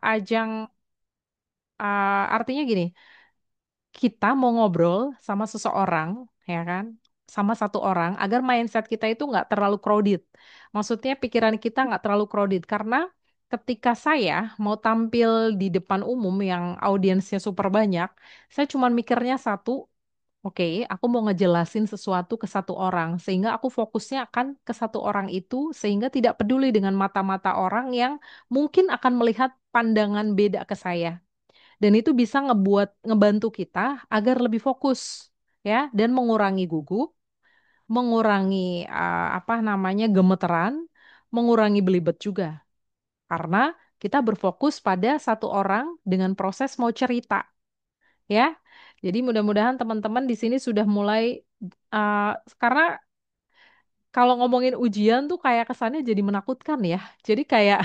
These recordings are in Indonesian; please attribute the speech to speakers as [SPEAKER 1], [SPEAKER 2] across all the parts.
[SPEAKER 1] ajang, artinya gini, kita mau ngobrol sama seseorang, ya kan? Sama satu orang, agar mindset kita itu nggak terlalu crowded. Maksudnya pikiran kita nggak terlalu crowded. Karena ketika saya mau tampil di depan umum yang audiensnya super banyak, saya cuma mikirnya satu, oke, aku mau ngejelasin sesuatu ke satu orang. Sehingga aku fokusnya akan ke satu orang itu, sehingga tidak peduli dengan mata-mata orang yang mungkin akan melihat pandangan beda ke saya. Dan itu bisa ngebantu kita agar lebih fokus ya dan mengurangi gugup, mengurangi apa namanya gemeteran, mengurangi belibet juga karena kita berfokus pada satu orang dengan proses mau cerita ya. Jadi mudah-mudahan teman-teman di sini sudah mulai uh, karena kalau ngomongin ujian tuh kayak kesannya jadi menakutkan ya. Jadi kayak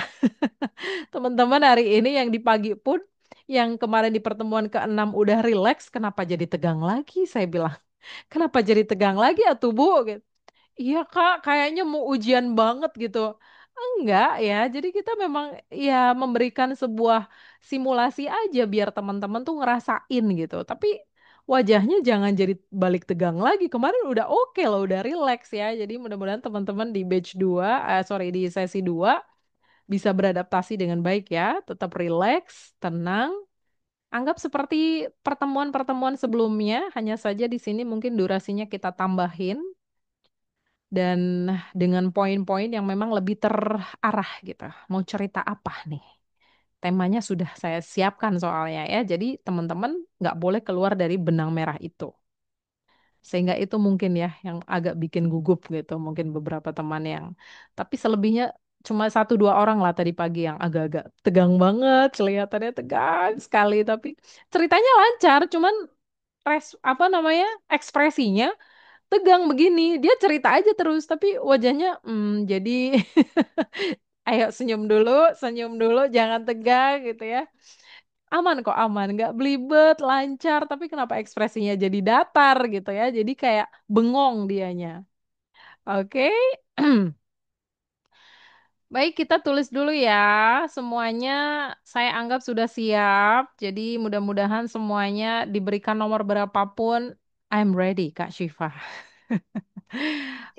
[SPEAKER 1] teman-teman hari ini yang di pagi pun yang kemarin di pertemuan ke-6 udah rileks, kenapa jadi tegang lagi? Saya bilang, kenapa jadi tegang lagi ya tubuh? Gitu. Iya Kak, kayaknya mau ujian banget gitu. Enggak ya, jadi kita memang ya memberikan sebuah simulasi aja biar teman-teman tuh ngerasain gitu. Tapi wajahnya jangan jadi balik tegang lagi. Kemarin udah oke loh, udah rileks ya. Jadi mudah-mudahan teman-teman di batch 2, sorry di sesi 2 bisa beradaptasi dengan baik ya. Tetap rileks, tenang. Anggap seperti pertemuan-pertemuan sebelumnya, hanya saja di sini mungkin durasinya kita tambahin dan dengan poin-poin yang memang lebih terarah gitu. Mau cerita apa nih? Temanya sudah saya siapkan soalnya ya. Jadi teman-teman nggak boleh keluar dari benang merah itu. Sehingga itu mungkin ya yang agak bikin gugup gitu. Mungkin beberapa teman yang, tapi selebihnya cuma satu dua orang lah tadi pagi yang agak-agak tegang banget, kelihatannya tegang sekali. Tapi ceritanya lancar, cuman apa namanya ekspresinya tegang begini. Dia cerita aja terus, tapi wajahnya jadi ayo senyum dulu, jangan tegang gitu ya. Aman kok, aman, nggak belibet, lancar. Tapi kenapa ekspresinya jadi datar gitu ya? Jadi kayak bengong dianya. Oke, baik kita tulis dulu ya. Semuanya saya anggap sudah siap. Jadi mudah-mudahan semuanya diberikan nomor berapapun. I'm ready, Kak Syifa.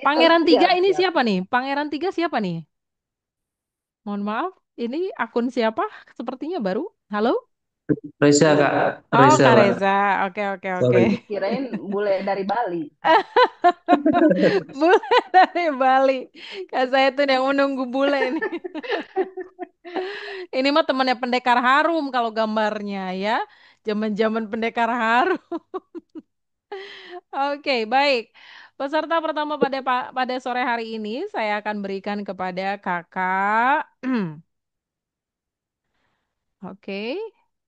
[SPEAKER 1] Pangeran tiga
[SPEAKER 2] Siap,
[SPEAKER 1] ini
[SPEAKER 2] siap.
[SPEAKER 1] siapa nih? Pangeran tiga siapa nih? Mohon maaf, ini akun siapa? Sepertinya baru. Halo?
[SPEAKER 3] Reza Kak,
[SPEAKER 1] Oh,
[SPEAKER 3] Reza
[SPEAKER 1] Kak
[SPEAKER 3] Pak.
[SPEAKER 1] Reza. Oke, oke, oke.
[SPEAKER 3] Sorry.
[SPEAKER 2] Kirain bule dari Bali.
[SPEAKER 1] Bule dari Bali. Kak saya tuh yang menunggu bule ini. Ini mah temannya Pendekar Harum kalau gambarnya ya. Zaman-zaman Pendekar Harum. Oke, baik. Peserta pertama pada sore hari ini saya akan berikan kepada Kakak. Oke.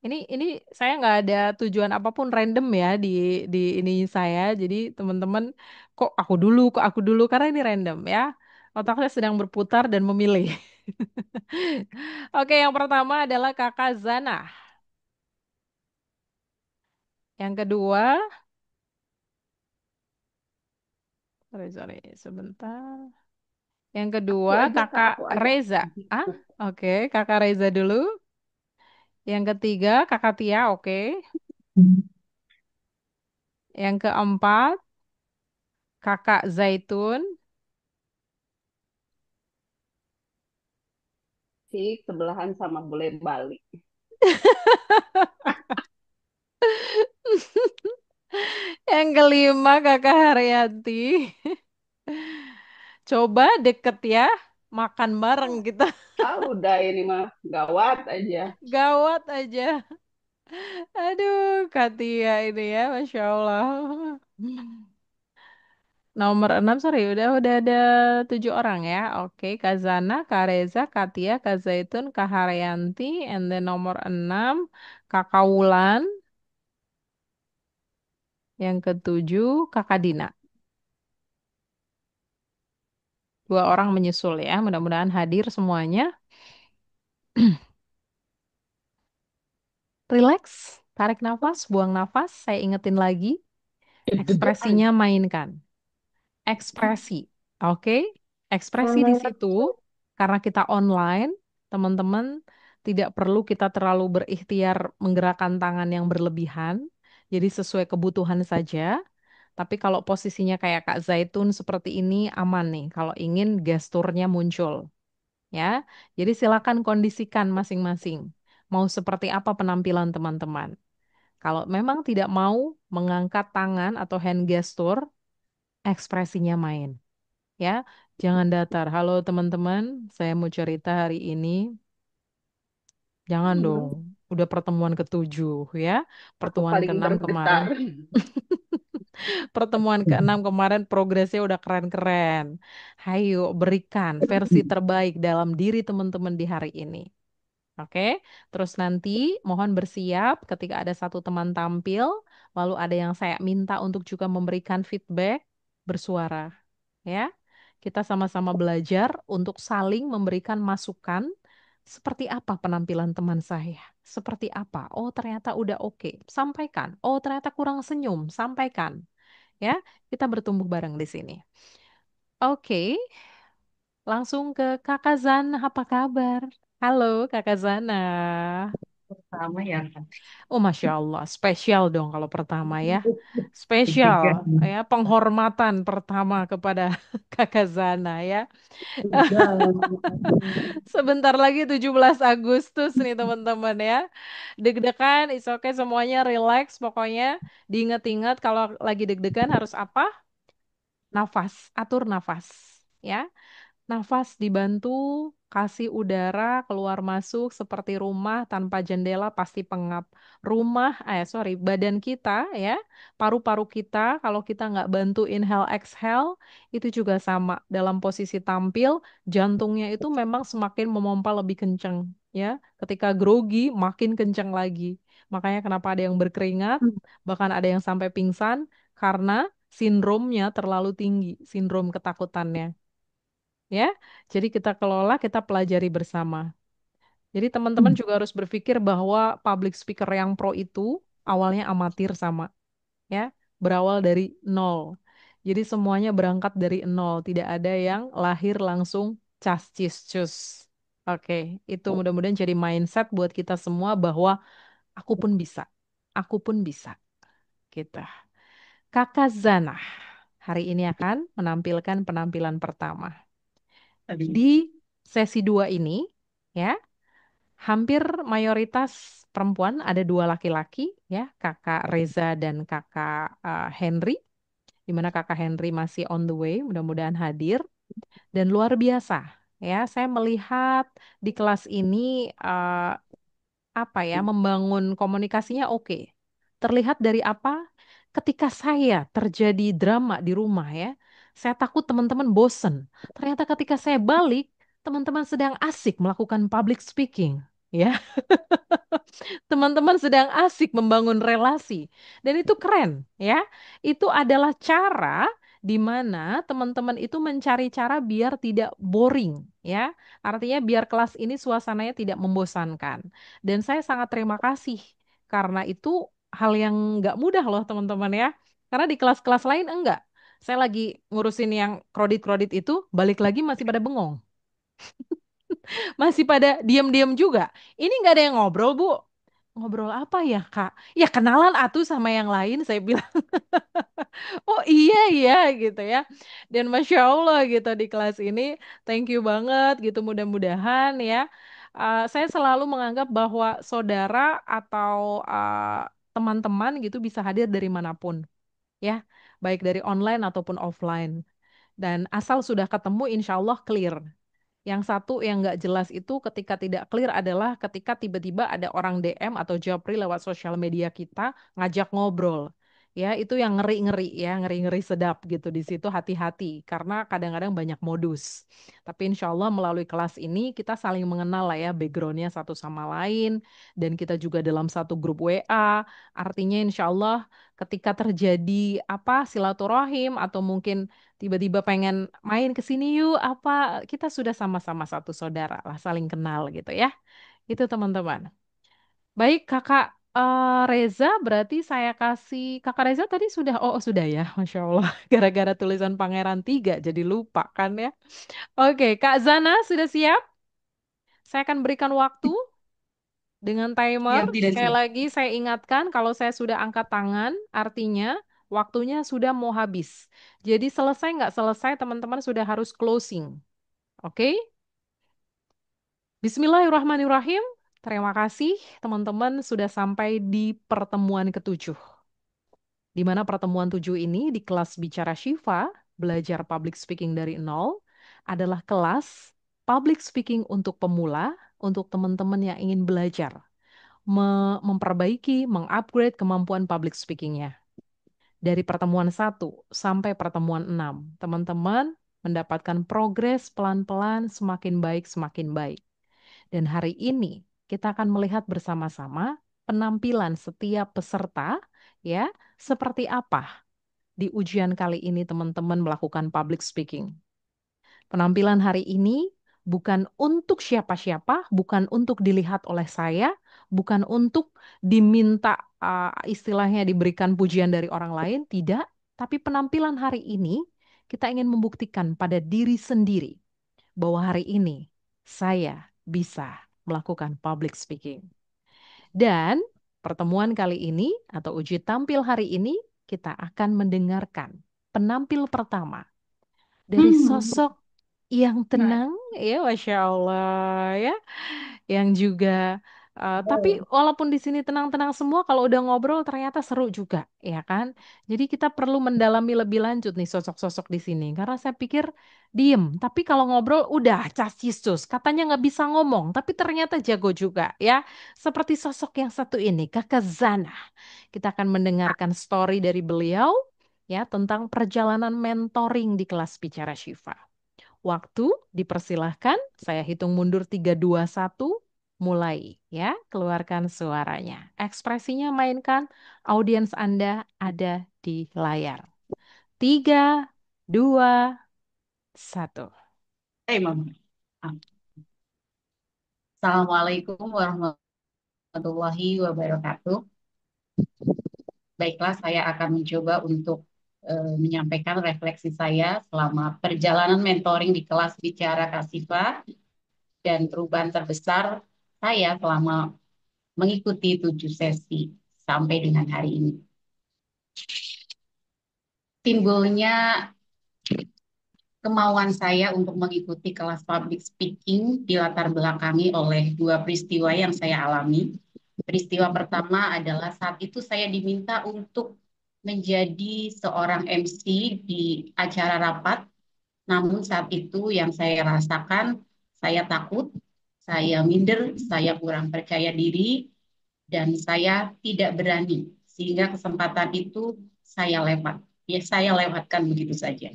[SPEAKER 1] Ini saya nggak ada tujuan apapun random ya di ini saya. Jadi teman-teman kok aku dulu karena ini random ya. Otak saya sedang berputar dan memilih. Oke, yang pertama adalah Kakak Zana. Yang kedua, sorry, sorry, sebentar. Yang
[SPEAKER 2] Aku
[SPEAKER 1] kedua
[SPEAKER 2] aja Kak,
[SPEAKER 1] Kakak
[SPEAKER 2] aku aja.
[SPEAKER 1] Reza. Ah, oke, Kakak Reza dulu. Yang ketiga Kakak Tia, oke. Yang keempat Kakak Zaitun.
[SPEAKER 2] Sih sebelahan sama bule Bali.
[SPEAKER 1] Yang kelima Kakak Haryanti. Coba deket ya, makan bareng kita.
[SPEAKER 2] Ah udah ini mah gawat aja.
[SPEAKER 1] Gawat aja. Aduh, Katia ini ya, Masya Allah. Nomor 6, sorry, udah ada 7 orang ya. Oke, Kak Zana, Kak Reza, Kak Tia, Kak Zaitun, Kak Haryanti, and then nomor 6, Kakak Wulan, yang ketujuh, Kakak Dina. Dua orang menyusul ya, mudah-mudahan hadir semuanya. Relax, tarik nafas, buang nafas. Saya ingetin lagi, ekspresinya mainkan. Ekspresi, oke? Ekspresi di situ, karena kita online, teman-teman Tidak perlu kita terlalu berikhtiar menggerakkan tangan yang berlebihan. Jadi sesuai kebutuhan saja. Tapi kalau posisinya kayak Kak Zaitun seperti ini aman nih kalau ingin gesturnya muncul, ya. Jadi silakan kondisikan masing-masing. Mau seperti apa penampilan teman-teman. Kalau memang tidak mau mengangkat tangan atau hand gesture, ekspresinya main, ya. Jangan datar. Halo teman-teman, saya mau cerita hari ini. Jangan dong.
[SPEAKER 2] Hmm,
[SPEAKER 1] Udah pertemuan ketujuh, ya.
[SPEAKER 2] aku
[SPEAKER 1] Pertemuan
[SPEAKER 2] paling
[SPEAKER 1] keenam kemarin.
[SPEAKER 2] bergetar.
[SPEAKER 1] Pertemuan keenam kemarin progresnya udah keren-keren. Hayo, berikan versi terbaik dalam diri teman-teman di hari ini. Oke, terus nanti mohon bersiap ketika ada satu teman tampil, lalu ada yang saya minta untuk juga memberikan feedback, bersuara, ya. Kita sama-sama belajar untuk saling memberikan masukan seperti apa penampilan teman saya. Seperti apa? Oh, ternyata udah oke. Sampaikan. Oh, ternyata kurang senyum. Sampaikan. Ya, kita bertumbuh bareng di sini. Oke, langsung ke Kakak Zana. Apa kabar? Halo, Kakak Zana.
[SPEAKER 3] Sama ya kan.
[SPEAKER 1] Oh, Masya Allah. Spesial dong kalau pertama ya. Spesial.
[SPEAKER 3] Deg-degan.
[SPEAKER 1] Ya, penghormatan pertama kepada Kakak Zana ya.
[SPEAKER 3] Udah.
[SPEAKER 1] Sebentar lagi 17 Agustus nih teman-teman ya. Deg-degan, it's okay semuanya relax pokoknya. Diingat-ingat kalau lagi deg-degan harus apa? Nafas, atur nafas. Ya, nafas dibantu, kasih udara keluar masuk seperti rumah tanpa jendela pasti pengap. Badan kita ya, paru-paru kita kalau kita nggak bantu inhale exhale itu juga sama. Dalam posisi tampil, jantungnya itu memang semakin memompa lebih kencang ya. Ketika grogi makin kencang lagi. Makanya kenapa ada yang berkeringat, bahkan ada yang sampai pingsan karena sindromnya terlalu tinggi, sindrom ketakutannya ya. Jadi kita kelola, kita pelajari bersama. Jadi teman-teman juga harus berpikir bahwa public speaker yang pro itu awalnya amatir sama, ya, berawal dari nol. Jadi semuanya berangkat dari nol, tidak ada yang lahir langsung cas cis cus. Oke, itu mudah-mudahan jadi mindset buat kita semua bahwa aku pun bisa, aku pun bisa, kita. Kakak Zana hari ini akan menampilkan penampilan pertama.
[SPEAKER 3] Tadi.
[SPEAKER 1] Di sesi dua ini, ya, hampir mayoritas perempuan, ada dua laki-laki, ya, Kakak Reza dan Kakak Henry, di mana Kakak Henry masih on the way, mudah-mudahan hadir. Dan luar biasa, ya, saya melihat di kelas ini apa ya, membangun komunikasinya oke. Terlihat dari apa? Ketika saya terjadi drama di rumah ya, saya takut teman-teman bosen. Ternyata ketika saya balik, teman-teman sedang asik melakukan public speaking. Ya, teman-teman sedang asik membangun relasi. Dan itu keren, ya. Itu adalah cara di mana teman-teman itu mencari cara biar tidak boring, ya. Artinya biar kelas ini suasananya tidak membosankan. Dan saya sangat terima kasih karena itu hal yang nggak mudah loh teman-teman ya. Karena di kelas-kelas lain enggak. Saya lagi ngurusin yang kredit-kredit itu, balik lagi masih pada bengong. Masih pada diam-diam juga. Ini nggak ada yang ngobrol, Bu. Ngobrol apa ya, Kak? Ya kenalan atuh sama yang lain, saya bilang. Oh iya, iya gitu ya. Dan Masya Allah gitu di kelas ini, thank you banget gitu. Mudah-mudahan ya. Saya selalu menganggap bahwa saudara atau teman-teman gitu bisa hadir dari manapun. Ya, baik dari online ataupun offline. Dan asal sudah ketemu, insya Allah clear. Yang satu yang nggak jelas itu ketika tidak clear adalah ketika tiba-tiba ada orang DM atau japri lewat sosial media kita ngajak ngobrol. Ya, itu yang ngeri-ngeri ya, ngeri-ngeri sedap gitu di situ hati-hati karena kadang-kadang banyak modus. Tapi insya Allah melalui kelas ini kita saling mengenal lah ya backgroundnya satu sama lain dan kita juga dalam satu grup WA. Artinya insya Allah ketika terjadi apa silaturahim atau mungkin tiba-tiba pengen main ke sini yuk apa kita sudah sama-sama satu saudara lah saling kenal gitu ya itu teman-teman baik kakak Reza berarti saya kasih kakak Reza tadi sudah sudah ya Masya Allah gara-gara tulisan Pangeran 3 jadi lupa kan ya oke Kak Zana sudah siap saya akan berikan waktu Dengan timer,
[SPEAKER 3] Yang tidak
[SPEAKER 1] sekali
[SPEAKER 3] siap.
[SPEAKER 1] lagi saya ingatkan kalau saya sudah angkat tangan, artinya waktunya sudah mau habis. Jadi selesai nggak selesai, teman-teman sudah harus closing. Oke? Bismillahirrahmanirrahim. Terima kasih teman-teman sudah sampai di pertemuan ketujuh. Di mana pertemuan tujuh ini di kelas Bicara Syifa, belajar public speaking dari nol, adalah kelas public speaking untuk pemula, untuk teman-teman yang ingin belajar, memperbaiki, mengupgrade kemampuan public speakingnya. Dari pertemuan satu sampai pertemuan 6, teman-teman mendapatkan progres pelan-pelan semakin baik, semakin baik. Dan hari ini kita akan melihat bersama-sama penampilan setiap peserta, ya, seperti apa di ujian kali ini teman-teman melakukan public speaking. Penampilan hari ini bukan untuk siapa-siapa, bukan untuk dilihat oleh saya, bukan untuk diminta istilahnya diberikan pujian dari orang lain, tidak. Tapi penampilan hari ini kita ingin membuktikan pada diri sendiri bahwa hari ini saya bisa melakukan public speaking. Dan pertemuan kali ini atau uji tampil hari ini kita akan mendengarkan penampil pertama dari
[SPEAKER 3] Hmm.
[SPEAKER 1] sosok yang
[SPEAKER 3] Nah,
[SPEAKER 1] tenang, ya, Masya Allah, ya, yang juga, tapi
[SPEAKER 3] oh.
[SPEAKER 1] walaupun di sini tenang-tenang semua, kalau udah ngobrol ternyata seru juga, ya kan? Jadi kita perlu mendalami lebih lanjut nih sosok-sosok di sini, karena saya pikir diem, tapi kalau ngobrol udah cas Yesus, katanya nggak bisa ngomong, tapi ternyata jago juga, ya. Seperti sosok yang satu ini, Kakak Zana. Kita akan mendengarkan story dari beliau, ya, tentang perjalanan mentoring di kelas Bicara Syifa. Waktu dipersilahkan, saya hitung mundur 3, 2, 1, mulai ya, keluarkan suaranya. Ekspresinya mainkan, audiens Anda ada di layar. 3, 2, 1.
[SPEAKER 3] Mama. Ah. Assalamualaikum warahmatullahi wabarakatuh. Baiklah, saya akan mencoba untuk menyampaikan refleksi saya selama perjalanan mentoring di kelas Bicara Kasifa dan perubahan terbesar saya selama mengikuti 7 sesi sampai dengan hari ini. Timbulnya kemauan saya untuk mengikuti kelas public speaking dilatar belakangi oleh dua peristiwa yang saya alami. Peristiwa pertama adalah saat itu saya diminta untuk menjadi seorang MC di acara rapat. Namun saat itu yang saya rasakan, saya takut, saya minder, saya kurang percaya diri, dan saya tidak berani. Sehingga kesempatan itu saya lewat. Ya, saya lewatkan begitu saja.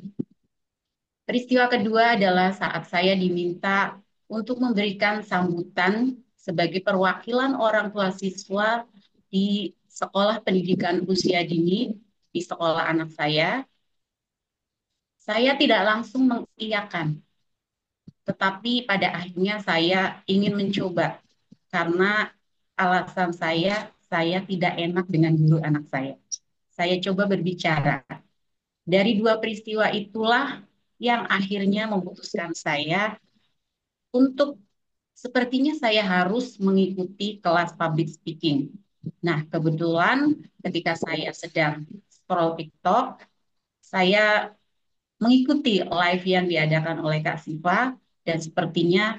[SPEAKER 3] Peristiwa kedua adalah saat saya diminta untuk memberikan sambutan sebagai perwakilan orang tua siswa di sekolah pendidikan usia dini di sekolah anak saya. Saya tidak langsung mengiyakan, tetapi pada akhirnya saya ingin mencoba karena alasan saya tidak enak dengan guru anak saya. Saya coba berbicara. Dari dua peristiwa itulah yang akhirnya memutuskan saya untuk sepertinya saya harus mengikuti kelas public speaking. Nah, kebetulan ketika saya sedang scroll TikTok, saya mengikuti live yang diadakan oleh Kak Siva dan sepertinya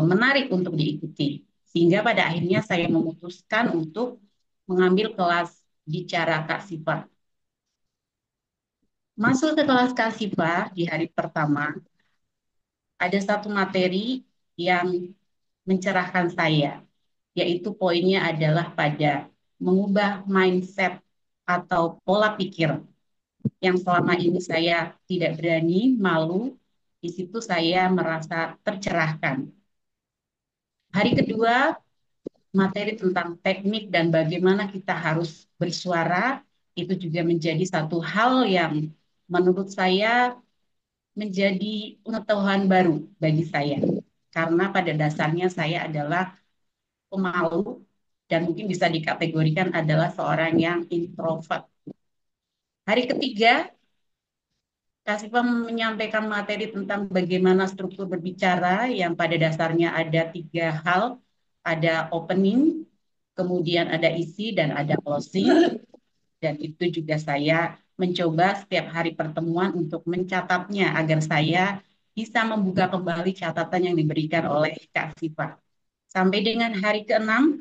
[SPEAKER 3] menarik untuk diikuti. Sehingga pada akhirnya saya memutuskan untuk mengambil kelas bicara Kak Siva. Masuk ke kelas Kak Siva di hari pertama, ada satu materi yang mencerahkan saya, yaitu poinnya adalah pada mengubah mindset atau pola pikir yang selama ini saya tidak berani, malu, di situ saya merasa tercerahkan. Hari kedua, materi tentang teknik dan bagaimana kita harus bersuara, itu juga menjadi satu hal yang menurut saya menjadi pengetahuan baru bagi saya. Karena pada dasarnya saya adalah pemalu dan mungkin bisa dikategorikan adalah seorang yang introvert. Hari ketiga, Kasifa menyampaikan materi tentang bagaimana struktur berbicara yang pada dasarnya ada 3 hal. Ada opening, kemudian ada isi dan ada closing. Dan itu juga saya mencoba setiap hari pertemuan untuk mencatatnya agar saya bisa membuka kembali catatan yang diberikan oleh Kak Siva. Sampai dengan hari keenam,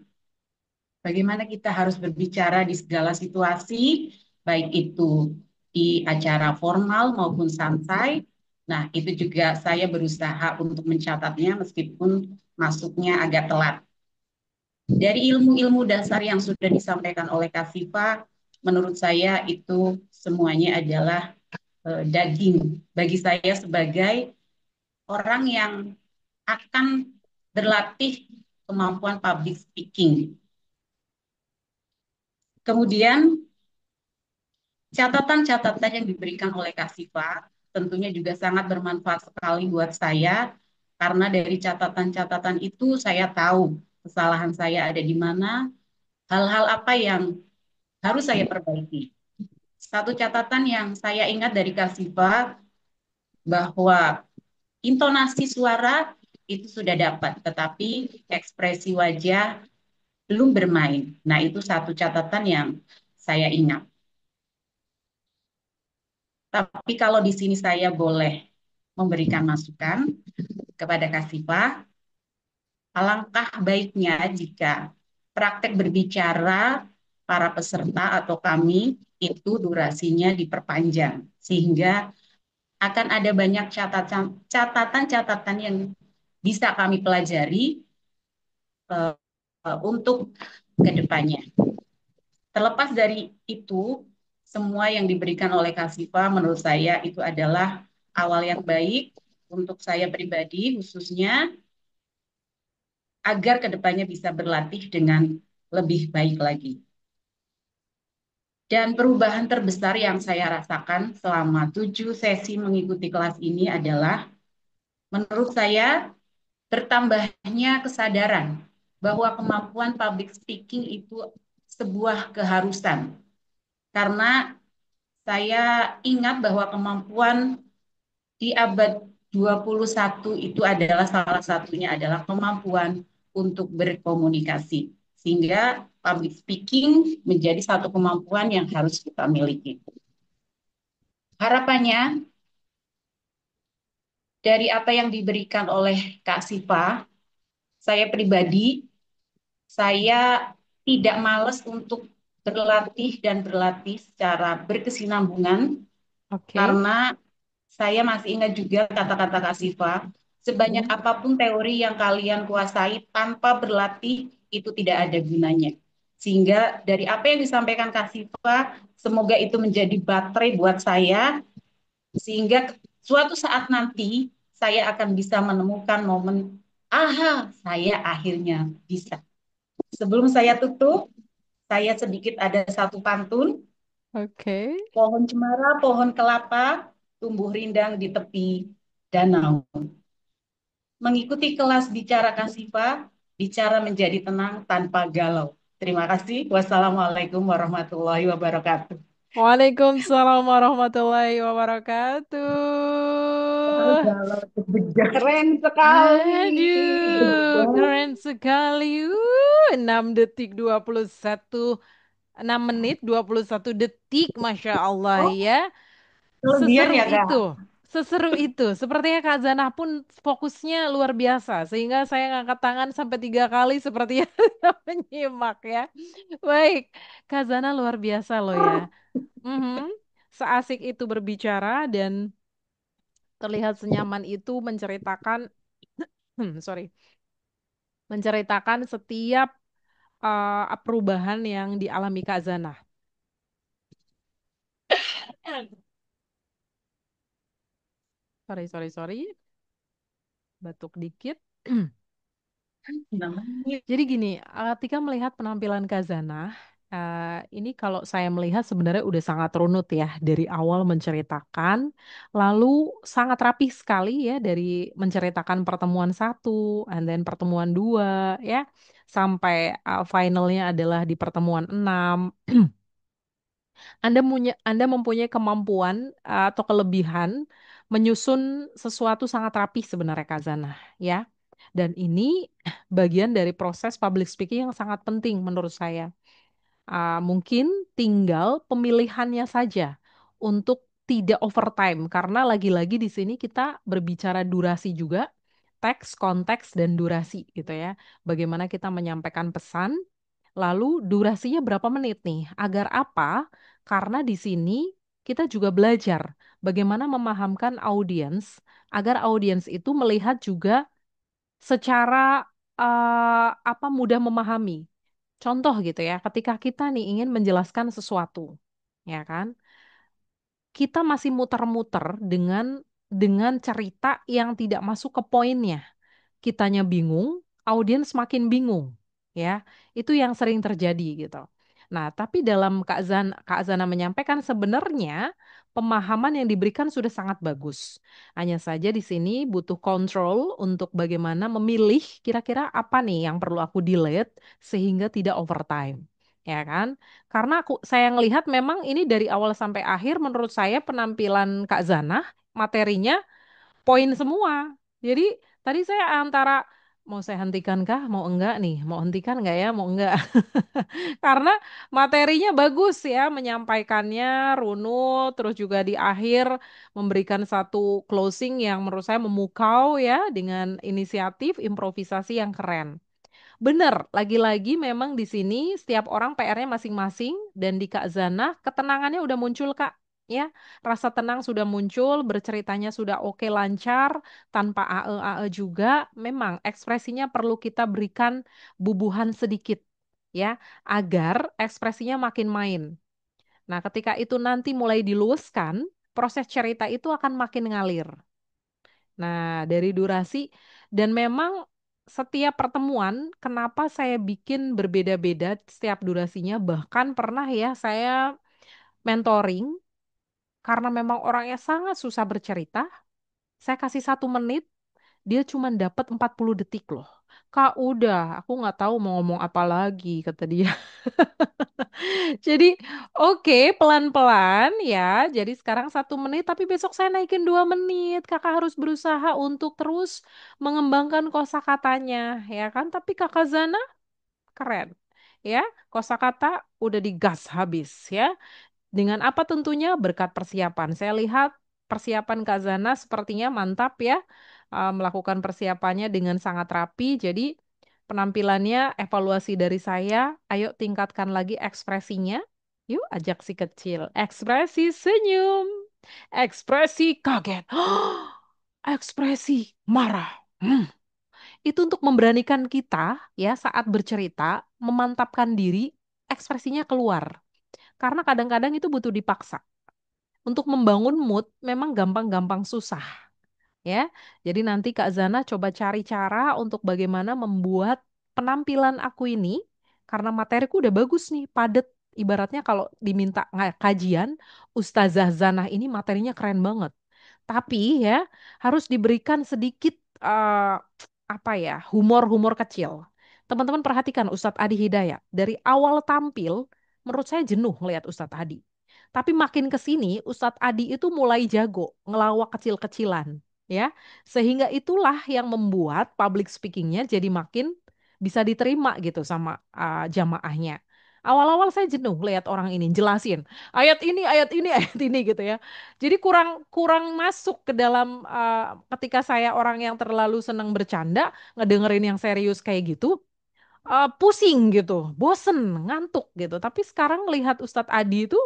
[SPEAKER 3] bagaimana kita harus berbicara di segala situasi, baik itu di acara formal maupun santai. Nah, itu juga saya berusaha untuk mencatatnya meskipun masuknya agak telat. Dari ilmu-ilmu dasar yang sudah disampaikan oleh Kak Siva, menurut saya itu semuanya adalah daging bagi saya sebagai orang yang akan berlatih kemampuan public speaking. Kemudian catatan-catatan yang diberikan oleh Kak Siva tentunya juga sangat bermanfaat sekali buat saya karena dari catatan-catatan itu saya tahu kesalahan saya ada di mana, hal-hal apa yang harus saya perbaiki. Satu catatan yang saya ingat dari Kak Siva bahwa intonasi suara itu sudah dapat, tetapi ekspresi wajah belum bermain. Nah, itu satu catatan yang saya ingat. Tapi kalau di sini saya boleh memberikan masukan kepada Kasifa, alangkah baiknya jika praktek berbicara para peserta atau kami itu durasinya diperpanjang sehingga akan ada banyak catatan-catatan yang bisa kami pelajari uh, untuk kedepannya. Terlepas dari itu, semua yang diberikan oleh Kasifa menurut saya itu adalah awal yang baik untuk saya pribadi khususnya agar kedepannya bisa berlatih dengan lebih baik lagi. Dan perubahan terbesar yang saya rasakan selama 7 sesi mengikuti kelas ini adalah menurut saya bertambahnya kesadaran bahwa kemampuan public speaking itu sebuah keharusan. Karena saya ingat bahwa kemampuan di abad 21 itu adalah salah satunya adalah kemampuan untuk berkomunikasi. Sehingga public speaking menjadi satu kemampuan yang harus kita miliki. Harapannya dari apa yang diberikan oleh Kak Siva, saya pribadi, saya tidak malas untuk berlatih dan berlatih secara berkesinambungan
[SPEAKER 1] Oke.
[SPEAKER 3] karena saya masih ingat juga kata-kata Kak Siva, sebanyak
[SPEAKER 1] Hmm.
[SPEAKER 3] apapun teori yang kalian kuasai tanpa berlatih itu tidak ada gunanya. Sehingga dari apa yang disampaikan Kak Siva, semoga itu menjadi baterai buat saya, sehingga suatu saat nanti saya akan bisa menemukan momen, aha, saya akhirnya bisa. Sebelum saya tutup, saya sedikit ada satu pantun,
[SPEAKER 1] Oke.
[SPEAKER 3] pohon cemara, pohon kelapa, tumbuh rindang di tepi danau. Mengikuti kelas bicara Kasifa, bicara menjadi tenang tanpa galau. Terima kasih. Wassalamualaikum warahmatullahi wabarakatuh.
[SPEAKER 1] Waalaikumsalam warahmatullahi wabarakatuh.
[SPEAKER 3] Galau deg-degan.
[SPEAKER 2] Keren sekali.
[SPEAKER 1] Aduh, keren sekali. 6 detik 21, 6 menit 21 detik, Masya Allah
[SPEAKER 3] Oh,
[SPEAKER 1] ya.
[SPEAKER 3] kelebihan
[SPEAKER 1] Seseru
[SPEAKER 3] ya,
[SPEAKER 1] itu.
[SPEAKER 3] Kak?
[SPEAKER 1] Seseru itu. Sepertinya Kak Zanah pun fokusnya luar biasa. Sehingga saya ngangkat tangan sampai 3 kali sepertinya menyimak ya. Baik, Kak Zanah luar biasa loh ya. Mhm. Seasik itu berbicara dan terlihat senyaman itu menceritakan, sorry, menceritakan setiap perubahan yang dialami Kak Zanah. Sorry, sorry, sorry, batuk dikit.
[SPEAKER 3] Namanya.
[SPEAKER 1] Jadi gini, ketika melihat penampilan Kak Zanah, ini kalau saya melihat sebenarnya udah sangat runut ya dari awal menceritakan, lalu sangat rapih sekali ya dari menceritakan pertemuan satu, and then pertemuan dua, ya, sampai finalnya adalah di pertemuan enam. Anda mempunyai kemampuan atau kelebihan menyusun sesuatu sangat rapih sebenarnya Kak Zanah, ya. Dan ini bagian dari proses public speaking yang sangat penting menurut saya. Mungkin tinggal pemilihannya saja untuk tidak overtime karena lagi-lagi di sini kita berbicara durasi juga, teks, konteks dan durasi gitu ya. Bagaimana kita menyampaikan pesan, lalu durasinya berapa menit nih? Agar apa? Karena di sini kita juga belajar bagaimana memahamkan audiens agar audiens itu melihat juga secara apa mudah memahami. Contoh gitu ya, ketika kita nih ingin menjelaskan sesuatu, ya kan? Kita masih muter-muter dengan cerita yang tidak masuk ke poinnya. Kitanya bingung, audiens makin bingung, ya. Itu yang sering terjadi gitu. Nah, tapi dalam Kak Zana menyampaikan sebenarnya pemahaman yang diberikan sudah sangat bagus. Hanya saja di sini butuh kontrol untuk bagaimana memilih kira-kira apa nih yang perlu aku delete sehingga tidak overtime. Ya kan? Karena saya ngelihat memang ini dari awal sampai akhir menurut saya penampilan Kak Zana materinya poin semua. Jadi tadi saya antara mau saya hentikan kah, mau enggak nih, mau hentikan enggak ya, mau enggak. Karena materinya bagus ya, menyampaikannya runut, terus juga di akhir memberikan satu closing yang menurut saya memukau ya dengan inisiatif improvisasi yang keren. Bener, lagi-lagi memang di sini setiap orang PR-nya masing-masing dan di Kak Zana ketenangannya udah muncul Kak. Ya, rasa tenang sudah muncul, berceritanya sudah oke lancar, tanpa AE-AE juga. Memang ekspresinya perlu kita berikan bubuhan sedikit ya, agar ekspresinya makin main. Nah, ketika itu nanti mulai diluaskan, proses cerita itu akan makin ngalir. Nah, dari durasi dan memang setiap pertemuan, kenapa saya bikin berbeda-beda setiap durasinya, bahkan pernah ya saya mentoring karena memang orangnya sangat susah bercerita, saya kasih 1 menit, dia cuma dapat 40 detik loh. Kak, udah, aku nggak tahu mau ngomong apa lagi, kata dia. Jadi, oke, pelan-pelan ya. Jadi sekarang 1 menit, tapi besok saya naikin 2 menit. Kakak harus berusaha untuk terus mengembangkan kosakatanya, ya kan? Tapi Kakak Zana keren, ya. Kosakata udah digas habis, ya. Dengan apa tentunya berkat persiapan. Saya lihat persiapan Kak Zana sepertinya mantap ya. Melakukan persiapannya dengan sangat rapi. Jadi penampilannya evaluasi dari saya. Ayo tingkatkan lagi ekspresinya. Yuk ajak si kecil. Ekspresi senyum. Ekspresi kaget. Ekspresi marah. Itu untuk memberanikan kita ya saat bercerita, memantapkan diri, ekspresinya keluar. Karena kadang-kadang itu butuh dipaksa. Untuk membangun mood memang gampang-gampang susah ya. Jadi nanti Kak Zana coba cari cara untuk bagaimana membuat penampilan aku ini karena materiku udah bagus nih, padet. Ibaratnya kalau diminta kajian, Ustazah Zana ini materinya keren banget. Tapi ya harus diberikan sedikit apa ya, humor-humor kecil. Teman-teman perhatikan Ustadz Adi Hidayat. Dari awal tampil, menurut saya jenuh ngelihat Ustadz Adi. Tapi makin ke sini, Ustadz Adi itu mulai jago ngelawak kecil-kecilan, ya. Sehingga itulah yang membuat public speakingnya jadi makin bisa diterima gitu sama jamaahnya. Awal-awal saya jenuh lihat orang ini jelasin ayat ini, ayat ini, ayat ini gitu ya. Jadi kurang kurang masuk ke dalam ketika saya orang yang terlalu senang bercanda ngedengerin yang serius kayak gitu, pusing gitu, bosen, ngantuk gitu. Tapi sekarang lihat Ustadz Adi itu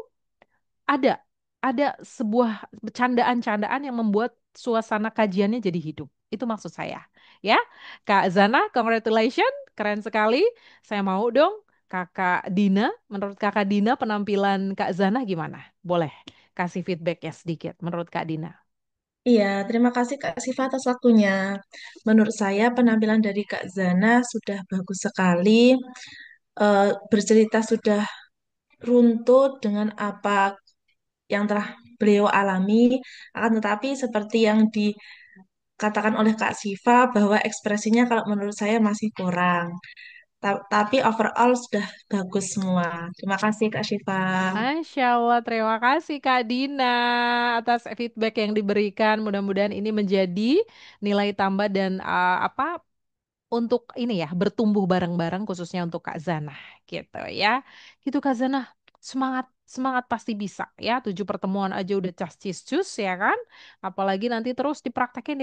[SPEAKER 1] ada ada sebuah candaan-candaan yang membuat suasana kajiannya jadi hidup. Itu maksud saya. Ya, Kak Zana, congratulations, keren sekali. Saya mau dong, Kakak Dina, menurut Kakak Dina penampilan Kak Zana gimana? Boleh kasih feedback ya sedikit menurut Kak Dina.
[SPEAKER 4] Iya, terima kasih Kak Siva atas waktunya. Menurut saya penampilan dari Kak Zana sudah bagus sekali. Bercerita sudah runtut dengan apa yang telah beliau alami. Akan tetapi seperti yang dikatakan oleh Kak Siva bahwa ekspresinya kalau menurut saya masih kurang. Tapi overall sudah bagus semua. Terima kasih Kak Siva.
[SPEAKER 1] Masya Allah, terima kasih Kak Dina atas feedback yang diberikan. Mudah-mudahan ini menjadi nilai tambah dan apa untuk ini ya, bertumbuh bareng-bareng khususnya untuk Kak Zanah gitu ya. Gitu Kak Zanah, semangat semangat pasti bisa ya. 7 pertemuan aja udah cas cis cus ya kan. Apalagi nanti terus dipraktekin,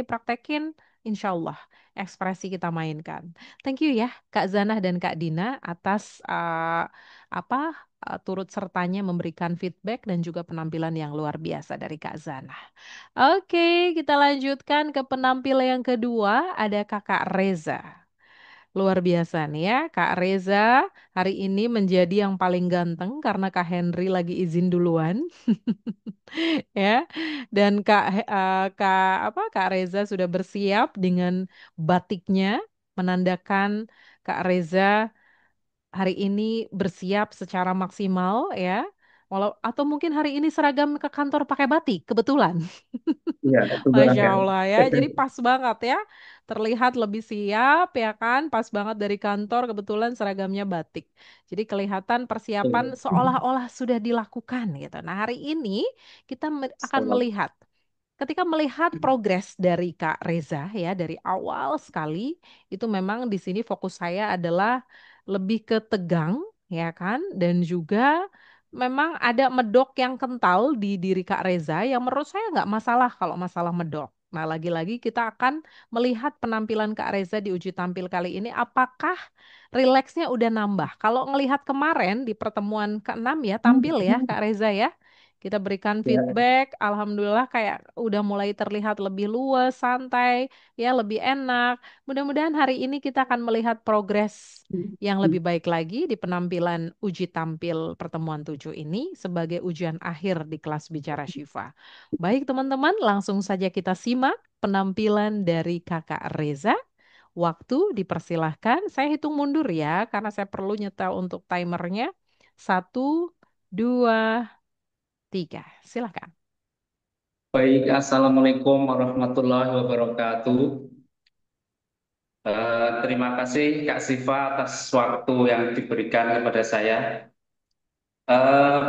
[SPEAKER 1] insya Allah ekspresi kita mainkan. Thank you ya Kak Zanah dan Kak Dina atas turut sertanya memberikan feedback dan juga penampilan yang luar biasa dari Kak Zanah. Oke, kita lanjutkan ke penampil yang kedua, ada Kakak Reza. Luar biasa nih ya, Kak Reza hari ini menjadi yang paling ganteng karena Kak Henry lagi izin duluan, ya. Dan Kak Reza sudah bersiap dengan batiknya, menandakan Kak Reza hari ini bersiap secara maksimal ya. Atau mungkin hari ini seragam ke kantor pakai batik, kebetulan.
[SPEAKER 5] Iya,
[SPEAKER 1] Masya
[SPEAKER 5] kebanyakan.
[SPEAKER 1] Allah ya, jadi pas banget ya. Terlihat lebih siap ya kan, pas banget dari kantor kebetulan seragamnya batik. Jadi kelihatan persiapan seolah-olah sudah dilakukan gitu. Nah hari ini kita akan
[SPEAKER 5] Salam.
[SPEAKER 1] melihat. Ketika melihat progres dari Kak Reza ya dari awal sekali itu memang di sini fokus saya adalah lebih ke tegang ya kan dan juga memang ada medok yang kental di diri Kak Reza yang menurut saya nggak masalah kalau masalah medok. Nah, lagi-lagi kita akan melihat penampilan Kak Reza di uji tampil kali ini apakah rileksnya udah nambah. Kalau ngelihat kemarin di pertemuan ke-6 ya tampil ya Kak Reza ya. Kita berikan
[SPEAKER 5] Ya,
[SPEAKER 1] feedback, alhamdulillah kayak udah mulai terlihat lebih luas, santai, ya lebih enak. Mudah-mudahan hari ini kita akan melihat progres yang lebih baik lagi di penampilan uji tampil pertemuan 7 ini sebagai ujian akhir di kelas bicara Syifa. Baik teman-teman, langsung saja kita simak penampilan dari Kakak Reza. Waktu dipersilahkan, saya hitung mundur ya karena saya perlu nyetel untuk timernya. 1, 2, 3. Silakan.
[SPEAKER 5] baik. Assalamualaikum warahmatullahi wabarakatuh. Terima kasih Kak Siva atas waktu yang diberikan kepada saya.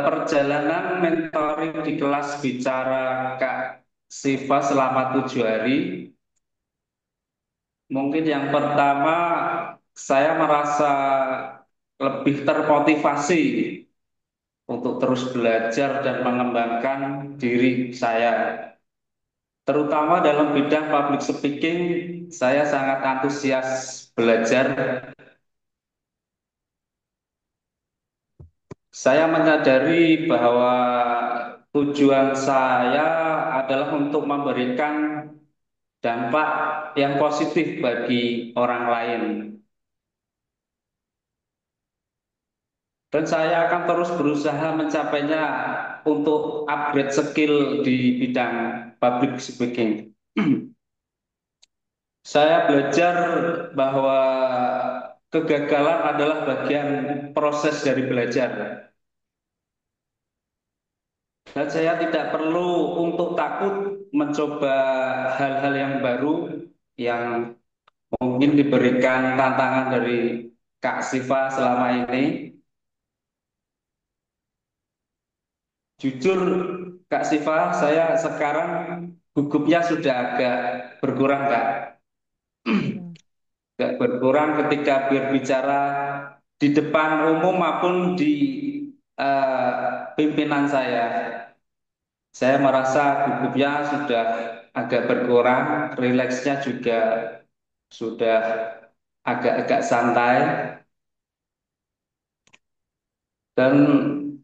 [SPEAKER 5] Perjalanan mentoring di kelas bicara Kak Siva selama 7 hari. Mungkin yang pertama saya merasa lebih termotivasi untuk terus belajar dan mengembangkan diri saya. Terutama dalam bidang public speaking, saya sangat antusias belajar. Saya menyadari bahwa tujuan saya adalah untuk memberikan dampak yang positif bagi orang lain. Dan saya akan terus berusaha mencapainya untuk upgrade skill di bidang public speaking. Saya belajar bahwa kegagalan adalah bagian proses dari belajar. Dan saya tidak perlu untuk takut mencoba hal-hal yang baru yang mungkin diberikan tantangan dari Kak Siva selama ini. Jujur, Kak Siva, saya sekarang gugupnya sudah agak berkurang, Kak.
[SPEAKER 1] Hmm.
[SPEAKER 5] Agak berkurang ketika berbicara di depan umum maupun di pimpinan saya. Saya merasa gugupnya sudah agak berkurang, rileksnya juga sudah agak-agak santai, dan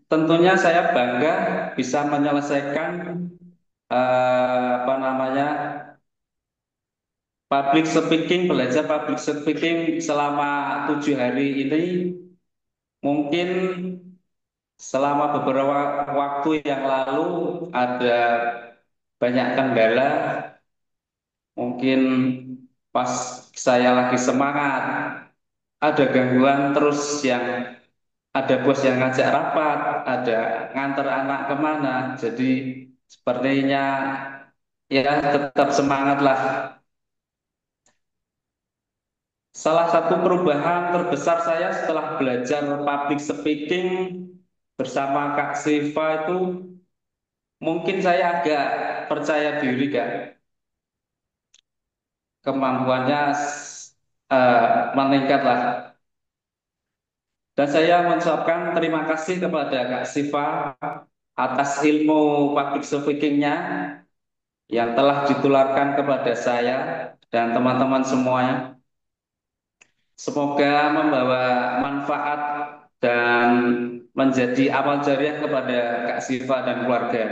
[SPEAKER 5] tentunya saya bangga bisa menyelesaikan apa namanya public speaking, belajar public speaking selama 7 hari ini. Mungkin selama beberapa waktu yang lalu ada banyak kendala, mungkin pas saya lagi semangat, ada gangguan terus yang ada bos yang ngajak rapat, ada nganter anak kemana. Jadi sepertinya ya tetap semangat lah. Salah satu perubahan terbesar saya setelah belajar public speaking bersama Kak Siva itu mungkin saya agak percaya diri, Kak. Kemampuannya meningkatlah. Dan saya mengucapkan terima kasih kepada Kak Siva atas ilmu public speaking-nya yang telah ditularkan kepada saya dan teman-teman semuanya. Semoga membawa manfaat dan menjadi amal jariah kepada Kak Siva dan keluarga.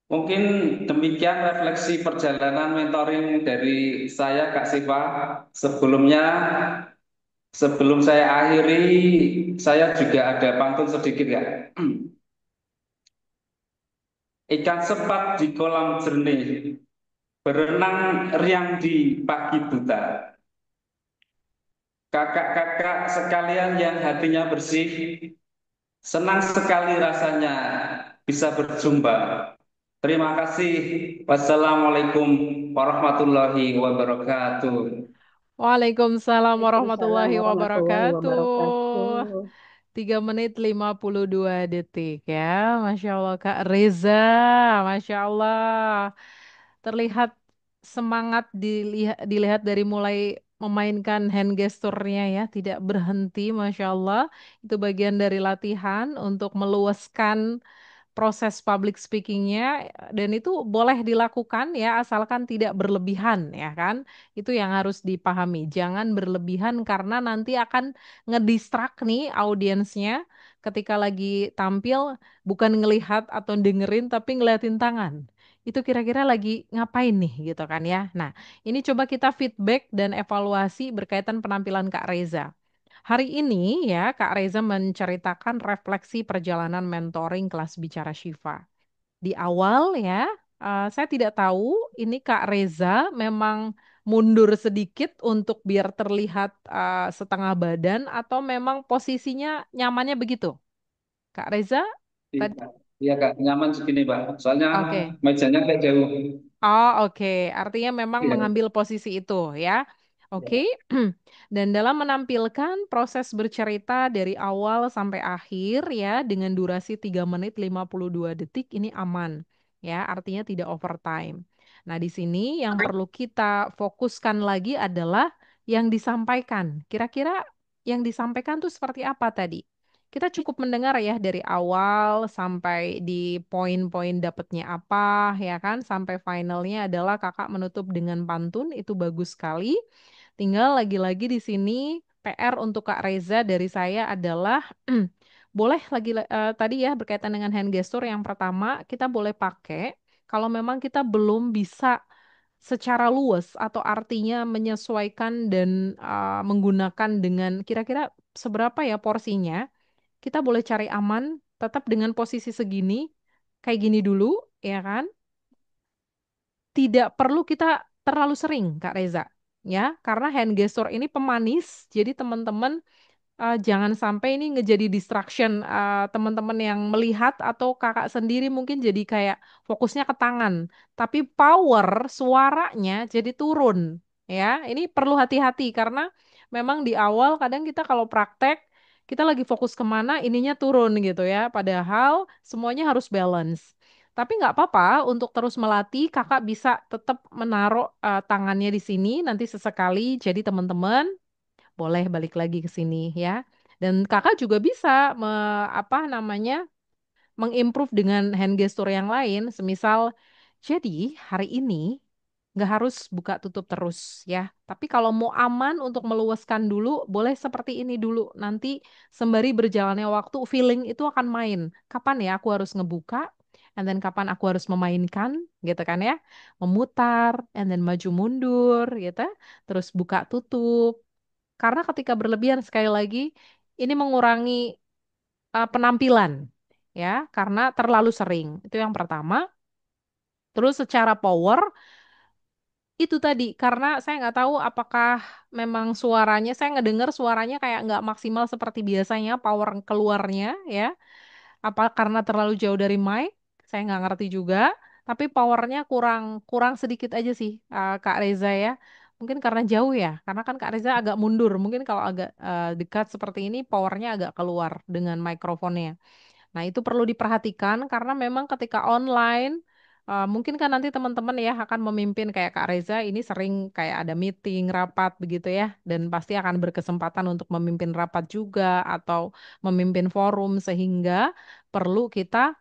[SPEAKER 5] Mungkin demikian refleksi perjalanan mentoring dari saya, Kak Siva. Sebelumnya, sebelum saya akhiri, saya juga ada pantun sedikit ya. Ikan sepat di kolam jernih, berenang riang di pagi buta. Kakak-kakak sekalian yang hatinya bersih, senang sekali rasanya bisa berjumpa. Terima kasih. Wassalamualaikum warahmatullahi wabarakatuh.
[SPEAKER 1] Waalaikumsalam
[SPEAKER 2] Waalaikumsalam
[SPEAKER 1] warahmatullahi
[SPEAKER 2] warahmatullahi
[SPEAKER 1] wabarakatuh.
[SPEAKER 2] wabarakatuh.
[SPEAKER 1] 3 menit 52 detik ya. Masya Allah Kak Reza. Masya Allah. Terlihat semangat dilihat dari mulai memainkan hand gesturnya ya. Tidak berhenti Masya Allah. Itu bagian dari latihan untuk meluaskan proses public speakingnya dan itu boleh dilakukan ya asalkan tidak berlebihan ya kan itu yang harus dipahami jangan berlebihan karena nanti akan ngedistract nih audiensnya ketika lagi tampil bukan ngelihat atau dengerin tapi ngeliatin tangan itu kira-kira lagi ngapain nih gitu kan ya nah ini coba kita feedback dan evaluasi berkaitan penampilan Kak Reza. Hari ini ya Kak Reza menceritakan refleksi perjalanan mentoring kelas bicara Shiva. Di awal ya, saya tidak tahu ini Kak Reza memang mundur sedikit untuk biar terlihat setengah badan atau memang posisinya nyamannya begitu. Kak Reza, tadi
[SPEAKER 5] Iya, iya Kak, nyaman segini Pak. Soalnya
[SPEAKER 1] oke.
[SPEAKER 5] mejanya kayak jauh.
[SPEAKER 1] Oh, oke. Artinya memang
[SPEAKER 5] Iya,
[SPEAKER 1] mengambil posisi itu ya. Oke.
[SPEAKER 5] iya.
[SPEAKER 1] Dan dalam menampilkan proses bercerita dari awal sampai akhir ya dengan durasi 3 menit 52 detik ini aman ya. Artinya tidak overtime. Nah, di sini yang perlu kita fokuskan lagi adalah yang disampaikan. Kira-kira yang disampaikan tuh seperti apa tadi? Kita cukup mendengar ya dari awal sampai di poin-poin dapatnya apa ya kan sampai finalnya adalah kakak menutup dengan pantun itu bagus sekali. Tinggal lagi-lagi di sini PR untuk Kak Reza dari saya adalah boleh lagi tadi ya berkaitan dengan hand gesture yang pertama kita boleh pakai kalau memang kita belum bisa secara luas atau artinya menyesuaikan dan menggunakan dengan kira-kira seberapa ya porsinya kita boleh cari aman, tetap dengan posisi segini, kayak gini dulu, ya kan? Tidak perlu kita terlalu sering, Kak Reza. Ya, karena hand gesture ini pemanis, jadi teman-teman jangan sampai ini ngejadi distraction teman-teman yang melihat atau kakak sendiri mungkin jadi kayak fokusnya ke tangan, tapi power suaranya jadi turun. Ya, ini perlu hati-hati karena memang di awal kadang kita kalau praktek kita lagi fokus kemana ininya turun gitu ya. Padahal semuanya harus balance. Tapi nggak apa-apa untuk terus melatih, kakak bisa tetap menaruh tangannya di sini nanti sesekali. Jadi teman-teman boleh balik lagi ke sini ya. Dan kakak juga bisa apa namanya mengimprove dengan hand gesture yang lain. Semisal, jadi hari ini nggak harus buka tutup terus ya. Tapi kalau mau aman untuk meluaskan dulu, boleh seperti ini dulu. Nanti sembari berjalannya waktu, feeling itu akan main. Kapan ya aku harus ngebuka, and then kapan aku harus memainkan, gitu kan ya. Memutar, and then maju mundur, gitu. Terus buka tutup. Karena ketika berlebihan sekali lagi ini mengurangi penampilan ya karena terlalu sering. Itu yang pertama. Terus secara power itu tadi karena saya nggak tahu apakah memang suaranya saya ngedengar suaranya kayak nggak maksimal seperti biasanya power keluarnya ya. Apa karena terlalu jauh dari mic? Saya nggak ngerti juga. Tapi powernya kurang kurang sedikit aja sih Kak Reza ya. Mungkin karena jauh ya. Karena kan Kak Reza agak mundur. Mungkin kalau agak dekat seperti ini powernya agak keluar dengan mikrofonnya. Nah itu perlu diperhatikan karena memang ketika online Mungkin kan nanti teman-teman ya akan memimpin kayak Kak Reza ini sering kayak ada meeting, rapat begitu ya, dan pasti akan berkesempatan untuk memimpin rapat juga atau memimpin forum sehingga perlu kita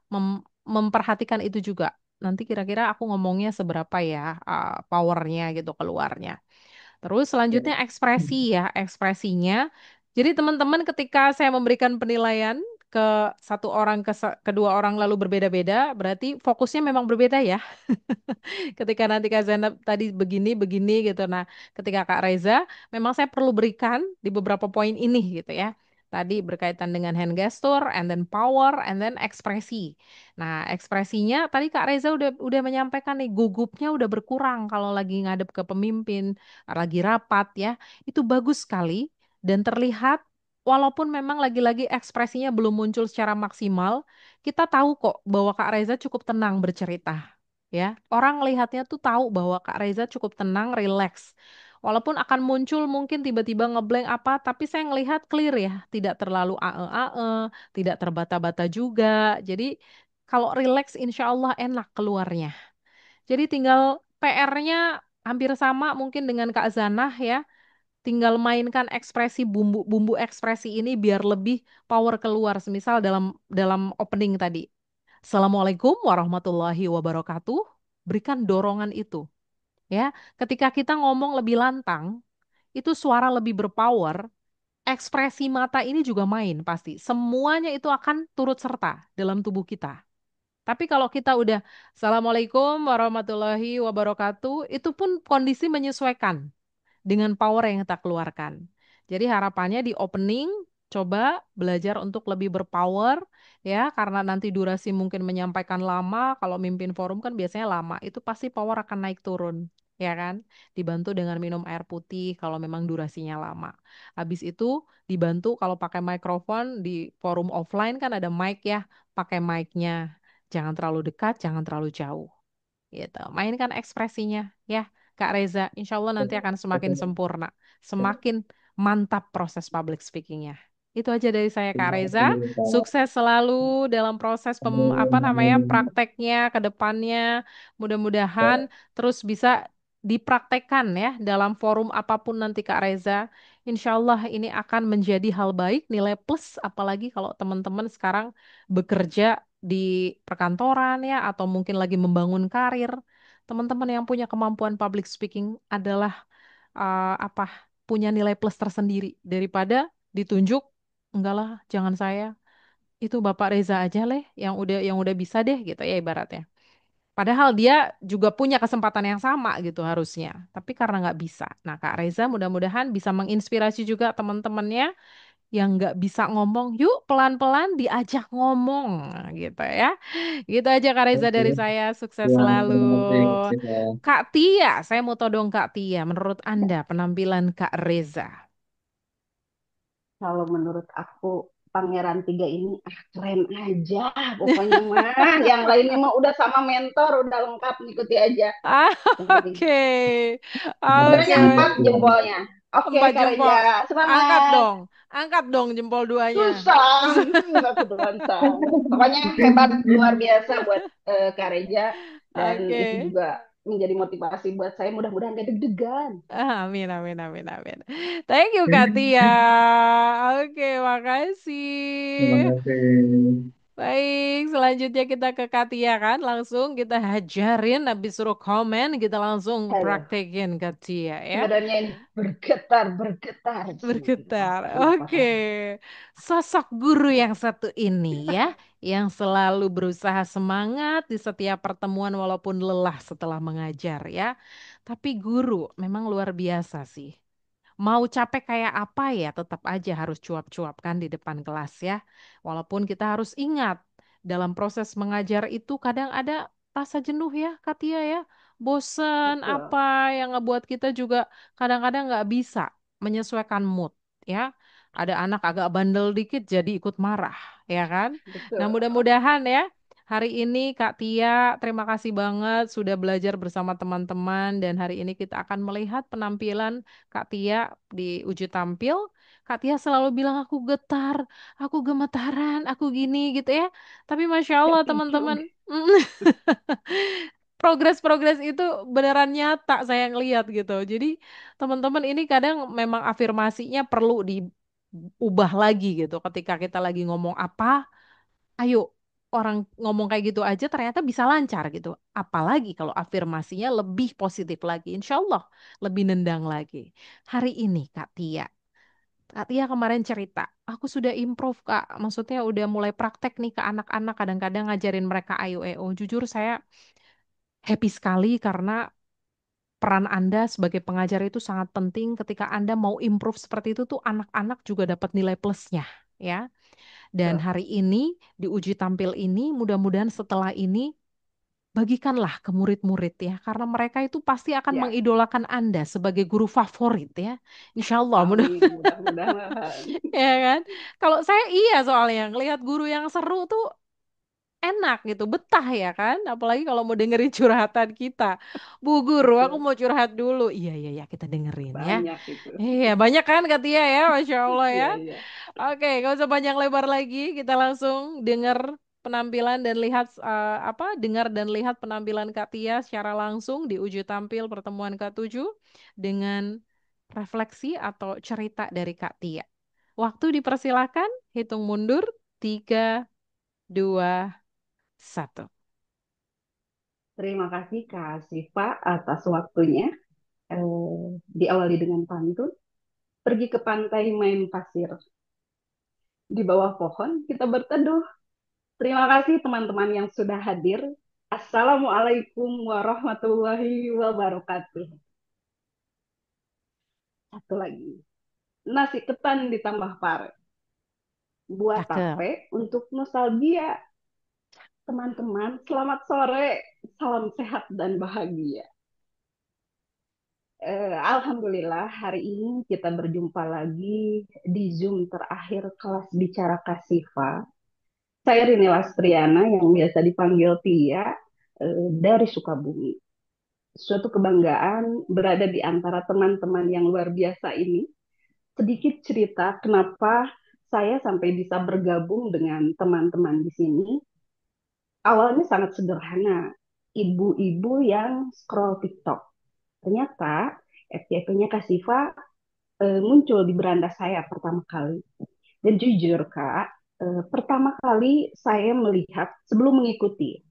[SPEAKER 1] memperhatikan itu juga. Nanti kira-kira aku ngomongnya seberapa ya powernya gitu keluarnya. Terus selanjutnya ekspresi ya, ekspresinya. Jadi teman-teman ketika saya memberikan penilaian ke satu orang kedua orang lalu berbeda-beda, berarti fokusnya memang berbeda ya. Ketika nanti Kak Zainab tadi begini gitu. Nah, ketika Kak Reza, memang saya perlu berikan di beberapa poin ini gitu ya. Tadi berkaitan dengan hand gesture, and then power, and then ekspresi. Nah, ekspresinya tadi Kak Reza udah menyampaikan nih, gugupnya udah berkurang kalau lagi ngadep ke pemimpin, lagi rapat ya. Itu bagus sekali dan terlihat walaupun memang lagi-lagi ekspresinya belum muncul secara maksimal, kita tahu kok bahwa Kak Reza cukup tenang bercerita ya. Orang melihatnya tuh tahu bahwa Kak Reza cukup tenang, rileks. Walaupun akan muncul mungkin tiba-tiba ngeblank apa, tapi saya ngelihat clear ya, tidak terlalu ae-ae, tidak terbata-bata juga. Jadi kalau rileks insya Allah enak keluarnya. Jadi tinggal PR-nya hampir sama mungkin dengan Kak Zanah ya. Tinggal mainkan ekspresi bumbu-bumbu ekspresi ini biar lebih power keluar. Semisal dalam dalam opening tadi. Assalamualaikum warahmatullahi wabarakatuh. Berikan dorongan itu. Ya, ketika kita ngomong lebih lantang, itu suara lebih berpower, ekspresi mata ini juga main pasti. Semuanya itu akan turut serta dalam tubuh kita. Tapi kalau kita udah Assalamualaikum warahmatullahi wabarakatuh, itu pun kondisi menyesuaikan dengan power yang kita keluarkan. Jadi harapannya di opening coba belajar untuk lebih berpower ya karena nanti durasi mungkin menyampaikan lama, kalau mimpin forum kan biasanya lama, itu pasti power akan naik turun. Ya kan? Dibantu dengan minum air putih kalau memang durasinya lama. Habis itu dibantu kalau pakai mikrofon di forum offline kan ada mic ya, pakai mic-nya. Jangan terlalu dekat, jangan terlalu jauh gitu. Mainkan ekspresinya ya, Kak Reza. Insya Allah nanti akan semakin sempurna, semakin mantap proses public speakingnya. Itu aja dari saya Kak
[SPEAKER 5] Terima
[SPEAKER 1] Reza.
[SPEAKER 5] kasih, Kak.
[SPEAKER 1] Sukses selalu dalam proses apa
[SPEAKER 5] Amin,
[SPEAKER 1] namanya
[SPEAKER 5] amin.
[SPEAKER 1] prakteknya ke depannya. Mudah-mudahan terus bisa dipraktekkan ya dalam forum apapun nanti Kak Reza. Insya Allah ini akan menjadi hal baik, nilai plus, apalagi kalau teman-teman sekarang bekerja di perkantoran ya atau mungkin lagi membangun karir. Teman-teman yang punya kemampuan public speaking adalah apa punya nilai plus tersendiri daripada ditunjuk enggak lah jangan saya itu Bapak Reza aja leh yang udah bisa deh gitu ya ibaratnya. Padahal dia juga punya kesempatan yang sama gitu harusnya, tapi karena nggak bisa. Nah, Kak Reza mudah-mudahan bisa menginspirasi juga teman-temannya yang nggak bisa ngomong, yuk pelan-pelan diajak ngomong gitu ya. Gitu aja Kak Reza
[SPEAKER 5] Oke,
[SPEAKER 1] dari saya, sukses
[SPEAKER 5] ya,
[SPEAKER 1] selalu.
[SPEAKER 5] terima kasih, Kak Siva.
[SPEAKER 1] Kak Tia, saya mau todong Kak Tia, menurut Anda penampilan Kak Reza?
[SPEAKER 2] Kalau menurut aku Pangeran Tiga ini keren aja pokoknya mah. Yang lainnya mah udah sama mentor, udah lengkap ngikuti aja.
[SPEAKER 1] Ah,
[SPEAKER 2] Yang penting
[SPEAKER 1] oke.
[SPEAKER 5] Terima
[SPEAKER 2] sebenarnya
[SPEAKER 1] Oke.
[SPEAKER 2] empat
[SPEAKER 5] kasih, Kak.
[SPEAKER 2] jempolnya. Oke,
[SPEAKER 1] Empat
[SPEAKER 2] Kak
[SPEAKER 1] jempol.
[SPEAKER 2] Reza,
[SPEAKER 1] Angkat
[SPEAKER 2] semangat.
[SPEAKER 1] dong. Angkat dong jempol duanya.
[SPEAKER 2] Susah, nggak keduluan sang. Pokoknya hebat, luar biasa buat Kak Reza. Dan itu
[SPEAKER 1] Oke.
[SPEAKER 2] juga menjadi motivasi buat saya. Mudah-mudahan gak deg-degan.
[SPEAKER 1] Amin, amin, amin, amin. Thank you, Katia. Oke,
[SPEAKER 5] Terima
[SPEAKER 1] makasih.
[SPEAKER 5] kasih.
[SPEAKER 1] Baik, selanjutnya kita ke Katia kan. Langsung kita hajarin, habis suruh komen, kita langsung
[SPEAKER 2] Aduh,
[SPEAKER 1] praktekin Katia ya.
[SPEAKER 2] sebenarnya ini bergetar di sini.
[SPEAKER 1] Bergetar.
[SPEAKER 2] Entah
[SPEAKER 1] Oke.
[SPEAKER 2] kenapa.
[SPEAKER 1] Sosok guru yang satu ini ya, yang selalu berusaha semangat di setiap pertemuan walaupun lelah setelah mengajar ya. Tapi guru memang luar biasa sih. Mau capek kayak apa ya, tetap aja harus cuap-cuap kan di depan kelas ya. Walaupun kita harus ingat, dalam proses mengajar itu kadang ada rasa jenuh ya, Katia ya. Bosen
[SPEAKER 2] Betul,
[SPEAKER 1] apa yang ngebuat kita juga kadang-kadang nggak bisa menyesuaikan mood ya. Ada anak agak bandel dikit jadi ikut marah, ya kan? Nah,
[SPEAKER 2] betul.
[SPEAKER 1] mudah-mudahan ya hari ini Kak Tia, terima kasih banget sudah belajar bersama teman-teman dan hari ini kita akan melihat penampilan Kak Tia di uji tampil. Kak Tia selalu bilang aku getar, aku gemetaran, aku gini gitu ya. Tapi Masya Allah
[SPEAKER 2] Thank you.
[SPEAKER 1] teman-teman, progres-progres itu beneran nyata saya ngelihat gitu. Jadi teman-teman ini kadang memang afirmasinya perlu diubah lagi gitu. Ketika kita lagi ngomong apa, ayo orang ngomong kayak gitu aja ternyata bisa lancar gitu. Apalagi kalau afirmasinya lebih positif lagi. Insya Allah lebih nendang lagi. Hari ini Kak Tia. Kak Tia kemarin cerita, aku sudah improve Kak. Maksudnya udah mulai praktek nih ke anak-anak. Kadang-kadang ngajarin mereka ayo EO. Jujur saya happy sekali karena peran Anda sebagai pengajar itu sangat penting ketika Anda mau improve seperti itu tuh anak-anak juga dapat nilai plusnya ya. Dan
[SPEAKER 2] Tuh,
[SPEAKER 1] hari ini di uji tampil ini mudah-mudahan setelah ini bagikanlah ke murid-murid ya karena mereka itu pasti akan
[SPEAKER 2] ya,
[SPEAKER 1] mengidolakan Anda sebagai guru favorit ya. Insya Allah mudah
[SPEAKER 2] amin, mudah-mudahan.
[SPEAKER 1] ya kan. Kalau saya iya soalnya ngelihat guru yang seru tuh enak gitu, betah ya kan? Apalagi kalau mau dengerin curhatan kita. Bu Guru, aku
[SPEAKER 2] Betul,
[SPEAKER 1] mau curhat dulu. Iya, iya, ya kita dengerin ya.
[SPEAKER 2] banyak itu.
[SPEAKER 1] Iya, banyak kan Katia ya, Masya Allah ya.
[SPEAKER 2] Iya, iya.
[SPEAKER 1] Oke, gak usah panjang lebar lagi. Kita langsung denger penampilan dan lihat dengar dan lihat penampilan Katia secara langsung di uji tampil pertemuan ke-7 dengan refleksi atau cerita dari Kak Tia. Waktu dipersilakan, hitung mundur, 3, 2, 1.
[SPEAKER 2] Terima kasih Kak Siva atas waktunya. Diawali dengan pantun. Pergi ke pantai main pasir. Di bawah pohon kita berteduh. Terima kasih teman-teman yang sudah hadir. Assalamualaikum warahmatullahi wabarakatuh. Satu lagi. Nasi ketan ditambah pare. Buat
[SPEAKER 1] Cakep.
[SPEAKER 2] tape untuk nostalgia. Teman-teman, selamat sore. Salam sehat dan bahagia. Alhamdulillah, hari ini kita berjumpa lagi di Zoom terakhir kelas Bicara Kasifa. Saya Rini Lastriana yang biasa dipanggil Tia dari Sukabumi. Suatu kebanggaan berada di antara teman-teman yang luar biasa ini. Sedikit cerita kenapa saya sampai bisa bergabung dengan teman-teman di sini. Awalnya sangat sederhana. Ibu-ibu yang scroll TikTok. Ternyata FYP-nya Kasifa muncul di beranda saya pertama kali. Dan jujur Kak, pertama kali saya melihat sebelum mengikuti,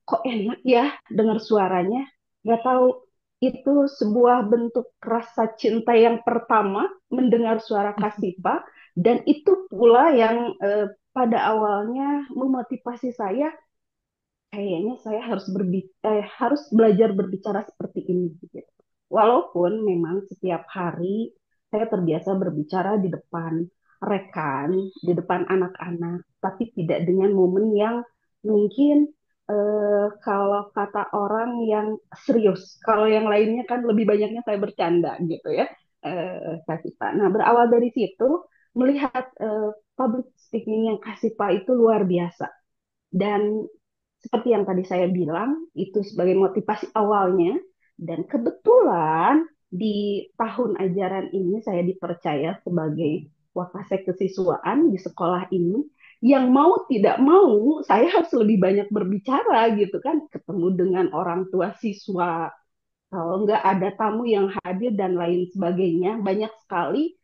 [SPEAKER 2] kok enak ya dengar suaranya. Gak tahu itu sebuah bentuk rasa cinta yang pertama mendengar suara Kasifa dan itu pula yang pada awalnya memotivasi saya kayaknya saya harus belajar berbicara seperti ini gitu. Walaupun memang setiap hari saya terbiasa berbicara di depan rekan, di depan anak-anak, tapi tidak dengan momen yang mungkin kalau kata orang yang serius. Kalau yang lainnya kan lebih banyaknya saya bercanda gitu ya, Kasipa. Nah, berawal dari situ melihat public speaking yang Kasipa itu luar biasa dan seperti yang tadi saya bilang, itu sebagai motivasi awalnya. Dan kebetulan di tahun ajaran ini saya dipercaya sebagai wakasek kesiswaan di sekolah ini. Yang mau tidak mau, saya harus lebih banyak berbicara gitu kan. Ketemu dengan orang tua siswa, kalau nggak ada tamu yang hadir dan lain sebagainya, banyak sekali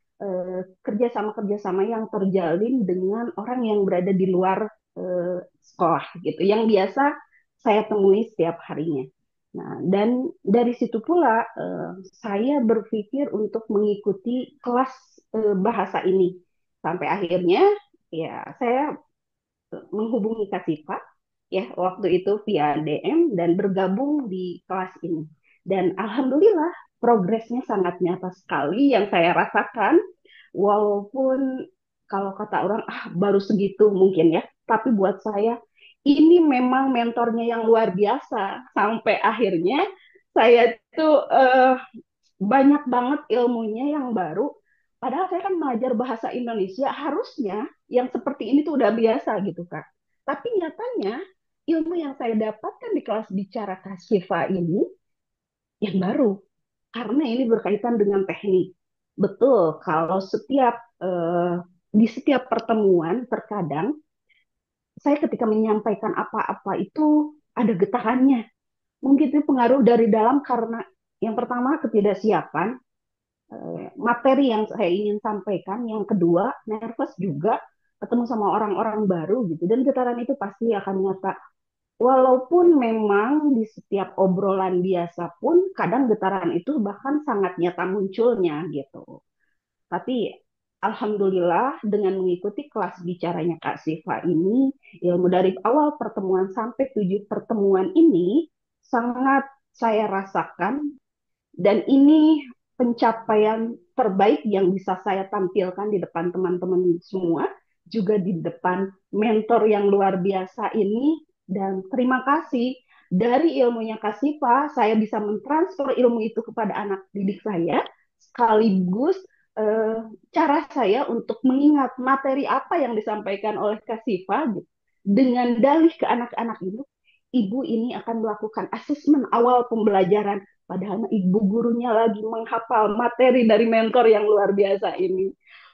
[SPEAKER 2] kerjasama-kerjasama yang terjalin dengan orang yang berada di luar sekolah gitu, yang biasa saya temui setiap harinya. Nah, dan dari situ pula saya berpikir untuk mengikuti kelas bahasa ini. Sampai akhirnya ya saya menghubungi Kak ya waktu itu via DM dan bergabung di kelas ini. Dan alhamdulillah progresnya sangat nyata sekali yang saya rasakan walaupun kalau kata orang baru segitu mungkin ya, tapi buat saya ini memang mentornya yang luar biasa sampai akhirnya saya itu banyak banget ilmunya yang baru. Padahal saya kan mengajar bahasa Indonesia, harusnya yang seperti ini tuh udah biasa gitu, Kak. Tapi nyatanya ilmu yang saya dapatkan di kelas bicara Kasyifa ini yang baru. Karena ini berkaitan dengan teknik. Betul, kalau di setiap pertemuan terkadang saya ketika menyampaikan apa-apa itu ada getarannya. mungkin itu pengaruh dari dalam karena yang pertama ketidaksiapan materi yang saya ingin sampaikan, yang kedua nervous juga ketemu sama orang-orang baru gitu dan getaran itu pasti akan nyata. Walaupun memang di setiap obrolan biasa pun kadang getaran itu bahkan sangat nyata munculnya gitu. Tapi alhamdulillah dengan mengikuti kelas bicaranya Kak Siva ini, ilmu dari awal pertemuan sampai 7 pertemuan ini sangat saya rasakan dan ini pencapaian terbaik yang bisa saya tampilkan di depan teman-teman semua, juga di depan mentor yang luar biasa ini. Dan terima kasih dari ilmunya Kak Siva, saya bisa mentransfer ilmu itu kepada anak didik saya, sekaligus eh, cara saya untuk mengingat materi apa yang disampaikan oleh Kak Siva gitu. Dengan dalih ke anak-anak itu, ibu ini akan melakukan asesmen awal pembelajaran padahal ibu gurunya lagi menghafal materi dari mentor yang luar biasa ini.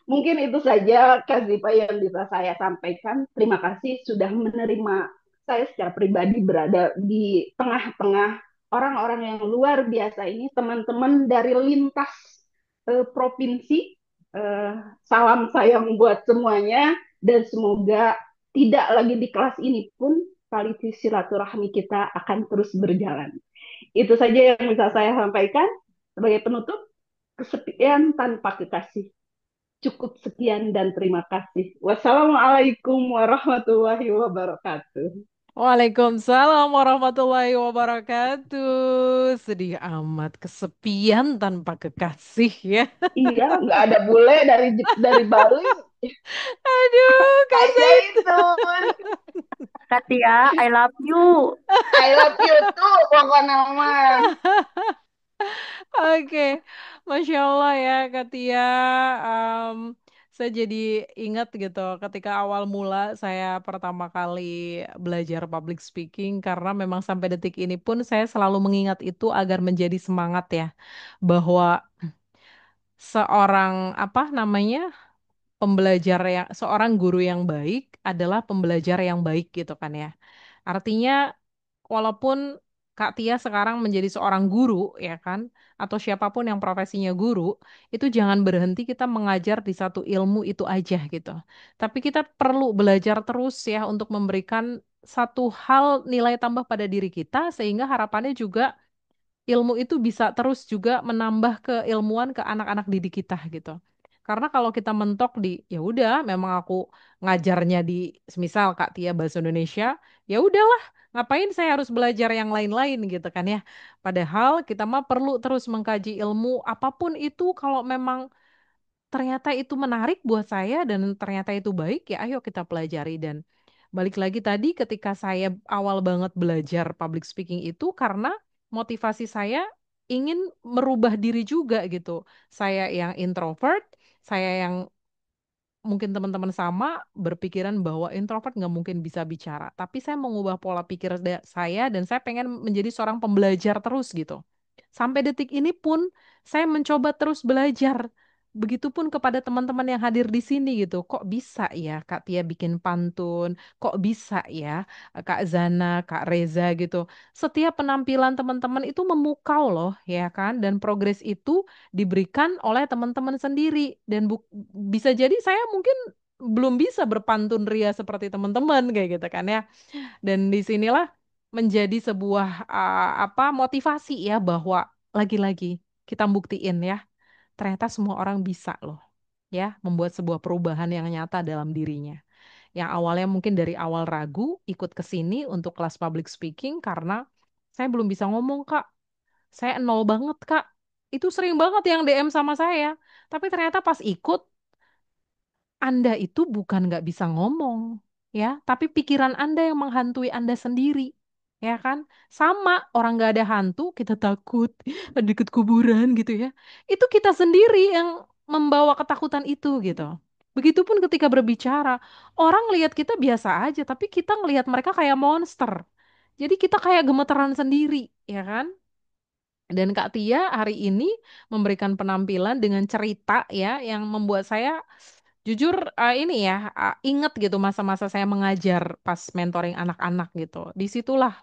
[SPEAKER 2] Mungkin itu saja Kak Zipa yang bisa saya sampaikan. Terima kasih sudah menerima saya secara pribadi berada di tengah-tengah orang-orang yang luar biasa ini, teman-teman dari lintas provinsi. Eh, Salam sayang buat semuanya dan semoga tidak lagi di kelas ini pun tali silaturahmi kita akan terus berjalan. Itu saja yang bisa saya sampaikan. Sebagai penutup, kesepian tanpa kekasih. Cukup sekian dan terima kasih. Wassalamualaikum warahmatullahi wabarakatuh.
[SPEAKER 1] Waalaikumsalam warahmatullahi wabarakatuh. Sedih amat kesepian tanpa kekasih ya.
[SPEAKER 2] Iya, nggak ada bule dari Bali.
[SPEAKER 1] Aduh, Kak
[SPEAKER 2] Kak
[SPEAKER 1] Zaitun.
[SPEAKER 2] Zaitun,
[SPEAKER 6] Katia, I love you.
[SPEAKER 2] I love you too, pokoknya mah.
[SPEAKER 1] Oke, Masya Allah ya Katia. Em, saya jadi ingat gitu ketika awal mula saya pertama kali belajar public speaking karena memang sampai detik ini pun saya selalu mengingat itu agar menjadi semangat ya bahwa seorang apa namanya pembelajar yang seorang guru yang baik adalah pembelajar yang baik gitu kan ya. Artinya walaupun Kak Tia sekarang menjadi seorang guru ya kan atau siapapun yang profesinya guru itu jangan berhenti kita mengajar di satu ilmu itu aja gitu. Tapi kita perlu belajar terus ya untuk memberikan satu hal nilai tambah pada diri kita sehingga harapannya juga ilmu itu bisa terus juga menambah keilmuan ke anak-anak didik kita gitu. Karena kalau kita mentok di ya udah memang aku ngajarnya di semisal Kak Tia bahasa Indonesia, ya udahlah ngapain saya harus belajar yang lain-lain gitu kan ya. Padahal kita mah perlu terus mengkaji ilmu apapun itu kalau memang ternyata itu menarik buat saya dan ternyata itu baik ya ayo kita pelajari dan balik lagi tadi ketika saya awal banget belajar public speaking itu karena motivasi saya ingin merubah diri juga gitu. Saya yang introvert, saya yang mungkin teman-teman sama berpikiran bahwa introvert nggak mungkin bisa bicara. Tapi saya mengubah pola pikir saya dan saya pengen menjadi seorang pembelajar terus gitu. Sampai detik ini pun saya mencoba terus belajar. Begitupun kepada teman-teman yang hadir di sini gitu. Kok bisa ya Kak Tia bikin pantun? Kok bisa ya Kak Zana, Kak Reza gitu. Setiap penampilan teman-teman itu memukau loh ya kan. Dan progres itu diberikan oleh teman-teman sendiri dan bisa jadi saya mungkin belum bisa berpantun ria seperti teman-teman kayak gitu kan ya. Dan disinilah menjadi sebuah apa motivasi ya bahwa lagi-lagi kita buktiin ya ternyata semua orang bisa loh ya membuat sebuah perubahan yang nyata dalam dirinya. Yang awalnya mungkin dari awal ragu ikut ke sini untuk kelas public speaking karena saya belum bisa ngomong Kak. Saya nol banget, Kak. Itu sering banget yang DM sama saya. Tapi ternyata pas ikut, Anda itu bukan nggak bisa ngomong, ya. Tapi pikiran Anda yang menghantui Anda sendiri, ya kan? Sama, orang nggak ada hantu, kita takut, deket kuburan gitu ya. Itu kita sendiri yang membawa ketakutan itu gitu. Begitupun ketika berbicara, orang lihat kita biasa aja, tapi kita ngelihat mereka kayak monster. Jadi kita kayak gemeteran sendiri, ya kan? Dan Kak Tia hari ini memberikan penampilan dengan cerita ya yang membuat saya jujur ini ya inget gitu masa-masa saya mengajar pas mentoring anak-anak gitu. Disitulah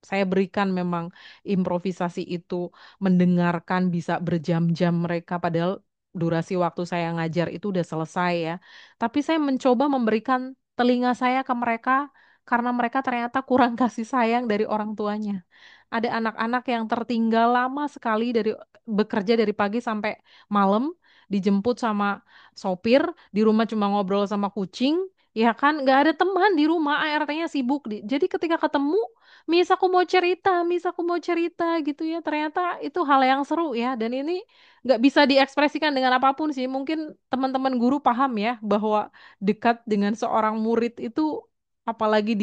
[SPEAKER 1] saya berikan memang improvisasi itu, mendengarkan bisa berjam-jam mereka, padahal durasi waktu saya ngajar itu udah selesai ya. Tapi saya mencoba memberikan telinga saya ke mereka karena mereka ternyata kurang kasih sayang dari orang tuanya. Ada anak-anak yang tertinggal lama sekali dari bekerja dari pagi sampai malam, dijemput sama sopir, di rumah cuma ngobrol sama kucing, ya kan? Nggak ada teman di rumah, ART-nya sibuk. Jadi ketika ketemu, Miss aku mau cerita, Miss aku mau cerita gitu ya. Ternyata itu hal yang seru ya. Dan ini nggak bisa diekspresikan dengan apapun sih. Mungkin teman-teman guru paham ya bahwa dekat dengan seorang murid itu apalagi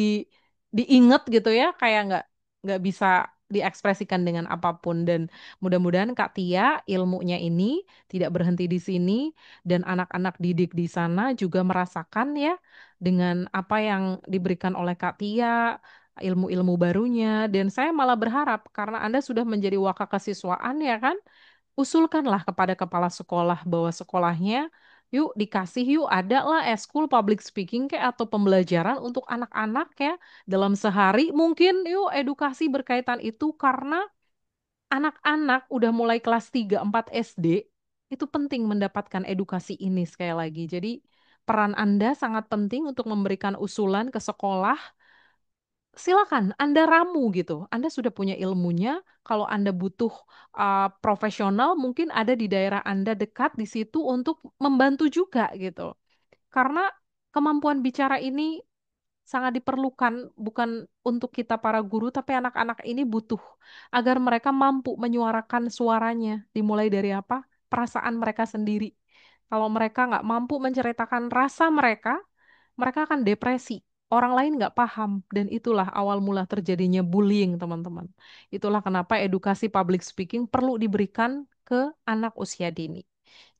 [SPEAKER 1] diinget gitu ya, kayak nggak bisa diekspresikan dengan apapun. Dan mudah-mudahan Kak Tia ilmunya ini tidak berhenti di sini dan anak-anak didik di sana juga merasakan ya dengan apa yang diberikan oleh Kak Tia, ilmu-ilmu barunya. Dan saya malah berharap karena Anda sudah menjadi wakakesiswaan ya kan, usulkanlah kepada kepala sekolah bahwa sekolahnya yuk dikasih yuk ada lah eskul public speaking kayak atau pembelajaran untuk anak-anak ya dalam sehari mungkin yuk edukasi berkaitan itu karena anak-anak udah mulai kelas 3 4 SD itu penting mendapatkan edukasi ini sekali lagi. Jadi peran Anda sangat penting untuk memberikan usulan ke sekolah. Silakan, Anda ramu gitu. Anda sudah punya ilmunya. Kalau Anda butuh profesional, mungkin ada di daerah Anda dekat di situ untuk membantu juga gitu. Karena kemampuan bicara ini sangat diperlukan bukan untuk kita para guru, tapi anak-anak ini butuh agar mereka mampu menyuarakan suaranya. Dimulai dari apa? Perasaan mereka sendiri. Kalau mereka nggak mampu menceritakan rasa mereka, mereka akan depresi. Orang lain nggak paham, dan itulah awal mula terjadinya bullying, teman-teman. Itulah kenapa edukasi public speaking perlu diberikan ke anak usia dini.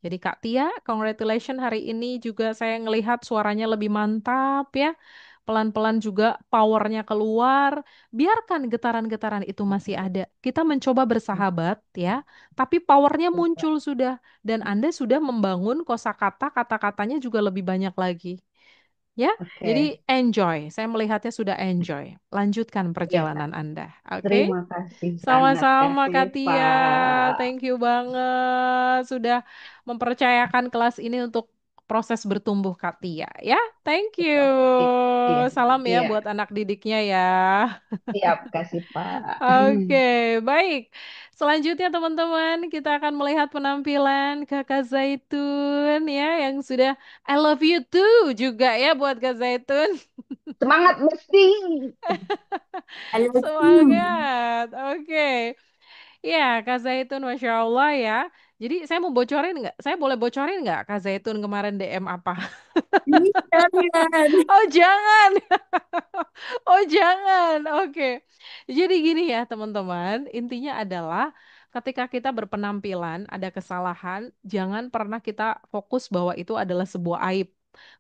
[SPEAKER 1] Jadi Kak Tia, congratulations hari ini juga saya ngelihat suaranya lebih mantap ya. Pelan-pelan juga powernya keluar. Biarkan getaran-getaran itu masih ada. Kita mencoba bersahabat ya, tapi powernya muncul sudah. Dan Anda sudah membangun kosakata, kata-katanya juga lebih banyak lagi. Ya, jadi
[SPEAKER 2] Oke,
[SPEAKER 1] enjoy. Saya melihatnya sudah enjoy. Lanjutkan
[SPEAKER 2] iya Kak.
[SPEAKER 1] perjalanan Anda. Oke?
[SPEAKER 2] Terima kasih sangat
[SPEAKER 1] Sama-sama
[SPEAKER 2] kasih
[SPEAKER 1] Kak Tia.
[SPEAKER 2] Pak.
[SPEAKER 1] Thank you banget sudah mempercayakan kelas ini untuk proses bertumbuh Kak Tia ya. Thank you.
[SPEAKER 2] Betul. Iya,
[SPEAKER 1] Salam ya
[SPEAKER 2] iya,
[SPEAKER 1] buat anak didiknya ya.
[SPEAKER 2] siap kasih Pak.
[SPEAKER 1] Oke, baik. Selanjutnya teman-teman, kita akan melihat penampilan Kakak Zaitun ya yang sudah I love you too juga ya buat Kak Zaitun.
[SPEAKER 2] Semangat mesti.
[SPEAKER 6] I love you.
[SPEAKER 1] Semangat. Oke. Ya, Kak Zaitun, Masya Allah ya. Jadi saya mau bocorin nggak? Saya boleh bocorin nggak Kak Zaitun kemarin DM apa?
[SPEAKER 6] Ini jangan.
[SPEAKER 1] Oh jangan. Oh jangan. Oke. Jadi gini ya teman-teman. Intinya adalah ketika kita berpenampilan ada kesalahan, jangan pernah kita fokus bahwa itu adalah sebuah aib.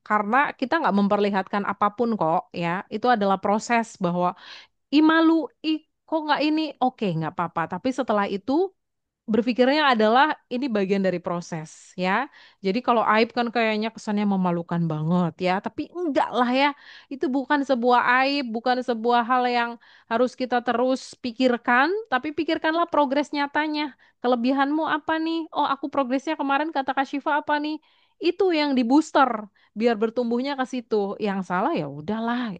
[SPEAKER 1] Karena kita nggak memperlihatkan apapun kok ya. Itu adalah proses bahwa ih malu, ih kok nggak ini? Oke, nggak apa-apa. Tapi setelah itu berpikirnya adalah ini bagian dari proses ya. Jadi kalau aib kan kayaknya kesannya memalukan banget ya, tapi enggak lah ya. Itu bukan sebuah aib, bukan sebuah hal yang harus kita terus pikirkan, tapi pikirkanlah progres nyatanya. Kelebihanmu apa nih? Oh, aku progresnya kemarin kata Kak Syifa apa nih? Itu yang di booster biar bertumbuhnya ke situ. Yang salah ya udahlah.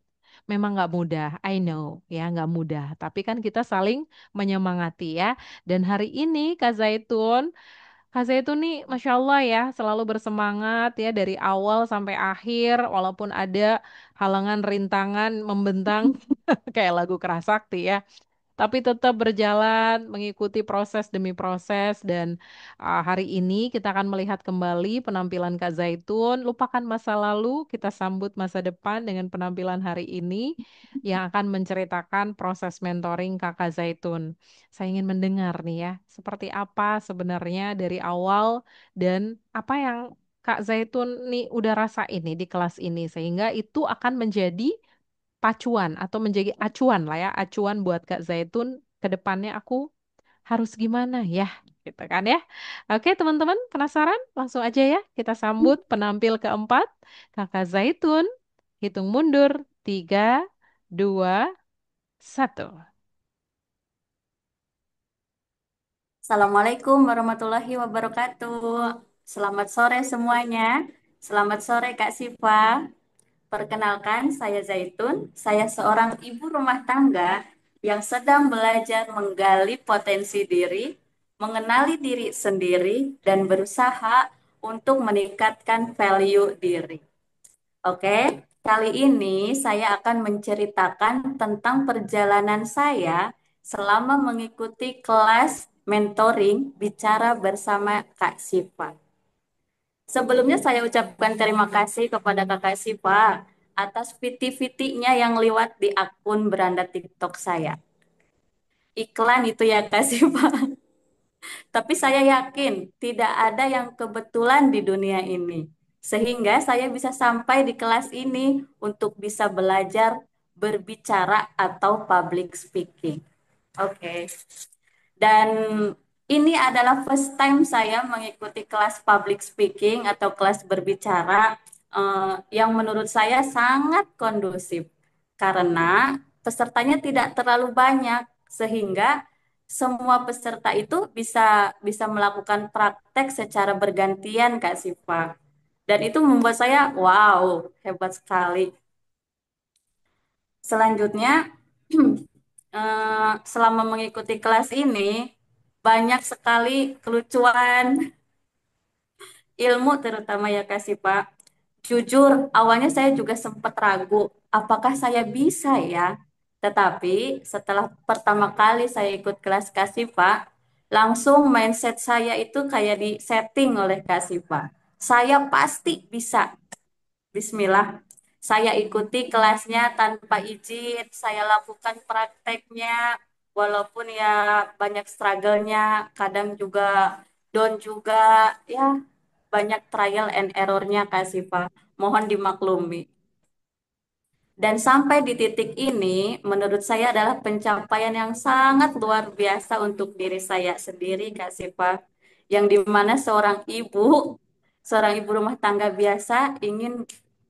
[SPEAKER 1] Memang nggak mudah, I know ya nggak mudah. Tapi kan kita saling menyemangati ya. Dan hari ini Kak Zaitun nih Masya Allah ya selalu bersemangat ya dari awal sampai akhir walaupun ada halangan rintangan membentang kayak lagu Kerasakti ya. Tapi tetap berjalan mengikuti proses demi proses dan hari ini kita akan melihat kembali penampilan Kak Zaitun. Lupakan masa lalu, kita sambut masa depan dengan penampilan hari ini yang akan menceritakan proses mentoring Kakak Zaitun. Saya ingin mendengar nih ya, seperti apa sebenarnya dari awal dan apa yang Kak Zaitun nih udah rasain nih di kelas ini sehingga itu akan menjadi pacuan atau menjadi acuan lah ya, acuan buat Kak Zaitun ke depannya aku harus gimana ya, gitu kan ya. Oke, teman-teman, penasaran? Langsung aja ya, kita sambut penampil keempat, Kakak Zaitun. Hitung mundur, 3, 2, 1.
[SPEAKER 6] Assalamualaikum warahmatullahi wabarakatuh. Selamat sore semuanya. Selamat sore Kak Siva. Perkenalkan, saya Zaitun. Saya seorang ibu rumah tangga yang sedang belajar menggali potensi diri, mengenali diri sendiri, dan berusaha untuk meningkatkan value diri. Oke, kali ini saya akan menceritakan tentang perjalanan saya selama mengikuti kelas mentoring bicara bersama Kak Siva. Sebelumnya saya ucapkan terima kasih kepada Kakak Siva atas viti-vitinya yang lewat di akun beranda TikTok saya. Iklan itu ya Kak Siva. Tapi saya yakin tidak ada yang kebetulan di dunia ini. Sehingga saya bisa sampai di kelas ini untuk bisa belajar berbicara atau public speaking. Oke. Dan ini adalah first time saya mengikuti kelas public speaking atau kelas berbicara yang menurut saya sangat kondusif karena pesertanya tidak terlalu banyak sehingga semua peserta itu bisa bisa melakukan praktek secara bergantian Kak Siva. Dan itu membuat saya wow, hebat sekali. Selanjutnya selama mengikuti kelas ini banyak sekali kelucuan ilmu terutama ya Kak Siva. Jujur, awalnya saya juga sempat ragu, apakah saya bisa ya? Tetapi setelah pertama kali saya ikut kelas Kak Siva, langsung mindset saya itu kayak di setting oleh Kak Siva. Saya pasti bisa. Bismillah. Saya ikuti kelasnya tanpa izin, saya lakukan prakteknya, walaupun ya banyak struggle-nya, kadang juga down juga, ya banyak trial and error-nya Kak Siva. Mohon dimaklumi. Dan sampai di titik ini, menurut saya adalah pencapaian yang sangat luar biasa untuk diri saya sendiri, Kak Siva. Yang dimana seorang ibu rumah tangga biasa ingin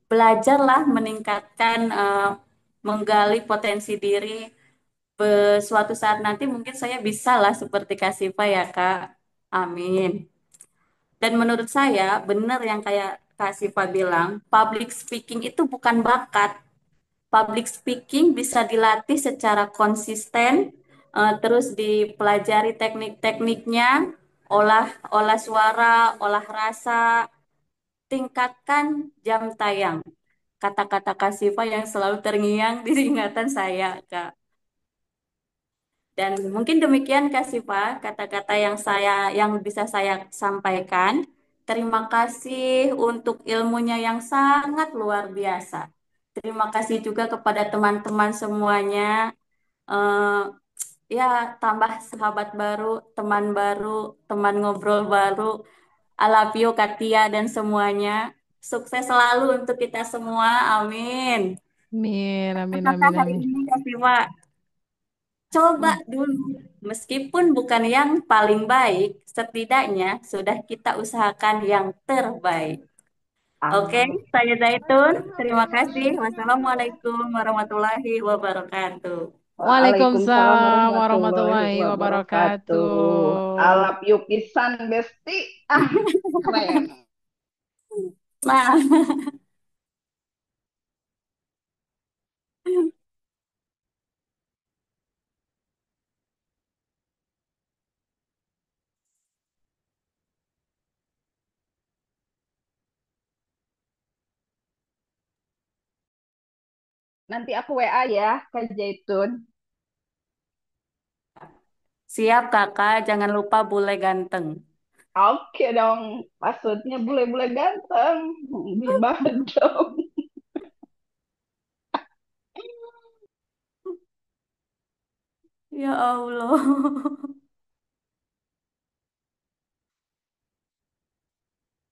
[SPEAKER 6] belajarlah meningkatkan, menggali potensi diri. Suatu saat nanti mungkin saya bisa lah seperti Kak Siva ya, Kak. Amin. Dan menurut saya, benar yang kayak Kak Siva bilang, public speaking itu bukan bakat. Public speaking bisa dilatih secara konsisten, terus dipelajari teknik-tekniknya, olah olah suara, olah rasa, tingkatkan jam tayang. Kata-kata Kak Siva yang selalu terngiang di ingatan saya, Kak. Dan mungkin demikian Kak Siva, kata-kata yang bisa saya sampaikan. Terima kasih untuk ilmunya yang sangat luar biasa. Terima kasih juga kepada teman-teman semuanya. Eh, ya, tambah sahabat baru, teman baru, teman ngobrol baru. I love you, Katia dan semuanya. Sukses selalu untuk kita semua. Amin.
[SPEAKER 1] Amin, amin,
[SPEAKER 6] Kata
[SPEAKER 1] amin,
[SPEAKER 6] hari
[SPEAKER 1] amin.
[SPEAKER 6] ini Kak Siva. Coba
[SPEAKER 1] Hmm.
[SPEAKER 6] dulu, meskipun bukan yang paling baik, setidaknya sudah kita usahakan yang terbaik. Oke,
[SPEAKER 2] Amin.
[SPEAKER 6] saya Zaitun. Terima kasih. Wassalamualaikum warahmatullahi wabarakatuh.
[SPEAKER 2] Waalaikumsalam
[SPEAKER 1] Waalaikumsalam
[SPEAKER 2] warahmatullahi
[SPEAKER 1] warahmatullahi
[SPEAKER 2] wabarakatuh.
[SPEAKER 1] wabarakatuh.
[SPEAKER 2] Alap yuk pisan besti. Ah, keren.
[SPEAKER 6] Nah,
[SPEAKER 2] Nanti aku WA ya, Kak Zaitun.
[SPEAKER 6] siap kakak, jangan lupa bule ganteng.
[SPEAKER 2] Oke dong, maksudnya bule-bule ganteng di Bandung.
[SPEAKER 6] Ya Allah.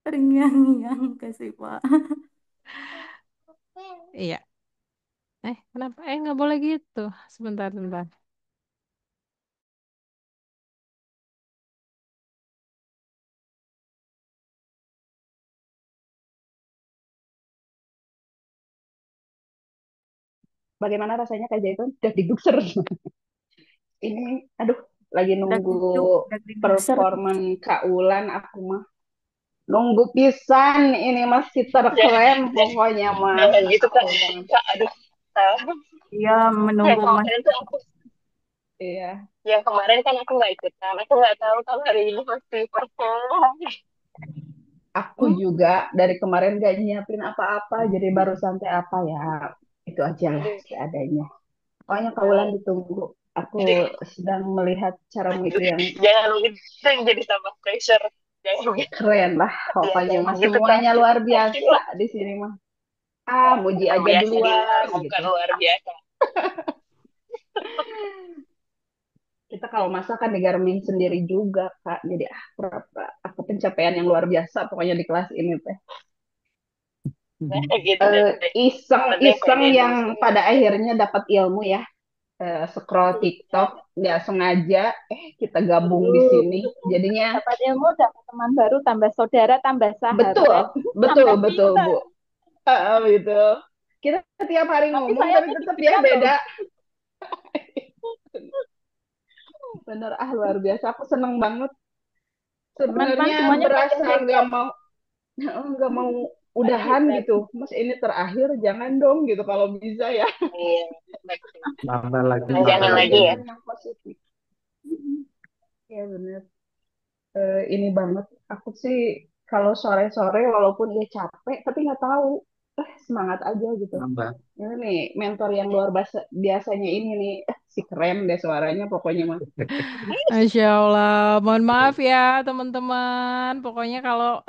[SPEAKER 6] Terngiang-ngiang kasih Pak.
[SPEAKER 1] Iya. Kenapa? Nggak boleh gitu. Sebentar, sebentar.
[SPEAKER 2] Bagaimana rasanya Kak Zaitun? Udah digusur. Ini, aduh, lagi nunggu
[SPEAKER 6] Daging cuk, daging buser.
[SPEAKER 2] performan Kak Ulan, aku mah nunggu pisan ini masih terkrem pokoknya mah
[SPEAKER 7] Jangan gitu
[SPEAKER 2] aku
[SPEAKER 7] Kak.
[SPEAKER 2] banget.
[SPEAKER 7] Kak, aduh. Nah,
[SPEAKER 6] Iya,
[SPEAKER 7] yang
[SPEAKER 6] menunggu Mas.
[SPEAKER 7] kemarin tuh aku,
[SPEAKER 2] Iya,
[SPEAKER 7] yang kemarin kan aku nggak ikutan. Aku nggak tahu kalau hari ini masih perform.
[SPEAKER 2] aku juga dari kemarin gak nyiapin apa-apa jadi baru santai apa ya itu aja lah
[SPEAKER 7] Aduh,
[SPEAKER 2] seadanya. Pokoknya Kak Ulan
[SPEAKER 7] jangan.
[SPEAKER 2] ditunggu. Aku
[SPEAKER 7] Jadi,
[SPEAKER 2] sedang melihat caramu itu yang
[SPEAKER 7] jangan begitu jadi tambah pressure. Jangan begitu.
[SPEAKER 2] keren lah.
[SPEAKER 7] Jangan
[SPEAKER 2] Pokoknya mah
[SPEAKER 7] begitu Kak.
[SPEAKER 2] semuanya luar biasa di sini mah. Ah, muji aja
[SPEAKER 7] Biasa dulu,
[SPEAKER 2] duluan
[SPEAKER 7] bukan
[SPEAKER 2] gitu.
[SPEAKER 7] luar biasa.
[SPEAKER 2] Kita kalau masak kan digarmin sendiri juga, Kak. Jadi aku pencapaian yang luar biasa pokoknya di kelas ini teh.
[SPEAKER 7] Nah, gitu deh. Penting
[SPEAKER 2] Iseng-iseng
[SPEAKER 7] pede
[SPEAKER 2] yang
[SPEAKER 7] dulu.
[SPEAKER 2] pada akhirnya dapat ilmu ya. Scroll
[SPEAKER 7] Iya.
[SPEAKER 2] TikTok nggak sengaja, kita gabung di sini. Jadinya
[SPEAKER 8] Dapat ilmu, dapat teman baru, tambah saudara, tambah
[SPEAKER 2] betul,
[SPEAKER 8] sahabat,
[SPEAKER 2] betul,
[SPEAKER 8] tambah
[SPEAKER 2] betul,
[SPEAKER 8] cinta.
[SPEAKER 2] Bu. Gitu. Kita tiap hari
[SPEAKER 8] Tapi
[SPEAKER 2] ngomong
[SPEAKER 8] saya
[SPEAKER 2] tapi tetap dia
[SPEAKER 8] pikir-pikiran loh,
[SPEAKER 2] beda. Bener luar biasa. Aku seneng banget.
[SPEAKER 8] teman-teman
[SPEAKER 2] Sebenarnya
[SPEAKER 8] semuanya pakai
[SPEAKER 2] berasa nggak
[SPEAKER 8] TikTok.
[SPEAKER 2] mau nggak mau udahan
[SPEAKER 8] Hebat.
[SPEAKER 2] gitu. Mas ini terakhir jangan dong gitu kalau bisa ya.
[SPEAKER 7] Iya, betul.
[SPEAKER 5] Nambah lagi,
[SPEAKER 7] Dan
[SPEAKER 5] nambah
[SPEAKER 7] jangan
[SPEAKER 2] Tapi
[SPEAKER 7] lagi
[SPEAKER 5] lagi.
[SPEAKER 7] ya.
[SPEAKER 2] jangan yang positif. Ya bener. Ini banget. Aku sih kalau sore-sore walaupun dia capek tapi nggak tahu. Semangat aja gitu.
[SPEAKER 5] Nambah.
[SPEAKER 2] Ini nih mentor yang luar biasa biasanya ini nih si keren deh suaranya pokoknya mah.
[SPEAKER 1] Masya Allah, mohon maaf ya teman-teman. Pokoknya kalau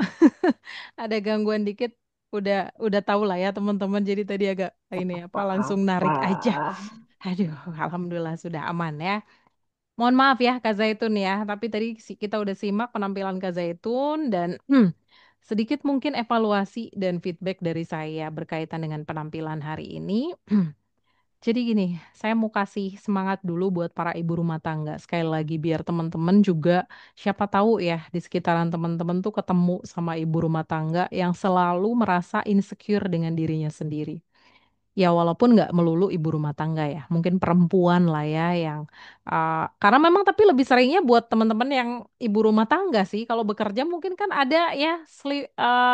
[SPEAKER 1] ada gangguan dikit, udah tahu lah ya teman-teman. Jadi tadi agak ini apa langsung narik aja.
[SPEAKER 2] Apa-apa.
[SPEAKER 1] Aduh, alhamdulillah sudah aman ya. Mohon maaf ya Kak Zaitun ya, tapi tadi kita udah simak penampilan Kak Zaitun dan sedikit mungkin evaluasi dan feedback dari saya berkaitan dengan penampilan hari ini. Jadi gini, saya mau kasih semangat dulu buat para ibu rumah tangga. Sekali lagi biar teman-teman juga siapa tahu ya di sekitaran teman-teman tuh ketemu sama ibu rumah tangga yang selalu merasa insecure dengan dirinya sendiri. Ya walaupun nggak melulu ibu rumah tangga ya, mungkin perempuan lah ya yang karena memang tapi lebih seringnya buat teman-teman yang ibu rumah tangga sih. Kalau bekerja mungkin kan ada ya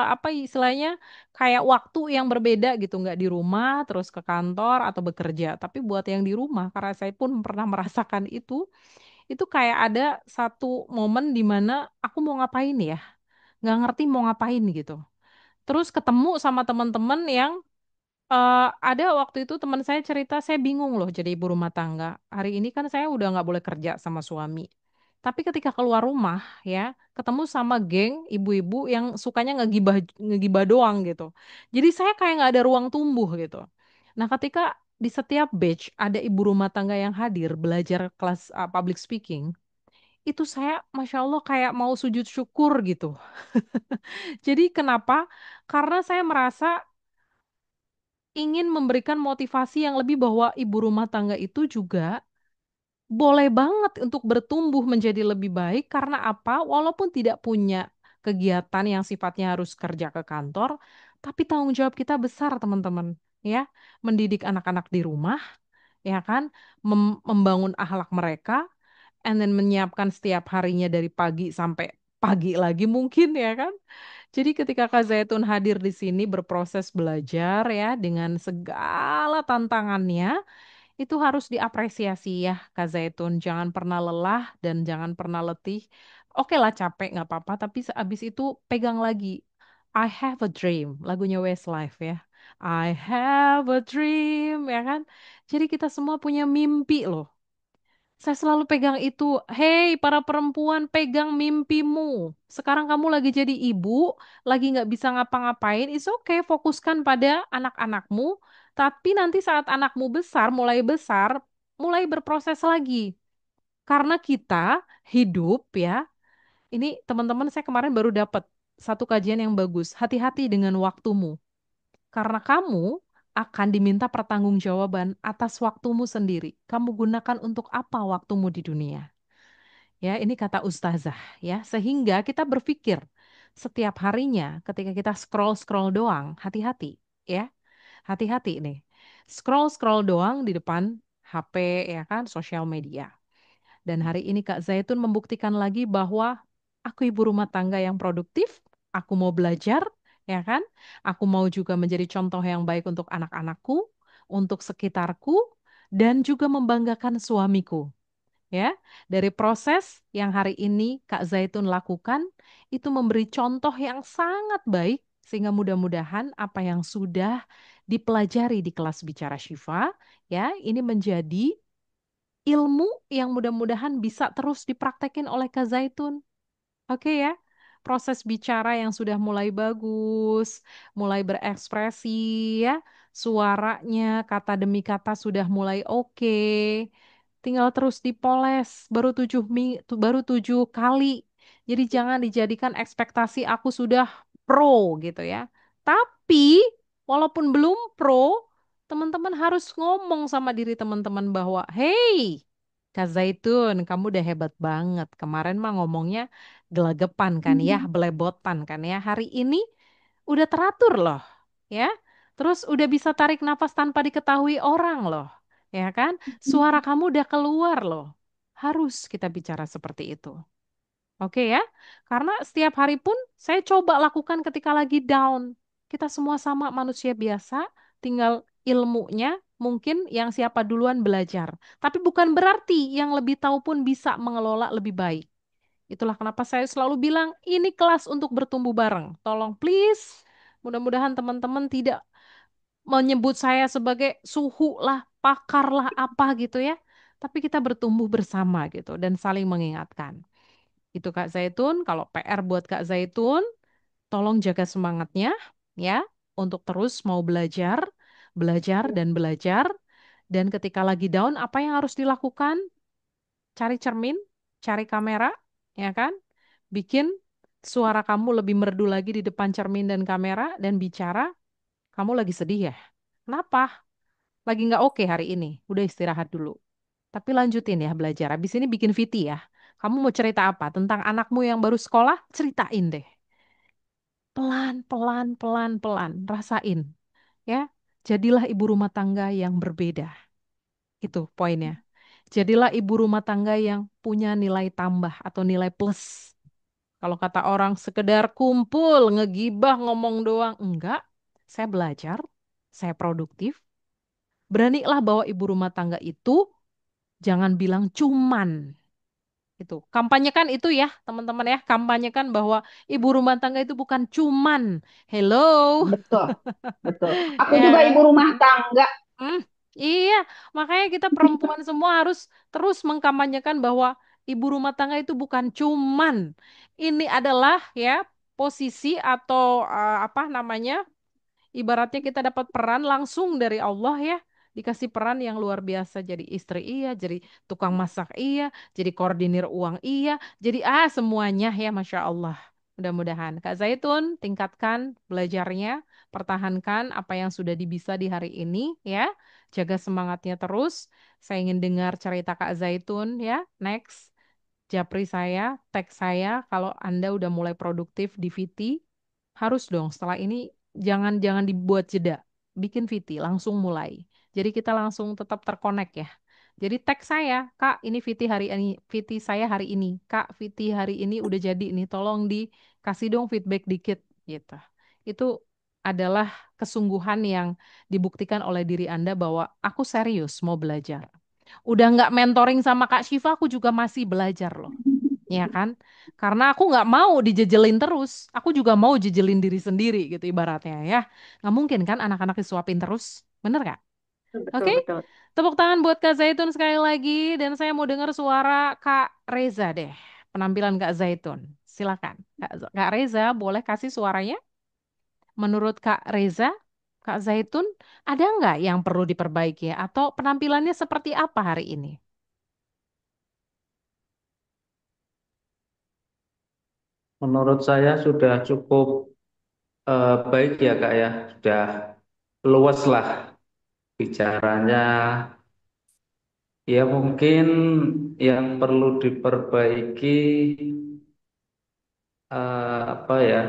[SPEAKER 1] apa istilahnya kayak waktu yang berbeda gitu, nggak di rumah terus ke kantor atau bekerja. Tapi buat yang di rumah, karena saya pun pernah merasakan itu kayak ada satu momen di mana aku mau ngapain ya, nggak ngerti mau ngapain gitu. Terus ketemu sama teman-teman yang ada waktu itu teman saya cerita, saya bingung loh jadi ibu rumah tangga. Hari ini kan saya udah nggak boleh kerja sama suami. Tapi ketika keluar rumah ya, ketemu sama geng ibu-ibu yang sukanya ngegibah ngegibah doang gitu. Jadi saya kayak nggak ada ruang tumbuh gitu. Nah, ketika di setiap batch ada ibu rumah tangga yang hadir belajar kelas public speaking, itu saya, masya Allah, kayak mau sujud syukur gitu. Jadi kenapa? Karena saya merasa ingin memberikan motivasi yang lebih bahwa ibu rumah tangga itu juga boleh banget untuk bertumbuh menjadi lebih baik karena apa? Walaupun tidak punya kegiatan yang sifatnya harus kerja ke kantor, tapi tanggung jawab kita besar, teman-teman, ya. Mendidik anak-anak di rumah, ya kan? Membangun akhlak mereka, and then menyiapkan setiap harinya dari pagi sampai pagi lagi mungkin, ya kan? Jadi ketika Kak Zaitun hadir di sini berproses belajar ya dengan segala tantangannya, itu harus diapresiasi ya Kak Zaitun. Jangan pernah lelah dan jangan pernah letih. Oke lah capek nggak apa-apa, tapi sehabis itu pegang lagi. I have a dream, lagunya Westlife ya. I have a dream, ya kan? Jadi kita semua punya mimpi loh. Saya selalu pegang itu. Hei, para perempuan, pegang mimpimu. Sekarang kamu lagi jadi ibu, lagi nggak bisa ngapa-ngapain. It's okay, fokuskan pada anak-anakmu. Tapi nanti saat anakmu besar, mulai berproses lagi. Karena kita hidup ya. Ini teman-teman saya kemarin baru dapat satu kajian yang bagus. Hati-hati dengan waktumu. Karena kamu akan diminta pertanggungjawaban atas waktumu sendiri. Kamu gunakan untuk apa waktumu di dunia? Ya, ini kata ustazah ya. Sehingga kita berpikir setiap harinya ketika kita scroll-scroll doang, hati-hati ya. Hati-hati nih. Scroll-scroll doang di depan HP ya kan, sosial media. Dan hari ini Kak Zaitun membuktikan lagi bahwa aku ibu rumah tangga yang produktif, aku mau belajar, ya kan? Aku mau juga menjadi contoh yang baik untuk anak-anakku, untuk sekitarku, dan juga membanggakan suamiku. Ya, dari proses yang hari ini Kak Zaitun lakukan itu memberi contoh yang sangat baik sehingga mudah-mudahan apa yang sudah dipelajari di kelas bicara Syifa ya ini menjadi ilmu yang mudah-mudahan bisa terus dipraktekin oleh Kak Zaitun. Oke ya, proses bicara yang sudah mulai bagus, mulai berekspresi ya, suaranya kata demi kata sudah mulai oke. Tinggal terus dipoles, baru 7 kali. Jadi jangan dijadikan ekspektasi aku sudah pro gitu ya. Tapi walaupun belum pro, teman-teman harus ngomong sama diri teman-teman bahwa, hey, Kak Zaitun, kamu udah hebat banget. Kemarin mah ngomongnya gelagepan kan ya, belebotan kan ya. Hari ini udah teratur loh, ya. Terus udah bisa tarik nafas tanpa diketahui orang loh, ya kan? Suara kamu udah keluar loh. Harus kita bicara seperti itu. Oke ya, karena setiap hari pun saya coba lakukan ketika lagi down. Kita semua sama manusia biasa, tinggal ilmunya mungkin yang siapa duluan belajar. Tapi bukan berarti yang lebih tahu pun bisa mengelola lebih baik. Itulah kenapa saya selalu bilang ini kelas untuk bertumbuh bareng. Tolong please, mudah-mudahan teman-teman tidak menyebut saya sebagai suhu lah, pakar lah apa gitu ya. Tapi kita bertumbuh bersama gitu dan saling mengingatkan. Itu Kak Zaitun, kalau PR buat Kak Zaitun, tolong jaga semangatnya ya untuk terus mau belajar, belajar dan belajar. Dan ketika lagi down, apa yang harus dilakukan? Cari cermin, cari kamera, ya kan? Bikin suara kamu lebih merdu lagi di depan cermin dan kamera dan bicara, kamu lagi sedih ya? Kenapa? Lagi nggak oke hari ini? Udah istirahat dulu. Tapi lanjutin ya belajar. Habis ini bikin VT ya. Kamu mau cerita apa? Tentang anakmu yang baru sekolah? Ceritain deh. Pelan, pelan, pelan, pelan. Rasain. Ya. Jadilah ibu rumah tangga yang berbeda. Itu poinnya. Jadilah ibu rumah tangga yang punya nilai tambah atau nilai plus. Kalau kata orang sekedar kumpul, ngegibah, ngomong doang. Enggak. Saya belajar. Saya produktif. Beranilah bawa ibu rumah tangga itu. Jangan bilang cuman. Itu. Kampanyekan itu ya, teman-teman ya. Kampanyekan bahwa ibu rumah tangga itu bukan cuman hello,
[SPEAKER 2] Betul, betul. Aku
[SPEAKER 1] ya
[SPEAKER 2] juga
[SPEAKER 1] kan?
[SPEAKER 2] ibu rumah tangga.
[SPEAKER 1] Hmm, iya, makanya kita perempuan semua harus terus mengkampanyekan bahwa ibu rumah tangga itu bukan cuman ini adalah ya posisi atau apa namanya? Ibaratnya kita dapat peran langsung dari Allah ya. Dikasih peran yang luar biasa. Jadi istri iya, jadi tukang masak iya, jadi koordinir uang iya. Jadi semuanya ya Masya Allah. Mudah-mudahan. Kak Zaitun, tingkatkan belajarnya, pertahankan apa yang sudah dibisa di hari ini ya. Jaga semangatnya terus. Saya ingin dengar cerita Kak Zaitun ya. Next. Japri saya, tag saya kalau Anda udah mulai produktif di VT, harus dong setelah ini jangan jangan dibuat jeda. Bikin VT, langsung mulai. Jadi kita langsung tetap terkonek ya. Jadi tag saya, Kak, ini VT hari ini, VT saya hari ini. Kak, VT hari ini udah jadi nih, tolong dikasih dong feedback dikit gitu. Itu adalah kesungguhan yang dibuktikan oleh diri Anda bahwa aku serius mau belajar. Udah nggak mentoring sama Kak Syifa, aku juga masih belajar loh. Ya kan? Karena aku nggak mau dijejelin terus. Aku juga mau jejelin diri sendiri gitu ibaratnya ya. Nggak mungkin kan anak-anak disuapin terus. Bener nggak?
[SPEAKER 6] Betul,
[SPEAKER 1] Oke?
[SPEAKER 6] betul.
[SPEAKER 1] Tepuk tangan buat Kak Zaitun sekali lagi. Dan saya mau dengar suara Kak Reza deh. Penampilan Kak Zaitun. Silakan. Kak Reza, boleh kasih suaranya? Menurut Kak Reza, Kak Zaitun, ada nggak yang perlu diperbaiki atau penampilannya seperti apa hari ini?
[SPEAKER 5] Menurut saya sudah cukup baik ya Kak ya, sudah luas lah bicaranya. Ya mungkin yang perlu diperbaiki apa ya?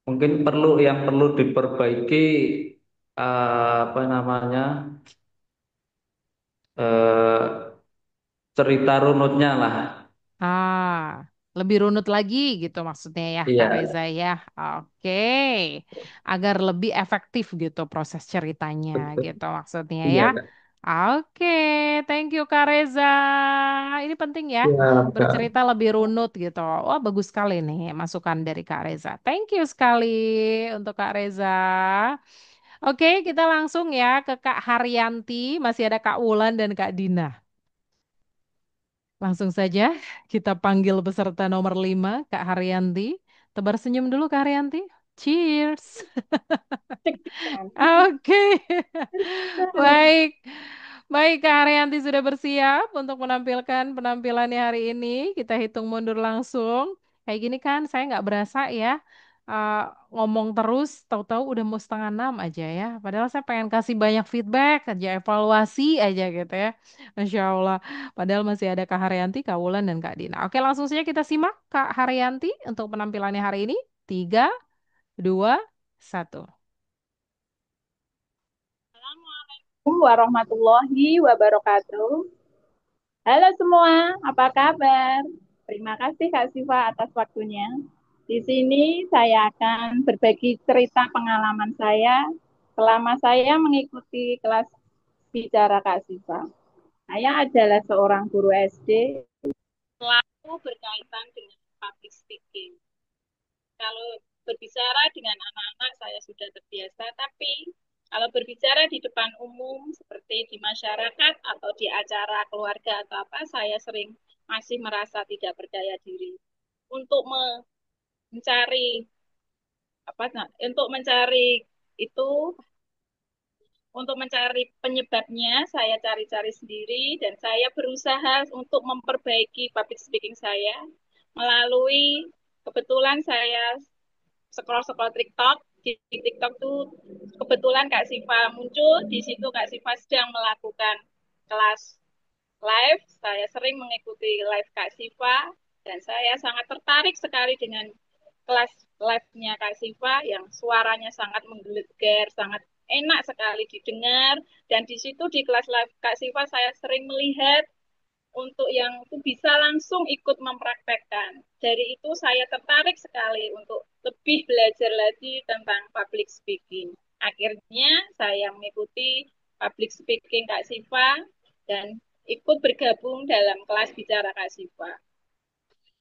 [SPEAKER 5] Mungkin yang perlu diperbaiki apa namanya eh, cerita runutnya lah.
[SPEAKER 1] Ah, lebih runut lagi gitu maksudnya ya, Kak
[SPEAKER 5] Iya,
[SPEAKER 1] Reza ya. Oke, agar lebih efektif gitu proses ceritanya
[SPEAKER 5] betul.
[SPEAKER 1] gitu maksudnya ya.
[SPEAKER 5] Iya, Kak.
[SPEAKER 1] Oke, thank you Kak Reza. Ini penting ya,
[SPEAKER 5] Iya, Kak.
[SPEAKER 1] bercerita lebih runut gitu. Wah, bagus sekali nih masukan dari Kak Reza. Thank you sekali untuk Kak Reza. Oke, kita langsung ya ke Kak Haryanti. Masih ada Kak Wulan dan Kak Dina. Langsung saja kita panggil peserta nomor 5, Kak Haryanti. Tebar senyum dulu Kak Haryanti. Cheers.
[SPEAKER 8] Deg-degan.
[SPEAKER 1] Oke.
[SPEAKER 8] Deg-degan.
[SPEAKER 1] Baik. Baik, Kak Haryanti sudah bersiap untuk menampilkan penampilannya hari ini. Kita hitung mundur langsung. Kayak gini kan saya nggak berasa ya. eh, Ngomong terus, tahu-tahu udah mau setengah 6 aja ya. Padahal saya pengen kasih banyak feedback aja, evaluasi aja gitu ya. Masya Allah. Padahal masih ada Kak Haryanti, Kak Wulan, dan Kak Dina. Oke, langsung saja kita simak Kak Haryanti untuk penampilannya hari ini. Tiga, dua, satu.
[SPEAKER 8] Assalamualaikum warahmatullahi wabarakatuh. Halo semua, apa kabar? Terima kasih Kak Siva atas waktunya. Di sini saya akan berbagi cerita pengalaman saya selama saya mengikuti kelas bicara Kak Siva. Saya adalah seorang guru SD, selalu berkaitan dengan public speaking. Kalau berbicara dengan anak-anak saya sudah terbiasa, tapi kalau berbicara di depan umum seperti di masyarakat atau di acara keluarga atau apa, saya sering masih merasa tidak percaya diri. Untuk mencari apa untuk mencari itu untuk mencari penyebabnya saya cari-cari sendiri dan saya berusaha untuk memperbaiki public speaking saya melalui kebetulan saya scroll-scroll TikTok. Di TikTok tuh kebetulan Kak Siva muncul, di situ Kak Siva sedang melakukan kelas live. Saya sering mengikuti live Kak Siva dan saya sangat tertarik sekali dengan kelas live-nya Kak Siva yang suaranya sangat menggelegar, sangat enak sekali didengar. Dan di situ di kelas live Kak Siva saya sering melihat untuk yang itu bisa langsung ikut mempraktekkan. Dari itu saya tertarik sekali untuk lebih belajar lagi tentang public speaking. Akhirnya saya mengikuti public speaking Kak Siva dan ikut bergabung dalam kelas bicara Kak Siva.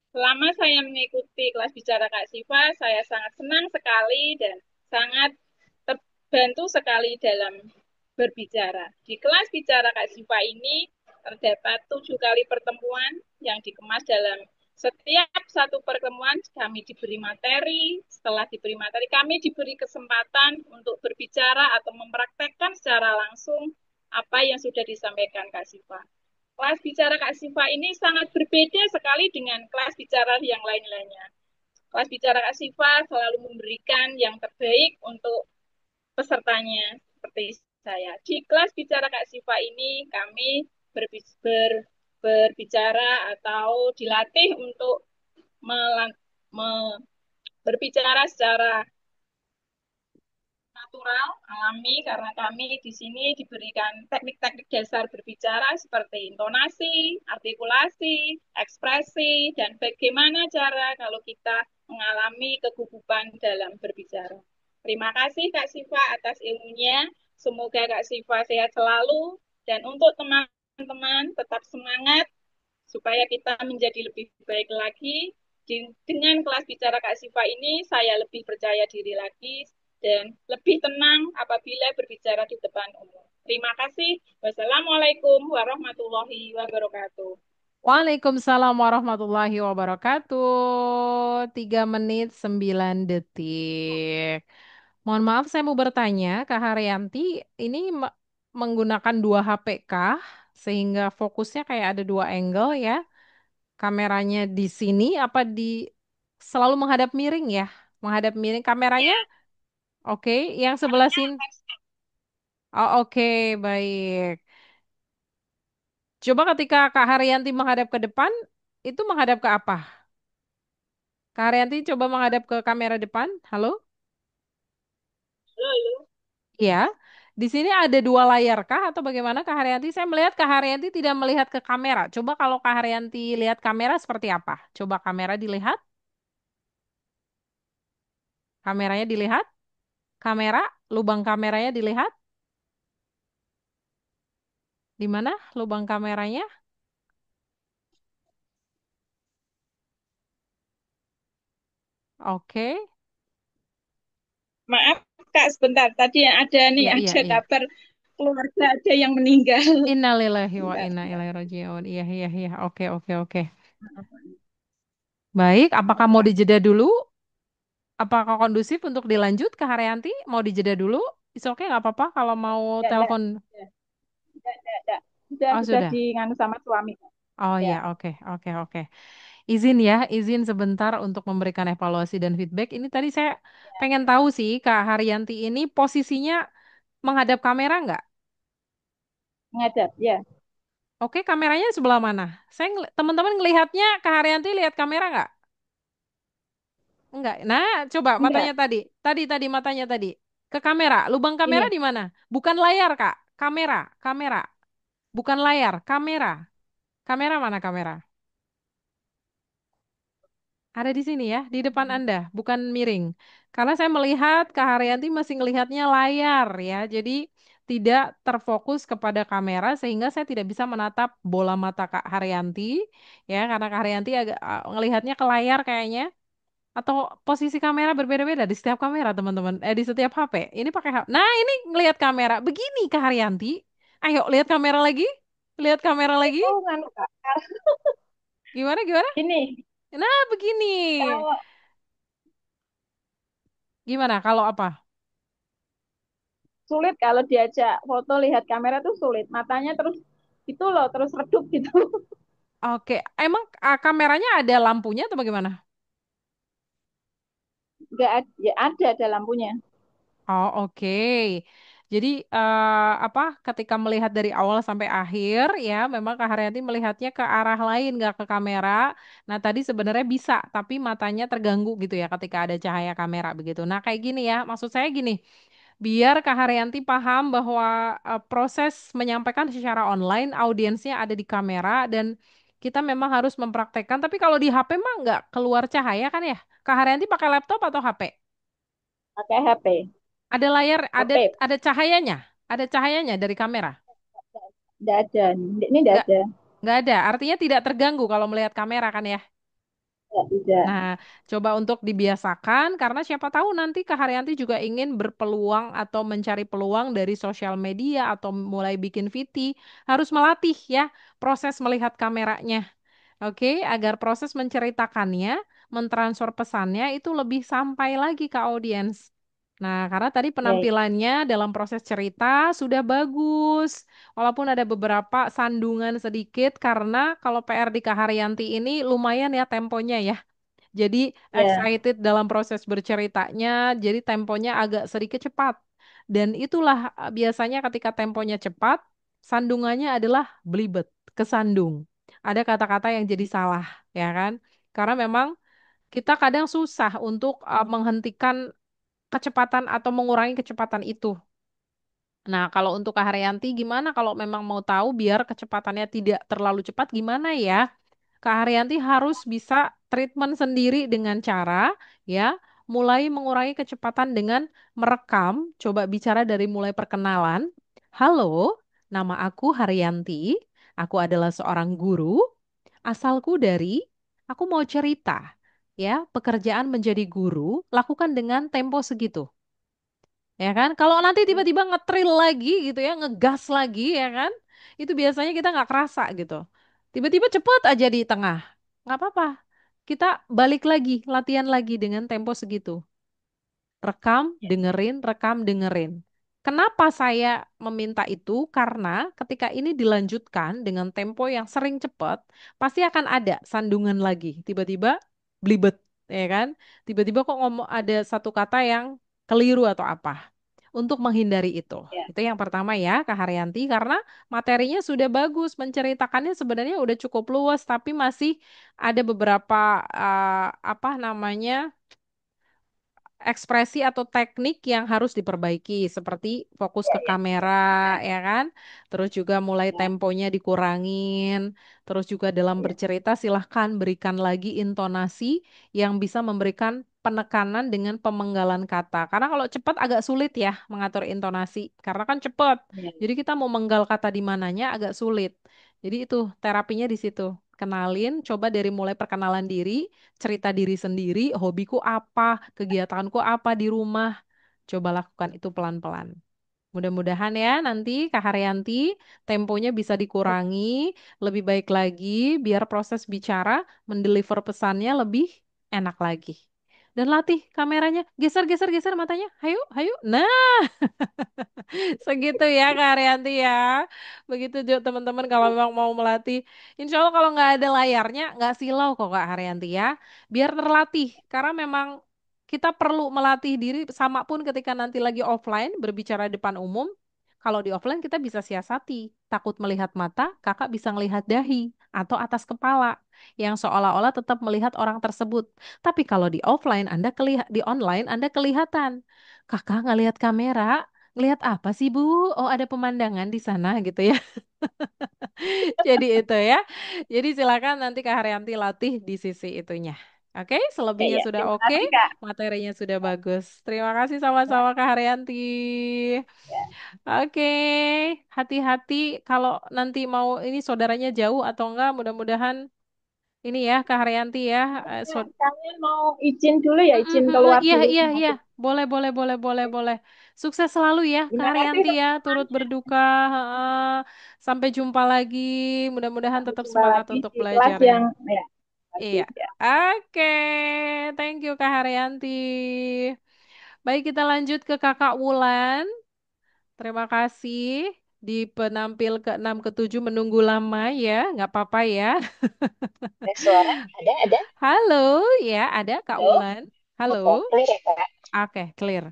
[SPEAKER 8] Selama saya mengikuti kelas bicara Kak Siva, saya sangat senang sekali dan sangat terbantu sekali dalam berbicara. Di kelas bicara Kak Siva ini terdapat 7 kali pertemuan yang dikemas dalam setiap satu pertemuan kami diberi materi, setelah diberi materi kami diberi kesempatan untuk berbicara atau mempraktekkan secara langsung apa yang sudah disampaikan Kak Siva. Kelas bicara Kak Siva ini sangat berbeda sekali dengan kelas bicara yang lain-lainnya. Kelas bicara Kak Siva selalu memberikan yang terbaik untuk pesertanya seperti saya. Di kelas bicara Kak Siva ini kami berbicara atau dilatih untuk berbicara secara natural, alami, karena kami di sini diberikan teknik-teknik dasar berbicara seperti intonasi, artikulasi, ekspresi, dan bagaimana cara kalau kita mengalami kegugupan dalam berbicara. Terima kasih Kak Siva atas ilmunya. Semoga Kak Siva sehat selalu. Dan untuk teman-teman tetap semangat supaya kita menjadi lebih baik lagi. Dengan kelas bicara Kak Siva ini, saya lebih percaya diri lagi dan lebih tenang apabila berbicara di depan umum. Terima kasih. Wassalamualaikum warahmatullahi wabarakatuh.
[SPEAKER 1] Waalaikumsalam warahmatullahi wabarakatuh. 3 menit 9 detik. Mohon maaf, saya mau bertanya, Kak Haryanti, ini menggunakan dua HP kah? Sehingga fokusnya kayak ada dua angle ya? Kameranya di sini apa di selalu menghadap miring ya? Menghadap miring kameranya? Oke, yang sebelah sini. Oh, oke, baik. Coba ketika Kak Haryanti menghadap ke depan, itu menghadap ke apa? Kak Haryanti coba menghadap ke kamera depan. Halo?
[SPEAKER 8] Halo.
[SPEAKER 1] Iya. Di sini ada dua layar kah atau bagaimana Kak Haryanti? Saya melihat Kak Haryanti tidak melihat ke kamera. Coba kalau Kak Haryanti lihat kamera seperti apa? Coba kamera dilihat. Kameranya dilihat. Kamera, lubang kameranya dilihat. Di mana lubang kameranya? Oke.
[SPEAKER 8] Maaf Kak, sebentar. Tadi yang ada nih,
[SPEAKER 1] Iya, iya,
[SPEAKER 8] ada
[SPEAKER 1] iya.
[SPEAKER 8] kabar keluarga ada yang meninggal.
[SPEAKER 1] Innalillahi wa
[SPEAKER 8] Sebentar.
[SPEAKER 1] inna ilaihi raji'un. Iya, iya, iya. Oke, oke, oke. Baik, apakah
[SPEAKER 8] Maaf,
[SPEAKER 1] mau
[SPEAKER 8] Kak.
[SPEAKER 1] dijeda dulu? Apakah kondusif untuk dilanjut ke Haryanti? Mau dijeda dulu? Is oke, nggak apa-apa kalau mau
[SPEAKER 8] Enggak,
[SPEAKER 1] telepon.
[SPEAKER 8] enggak. Sudah,
[SPEAKER 1] Oh,
[SPEAKER 8] sudah
[SPEAKER 1] sudah.
[SPEAKER 8] di nganu sama suami.
[SPEAKER 1] Oh ya,
[SPEAKER 8] Ya,
[SPEAKER 1] oke, oke, oke. Izin ya, izin sebentar untuk memberikan evaluasi dan feedback. Ini tadi saya pengen tahu sih, Kak Haryanti ini posisinya menghadap kamera nggak?
[SPEAKER 8] ngadap. Ya,
[SPEAKER 1] Oke, kameranya sebelah mana? Teman-teman ngelihatnya Kak Haryanti lihat kamera nggak? Enggak. Nah, coba
[SPEAKER 8] enggak.
[SPEAKER 1] matanya tadi. Tadi matanya tadi. Ke kamera. Lubang kamera
[SPEAKER 8] Ini,
[SPEAKER 1] di mana? Bukan layar, Kak. Kamera, kamera. Bukan layar, kamera. Kamera mana kamera? Ada di sini ya, di depan Anda, bukan miring. Karena saya melihat Kak Haryanti masih melihatnya layar ya. Jadi tidak terfokus kepada kamera sehingga saya tidak bisa menatap bola mata Kak Haryanti ya karena Kak Haryanti agak ngelihatnya ke layar kayaknya. Atau posisi kamera berbeda-beda di setiap kamera, teman-teman. Di setiap HP. Ini pakai HP. Nah, ini ngelihat kamera. Begini, Kak Haryanti. Ayo, lihat kamera lagi. Lihat kamera lagi.
[SPEAKER 8] itu nganu Kak.
[SPEAKER 1] Gimana, gimana?
[SPEAKER 8] Ini,
[SPEAKER 1] Nah, begini.
[SPEAKER 8] kalau
[SPEAKER 1] Gimana kalau apa?
[SPEAKER 8] sulit kalau diajak foto lihat kamera tuh sulit. Matanya terus itu loh, terus redup gitu.
[SPEAKER 1] Oke, emang kameranya ada lampunya atau bagaimana?
[SPEAKER 8] Enggak ada, ya ada lampunya.
[SPEAKER 1] Oh, oke. Jadi apa? Ketika melihat dari awal sampai akhir, ya, memang Kak Haryanti melihatnya ke arah lain, nggak ke kamera. Nah, tadi sebenarnya bisa, tapi matanya terganggu gitu ya, ketika ada cahaya kamera begitu. Nah, kayak gini ya, maksud saya gini, biar Kak Haryanti paham bahwa proses menyampaikan secara online, audiensnya ada di kamera dan kita memang harus mempraktekkan. Tapi kalau di HP mah nggak keluar cahaya kan ya? Kak Haryanti pakai laptop atau HP?
[SPEAKER 8] Pakai HP.
[SPEAKER 1] Ada layar,
[SPEAKER 8] HP.
[SPEAKER 1] ada cahayanya, ada cahayanya dari kamera.
[SPEAKER 8] Enggak ada. Ini enggak
[SPEAKER 1] Nggak,
[SPEAKER 8] ada.
[SPEAKER 1] nggak ada. Artinya tidak terganggu kalau melihat kamera kan ya.
[SPEAKER 8] Enggak, tidak.
[SPEAKER 1] Nah, coba untuk dibiasakan karena siapa tahu nanti Kak Haryanti juga ingin berpeluang atau mencari peluang dari sosial media atau mulai bikin VT, harus melatih ya proses melihat kameranya. Oke, agar proses menceritakannya, mentransfer pesannya itu lebih sampai lagi ke audiens. Nah, karena tadi
[SPEAKER 8] Baik.
[SPEAKER 1] penampilannya dalam proses cerita sudah bagus, walaupun ada beberapa sandungan sedikit karena kalau PR di Kak Haryanti ini lumayan ya temponya ya. Jadi
[SPEAKER 8] Ya,
[SPEAKER 1] excited dalam proses berceritanya, jadi temponya agak sedikit cepat. Dan itulah biasanya ketika temponya cepat, sandungannya adalah belibet, kesandung. Ada kata-kata yang jadi salah, ya kan? Karena memang kita kadang susah untuk menghentikan kecepatan atau mengurangi kecepatan itu. Nah, kalau untuk Kak Haryanti gimana kalau memang mau tahu biar kecepatannya tidak terlalu cepat gimana ya? Kak Haryanti harus bisa treatment sendiri dengan cara ya mulai mengurangi kecepatan dengan merekam, coba bicara dari mulai perkenalan. Halo, nama aku Haryanti. Aku adalah seorang guru. Asalku dari aku mau cerita ya, pekerjaan menjadi guru lakukan dengan tempo segitu. Ya kan? Kalau nanti tiba-tiba ngetril lagi gitu ya, ngegas lagi ya kan? Itu biasanya kita nggak kerasa gitu. Tiba-tiba cepet aja di tengah. Nggak apa-apa. Kita balik lagi, latihan lagi dengan tempo segitu.
[SPEAKER 8] ya,
[SPEAKER 1] Rekam, dengerin. Kenapa saya meminta itu? Karena ketika ini dilanjutkan dengan tempo yang sering cepat, pasti akan ada sandungan lagi. Tiba-tiba blibet, ya kan? Tiba-tiba kok ngomong ada satu kata yang keliru atau apa. Untuk menghindari itu.
[SPEAKER 8] ya,
[SPEAKER 1] Itu yang pertama ya, Kak Haryanti, karena materinya sudah bagus, menceritakannya sebenarnya udah cukup luas, tapi masih ada beberapa apa namanya ekspresi atau teknik yang harus diperbaiki, seperti fokus
[SPEAKER 2] Ya,
[SPEAKER 1] ke
[SPEAKER 2] ya.
[SPEAKER 1] kamera, ya kan? Terus juga mulai
[SPEAKER 2] Ya,
[SPEAKER 1] temponya dikurangin. Terus juga dalam
[SPEAKER 2] ya.
[SPEAKER 1] bercerita silahkan berikan lagi intonasi yang bisa memberikan penekanan dengan pemenggalan kata. Karena kalau cepat agak sulit ya mengatur intonasi, karena kan cepat.
[SPEAKER 2] Ya.
[SPEAKER 1] Jadi kita mau menggal kata di mananya agak sulit. Jadi itu terapinya di situ. Kenalin, coba dari mulai perkenalan diri, cerita diri sendiri, hobiku apa, kegiatanku apa di rumah. Coba lakukan itu pelan-pelan. Mudah-mudahan ya nanti Kak Haryanti temponya bisa dikurangi, lebih baik lagi biar proses bicara mendeliver pesannya lebih enak lagi. Dan latih kameranya, geser geser geser matanya. Hayu, hayu. Nah, segitu ya Kak Arianti ya. Begitu juga teman-teman kalau memang mau melatih. Insya Allah kalau nggak ada layarnya nggak silau kok Kak Arianti ya. Biar terlatih karena memang kita perlu melatih diri sama pun ketika nanti lagi offline berbicara depan umum. Kalau di offline kita bisa siasati. Takut melihat mata, kakak bisa melihat dahi atau atas kepala yang seolah-olah tetap melihat orang tersebut. Tapi kalau di offline Anda di online Anda kelihatan. Kakak nggak lihat kamera, ngelihat apa sih Bu? Oh ada pemandangan di sana gitu ya. Jadi itu ya. Jadi silakan nanti Kak Haryanti latih di sisi itunya. Oke,
[SPEAKER 2] Ya,
[SPEAKER 1] selebihnya
[SPEAKER 2] ya.
[SPEAKER 1] sudah
[SPEAKER 2] Terima
[SPEAKER 1] oke,
[SPEAKER 2] kasih, Kak.
[SPEAKER 1] materinya sudah bagus. Terima kasih sama-sama Kak Haryanti.
[SPEAKER 2] Ya.
[SPEAKER 1] Oke, hati-hati kalau nanti mau ini saudaranya jauh atau enggak, mudah-mudahan ini ya Kak Haryanti ya.
[SPEAKER 8] Kak, kalian mau izin dulu ya, izin keluar
[SPEAKER 1] Iya,
[SPEAKER 8] dulu
[SPEAKER 1] iya, iya.
[SPEAKER 8] sedikit.
[SPEAKER 1] Boleh, boleh, boleh, boleh, boleh. Sukses selalu ya, Kak
[SPEAKER 8] Terima kasih
[SPEAKER 1] Haryanti ya. Turut
[SPEAKER 8] teman-teman.
[SPEAKER 1] berduka. Heeh. Sampai jumpa lagi. Mudah-mudahan
[SPEAKER 8] Sampai
[SPEAKER 1] tetap
[SPEAKER 8] jumpa
[SPEAKER 1] semangat
[SPEAKER 8] lagi
[SPEAKER 1] untuk
[SPEAKER 8] di kelas
[SPEAKER 1] belajarnya.
[SPEAKER 8] yang ya.
[SPEAKER 1] Iya.
[SPEAKER 8] Kasih ya.
[SPEAKER 1] Oke, thank you Kak Haryanti. Baik, kita lanjut ke Kakak Wulan. Terima kasih. Di penampil ke-6 ke-7 menunggu lama ya. Nggak apa-apa ya.
[SPEAKER 7] Ada suara? Ada?
[SPEAKER 1] Halo, ya ada Kak
[SPEAKER 7] Halo?
[SPEAKER 1] Wulan. Halo.
[SPEAKER 7] Oke, clear ya, Kak?
[SPEAKER 1] Oke, clear.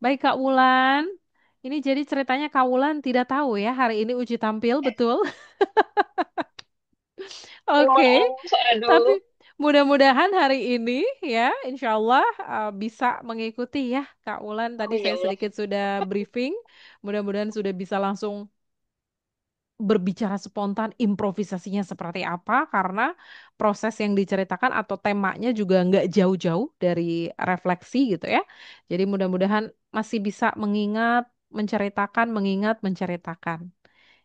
[SPEAKER 1] Baik Kak Wulan, ini jadi ceritanya Kak Wulan tidak tahu ya hari ini uji tampil, betul? Oke,
[SPEAKER 7] Maaf,
[SPEAKER 1] tapi
[SPEAKER 7] aduh.
[SPEAKER 1] mudah-mudahan hari ini ya, insya Allah bisa mengikuti ya Kak Wulan. Tadi
[SPEAKER 7] Oh ya
[SPEAKER 1] saya
[SPEAKER 7] Allah.
[SPEAKER 1] sedikit sudah briefing, mudah-mudahan sudah bisa langsung berbicara spontan, improvisasinya seperti apa, karena proses yang diceritakan atau temanya juga nggak jauh-jauh dari refleksi gitu ya. Jadi mudah-mudahan masih bisa mengingat, menceritakan.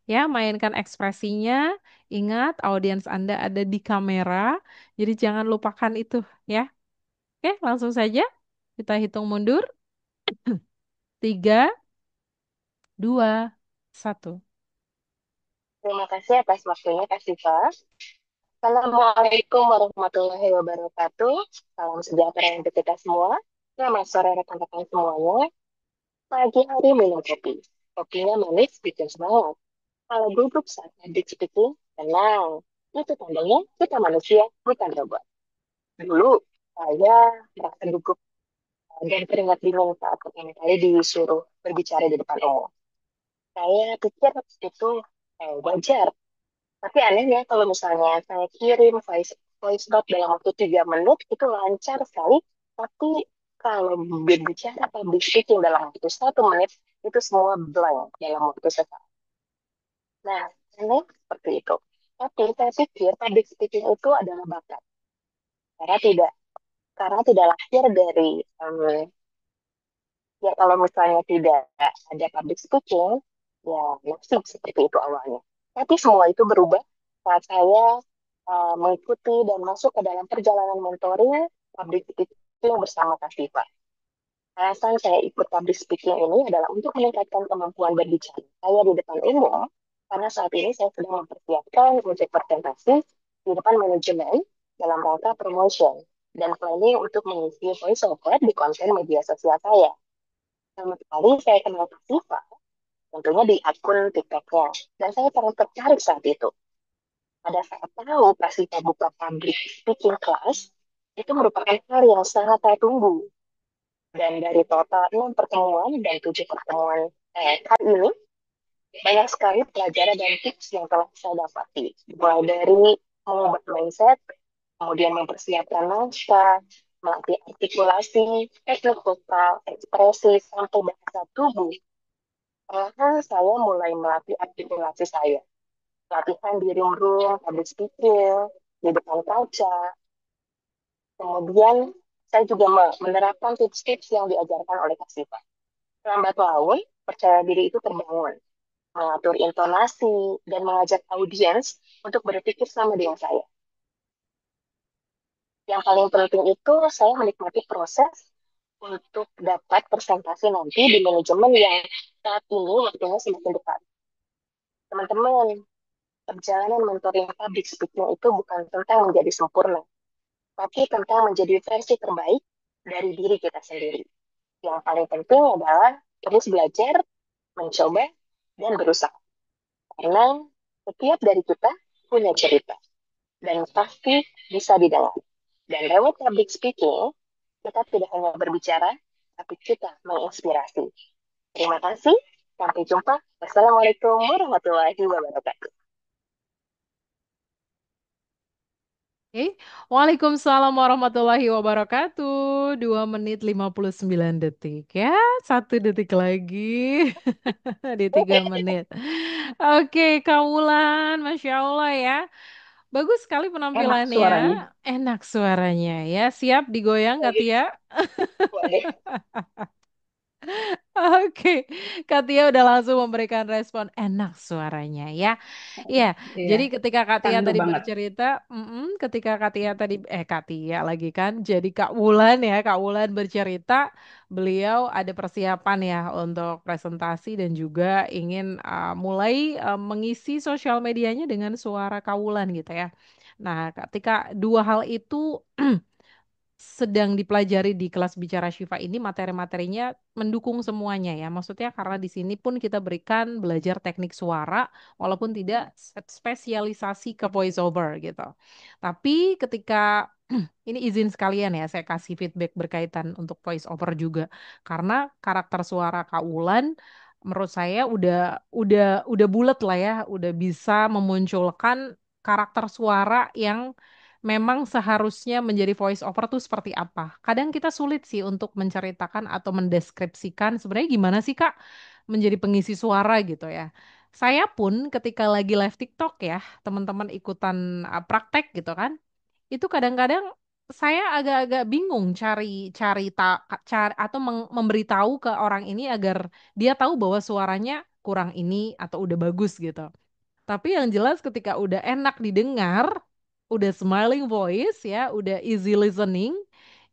[SPEAKER 1] Ya, mainkan ekspresinya, ingat audiens Anda ada di kamera, jadi jangan lupakan itu ya. Oke, langsung saja kita hitung mundur. 3, 2, 1.
[SPEAKER 7] Terima kasih atas waktunya, Kak Siva. Assalamualaikum warahmatullahi wabarakatuh. Salam sejahtera untuk kita semua. Selamat sore rekan-rekan semuanya. Pagi hari minum kopi. Kopinya manis, bikin semangat. Kalau duduk saat public speaking, tenang. Itu tandanya kita manusia, bukan robot. Dulu, saya merasa gugup dan keringat dingin saat pertama kali disuruh berbicara di depan umum. Saya pikir itu wajar. Tapi anehnya kalau misalnya saya kirim voice note dalam waktu 3 menit, itu lancar sekali. Tapi kalau berbicara public speaking dalam waktu 1 menit, itu semua blank dalam waktu sesaat. Nah, aneh seperti itu. Tapi saya pikir public speaking itu adalah bakat. Karena tidak karena tidak lahir dari ya kalau misalnya tidak ada public speaking, ya masih seperti itu awalnya. Tapi semua itu berubah saat saya mengikuti dan masuk ke dalam perjalanan mentoring public speaking bersama Kak Siva. Alasan saya ikut public speaking ini adalah untuk meningkatkan kemampuan berbicara saya di depan umum, karena saat ini saya sedang mempersiapkan untuk presentasi di depan manajemen dalam rangka promotion dan planning untuk mengisi voiceover di konten media sosial saya. Pertama kali saya kenal Kak Siva, tentunya di akun TikTok-nya. Dan saya sangat tertarik saat itu. Pada saat tahu Kak Siva buka public speaking class, itu merupakan hal yang sangat saya tunggu. Dan dari total 6 pertemuan dan 7 pertemuan kali ini, banyak sekali pelajaran dan tips yang telah saya dapati. Mulai dari mengubah mindset, kemudian mempersiapkan naskah, melatih artikulasi, teknik vokal, ekspresi, sampai bahasa tubuh. Perlahan saya mulai melatih artikulasi saya. Latihan di room, public speaking, di depan kaca. Kemudian saya juga menerapkan tips-tips yang diajarkan oleh Kak Siva. Lambat laun, percaya diri itu terbangun, mengatur intonasi, dan mengajak audiens untuk berpikir sama dengan saya. Yang paling penting itu saya menikmati proses untuk dapat presentasi nanti di manajemen yang saat ini waktunya semakin dekat. Teman-teman, perjalanan mentoring public speaking itu bukan tentang menjadi sempurna, tapi tentang menjadi versi terbaik dari diri kita sendiri. Yang paling penting adalah terus belajar, mencoba, dan berusaha. Karena setiap dari kita punya cerita, dan pasti bisa didengar. Dan lewat public speaking, kita tidak hanya berbicara, tapi kita menginspirasi. Terima kasih. Sampai jumpa. Wassalamualaikum warahmatullahi wabarakatuh.
[SPEAKER 1] Oke, Waalaikumsalam warahmatullahi wabarakatuh. 2 menit 59 detik ya, 1 detik lagi di 3 menit. Oke, Kak Wulan, Masya Allah ya. Bagus sekali
[SPEAKER 2] Enak
[SPEAKER 1] penampilannya,
[SPEAKER 2] suaranya.
[SPEAKER 1] enak suaranya ya. Siap digoyang, Kak Tia?
[SPEAKER 7] Boleh.
[SPEAKER 1] Oke, Katia udah langsung memberikan respon enak suaranya ya. Iya,
[SPEAKER 2] Iya,
[SPEAKER 1] jadi ketika Katia
[SPEAKER 2] candu
[SPEAKER 1] tadi
[SPEAKER 2] banget.
[SPEAKER 1] bercerita, ketika Katia tadi, Katia lagi kan, jadi Kak Wulan ya, Kak Wulan bercerita, beliau ada persiapan ya untuk presentasi dan juga ingin mulai mengisi sosial medianya dengan suara Kak Wulan gitu ya. Nah, ketika dua hal itu sedang dipelajari di kelas bicara Syifa ini materi-materinya mendukung semuanya ya. Maksudnya karena di sini pun kita berikan belajar teknik suara walaupun tidak spesialisasi ke voice over gitu. Tapi ketika ini izin sekalian ya saya kasih feedback berkaitan untuk voice over juga karena karakter suara Kak Wulan menurut saya udah bulat lah ya, udah bisa memunculkan karakter suara yang memang seharusnya menjadi voice over tuh seperti apa. Kadang kita sulit sih untuk menceritakan atau mendeskripsikan sebenarnya gimana sih Kak menjadi pengisi suara gitu ya. Saya pun ketika lagi live TikTok ya, teman-teman ikutan praktek gitu kan, itu kadang-kadang saya agak-agak bingung cari atau memberitahu ke orang ini agar dia tahu bahwa suaranya kurang ini atau udah bagus gitu. Tapi yang jelas ketika udah enak didengar, udah smiling voice ya, udah easy listening,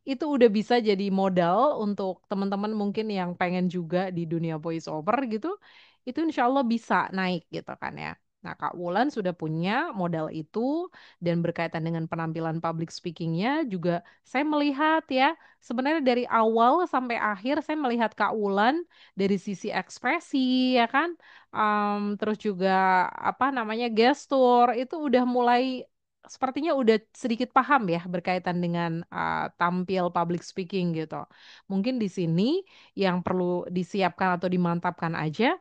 [SPEAKER 1] itu udah bisa jadi modal untuk teman-teman mungkin yang pengen juga di dunia voice over gitu, itu insya Allah bisa naik gitu kan ya. Nah, Kak Wulan sudah punya modal itu dan berkaitan dengan penampilan public speakingnya juga saya melihat ya, sebenarnya dari awal sampai akhir saya melihat Kak Wulan dari sisi ekspresi ya kan, terus juga apa namanya gestur itu udah mulai sepertinya udah sedikit paham ya berkaitan dengan tampil public speaking gitu. Mungkin di sini yang perlu disiapkan atau dimantapkan aja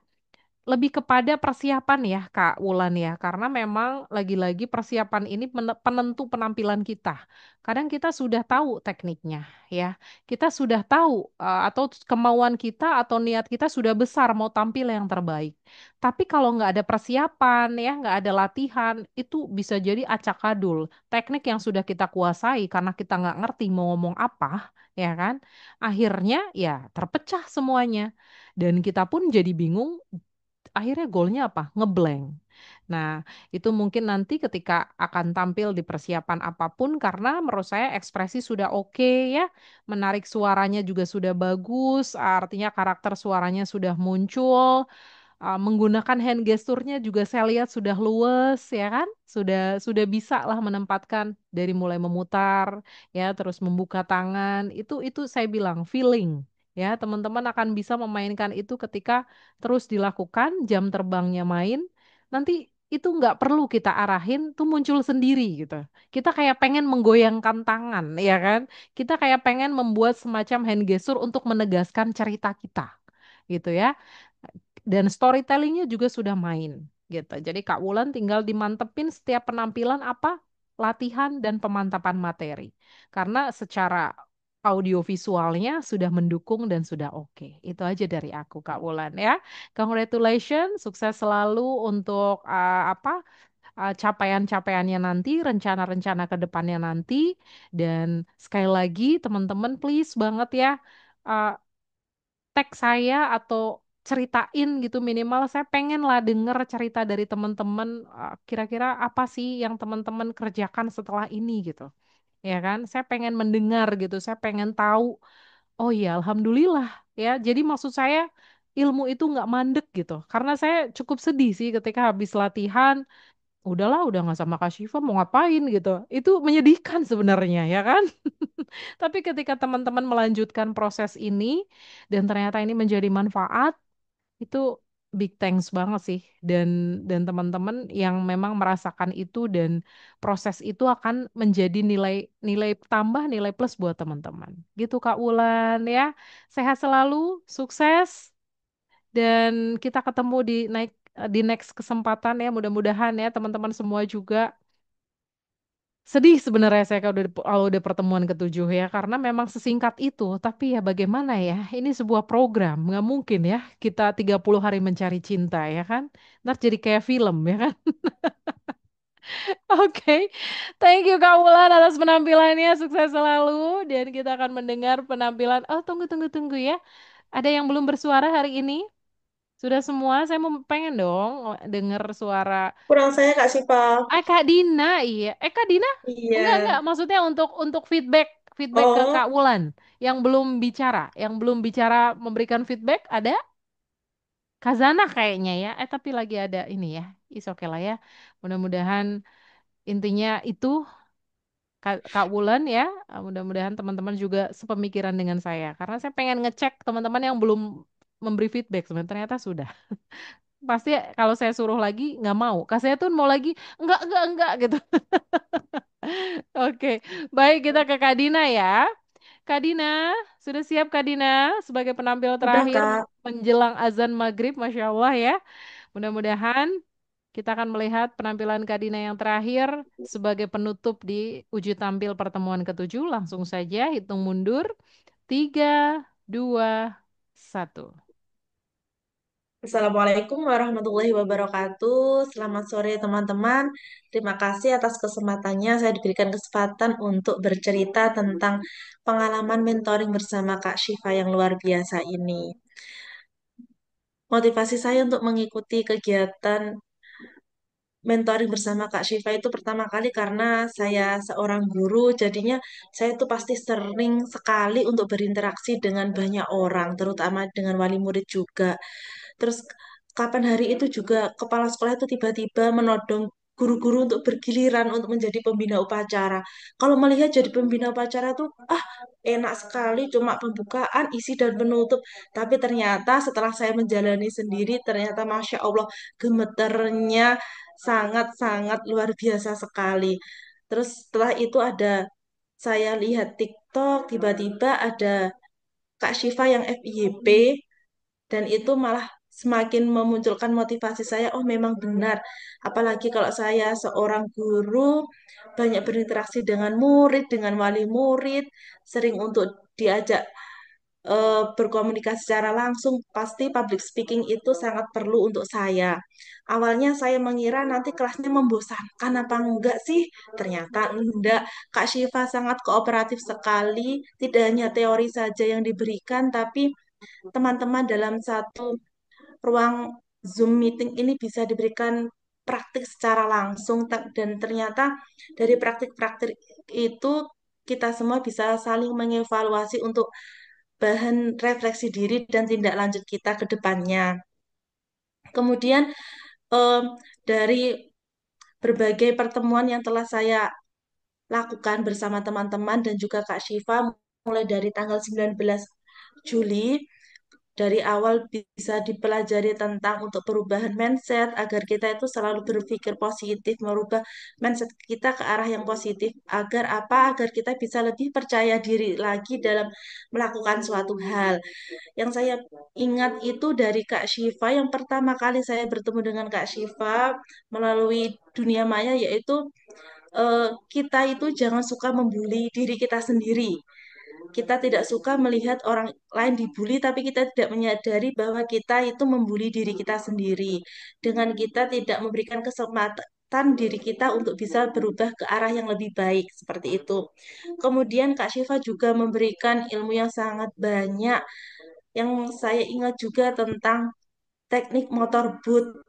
[SPEAKER 1] lebih kepada persiapan ya Kak Wulan ya, karena memang lagi-lagi persiapan ini penentu penampilan kita. Kadang kita sudah tahu tekniknya ya, kita sudah tahu atau kemauan kita atau niat kita sudah besar mau tampil yang terbaik. Tapi kalau nggak ada persiapan ya, nggak ada latihan, itu bisa jadi acak-adul. Teknik yang sudah kita kuasai karena kita nggak ngerti mau ngomong apa, ya kan? Akhirnya ya terpecah semuanya. Dan kita pun jadi bingung akhirnya goalnya apa? Ngeblank. Nah, itu mungkin nanti ketika akan tampil di persiapan apapun karena menurut saya ekspresi sudah oke ya, menarik suaranya juga sudah bagus, artinya karakter suaranya sudah muncul, menggunakan hand gesturnya juga saya lihat sudah luwes ya kan, sudah bisa lah menempatkan dari mulai memutar ya, terus membuka tangan, itu saya bilang feeling. Ya, teman-teman akan bisa memainkan itu ketika terus dilakukan, jam terbangnya main, nanti itu nggak perlu kita arahin, tuh muncul sendiri gitu. Kita kayak pengen menggoyangkan tangan, ya kan? Kita kayak pengen membuat semacam hand gesture untuk menegaskan cerita kita, gitu ya. Dan storytellingnya juga sudah main, gitu. Jadi Kak Wulan tinggal dimantepin setiap penampilan apa, latihan dan pemantapan materi. Karena secara audio visualnya sudah mendukung dan sudah oke. Itu aja dari aku, Kak Wulan ya. Congratulations, sukses selalu untuk capaian-capaiannya nanti, rencana-rencana ke depannya nanti. Dan sekali lagi, teman-teman, please banget ya, uh, tag saya atau ceritain gitu minimal saya pengen lah denger cerita dari teman-teman kira-kira apa sih yang teman-teman kerjakan setelah ini gitu ya kan saya pengen mendengar gitu saya pengen tahu oh iya alhamdulillah ya jadi maksud saya ilmu itu nggak mandek gitu karena saya cukup sedih sih ketika habis latihan udahlah udah nggak sama Kak Syifa mau ngapain gitu itu menyedihkan sebenarnya ya kan tapi ketika teman-teman melanjutkan proses ini dan ternyata ini menjadi manfaat, itu big thanks banget sih. Dan teman-teman yang memang merasakan itu dan proses itu akan menjadi nilai nilai tambah, nilai plus buat teman-teman. Gitu Kak Wulan ya. Sehat selalu, sukses dan kita ketemu di next kesempatan ya. Mudah-mudahan ya teman-teman semua juga sedih sebenarnya saya kalau udah pertemuan ketujuh ya karena memang sesingkat itu tapi ya bagaimana ya ini sebuah program nggak mungkin ya kita 30 hari mencari cinta ya kan ntar jadi kayak film ya kan. Oke, thank you Kak Wulan atas penampilannya sukses selalu dan kita akan mendengar penampilan oh tunggu tunggu tunggu ya ada yang belum bersuara hari ini sudah semua saya mau pengen dong dengar suara.
[SPEAKER 4] Kurang saya Kak Sipa.
[SPEAKER 1] Kak Dina, iya. Kak Dina,
[SPEAKER 4] Iya.
[SPEAKER 1] enggak. Maksudnya untuk feedback feedback ke Kak
[SPEAKER 4] Oh,
[SPEAKER 1] Wulan yang belum bicara memberikan feedback ada Kazana kayaknya ya. Tapi lagi ada ini ya. Is oke lah ya. Mudah-mudahan intinya itu Kak Wulan ya. Mudah-mudahan teman-teman juga sepemikiran dengan saya. Karena saya pengen ngecek teman-teman yang belum memberi feedback. Sebenarnya ternyata sudah. Pasti kalau saya suruh lagi nggak mau. Kak saya tuh mau lagi enggak gitu. Oke, baik kita ke Kak Dina ya. Kak Dina, sudah siap Kak Dina sebagai penampil
[SPEAKER 4] udah
[SPEAKER 1] terakhir
[SPEAKER 4] Kak.
[SPEAKER 1] menjelang azan maghrib, Masya Allah ya. Mudah-mudahan kita akan melihat penampilan Kak Dina yang terakhir sebagai penutup di uji tampil pertemuan ketujuh. Langsung saja hitung mundur. Tiga, dua, satu.
[SPEAKER 4] Assalamualaikum warahmatullahi wabarakatuh. Selamat sore teman-teman. Terima kasih atas kesempatannya. Saya diberikan kesempatan untuk bercerita tentang pengalaman mentoring bersama Kak Syifa yang luar biasa ini. Motivasi saya untuk mengikuti kegiatan mentoring bersama Kak Syifa itu pertama kali karena saya seorang guru, jadinya saya itu pasti sering sekali untuk berinteraksi dengan banyak orang, terutama dengan wali murid juga. Terus kapan hari itu juga kepala sekolah itu tiba-tiba menodong guru-guru untuk bergiliran untuk menjadi pembina upacara. Kalau melihat jadi pembina upacara tuh, enak sekali cuma pembukaan, isi dan penutup. Tapi ternyata setelah saya menjalani sendiri, ternyata Masya Allah gemeternya sangat-sangat luar biasa sekali. Terus setelah itu saya lihat TikTok, tiba-tiba ada Kak Syifa yang FYP, dan itu malah semakin memunculkan motivasi saya, oh memang benar. Apalagi kalau saya seorang guru, banyak berinteraksi dengan murid, dengan wali murid, sering untuk diajak berkomunikasi secara langsung, pasti public speaking itu sangat perlu untuk saya. Awalnya saya mengira nanti kelasnya membosankan apa enggak sih? Ternyata enggak. Kak Syifa sangat kooperatif sekali, tidak hanya teori saja yang diberikan, tapi teman-teman dalam satu ruang Zoom meeting ini bisa diberikan praktik secara langsung dan ternyata dari praktik-praktik itu kita semua bisa saling mengevaluasi untuk bahan refleksi diri dan tindak lanjut kita ke depannya. Kemudian em, dari berbagai pertemuan yang telah saya lakukan bersama teman-teman dan juga Kak Syifa mulai dari tanggal 19 Juli dari awal bisa dipelajari tentang untuk perubahan mindset agar kita itu selalu berpikir positif, merubah mindset kita ke arah yang positif agar apa? Agar kita bisa lebih percaya diri lagi dalam melakukan suatu hal. Yang saya ingat itu dari Kak Syifa, yang pertama kali saya bertemu dengan Kak Syifa melalui dunia maya, yaitu kita itu jangan suka membuli diri kita sendiri. kita tidak suka melihat orang lain dibully, tapi kita tidak menyadari bahwa kita itu membuli diri kita sendiri. Dengan kita tidak memberikan kesempatan diri kita untuk bisa berubah ke arah yang lebih baik, seperti itu. Kemudian Kak Syifa juga memberikan ilmu yang sangat banyak. Yang saya ingat juga tentang teknik motor boot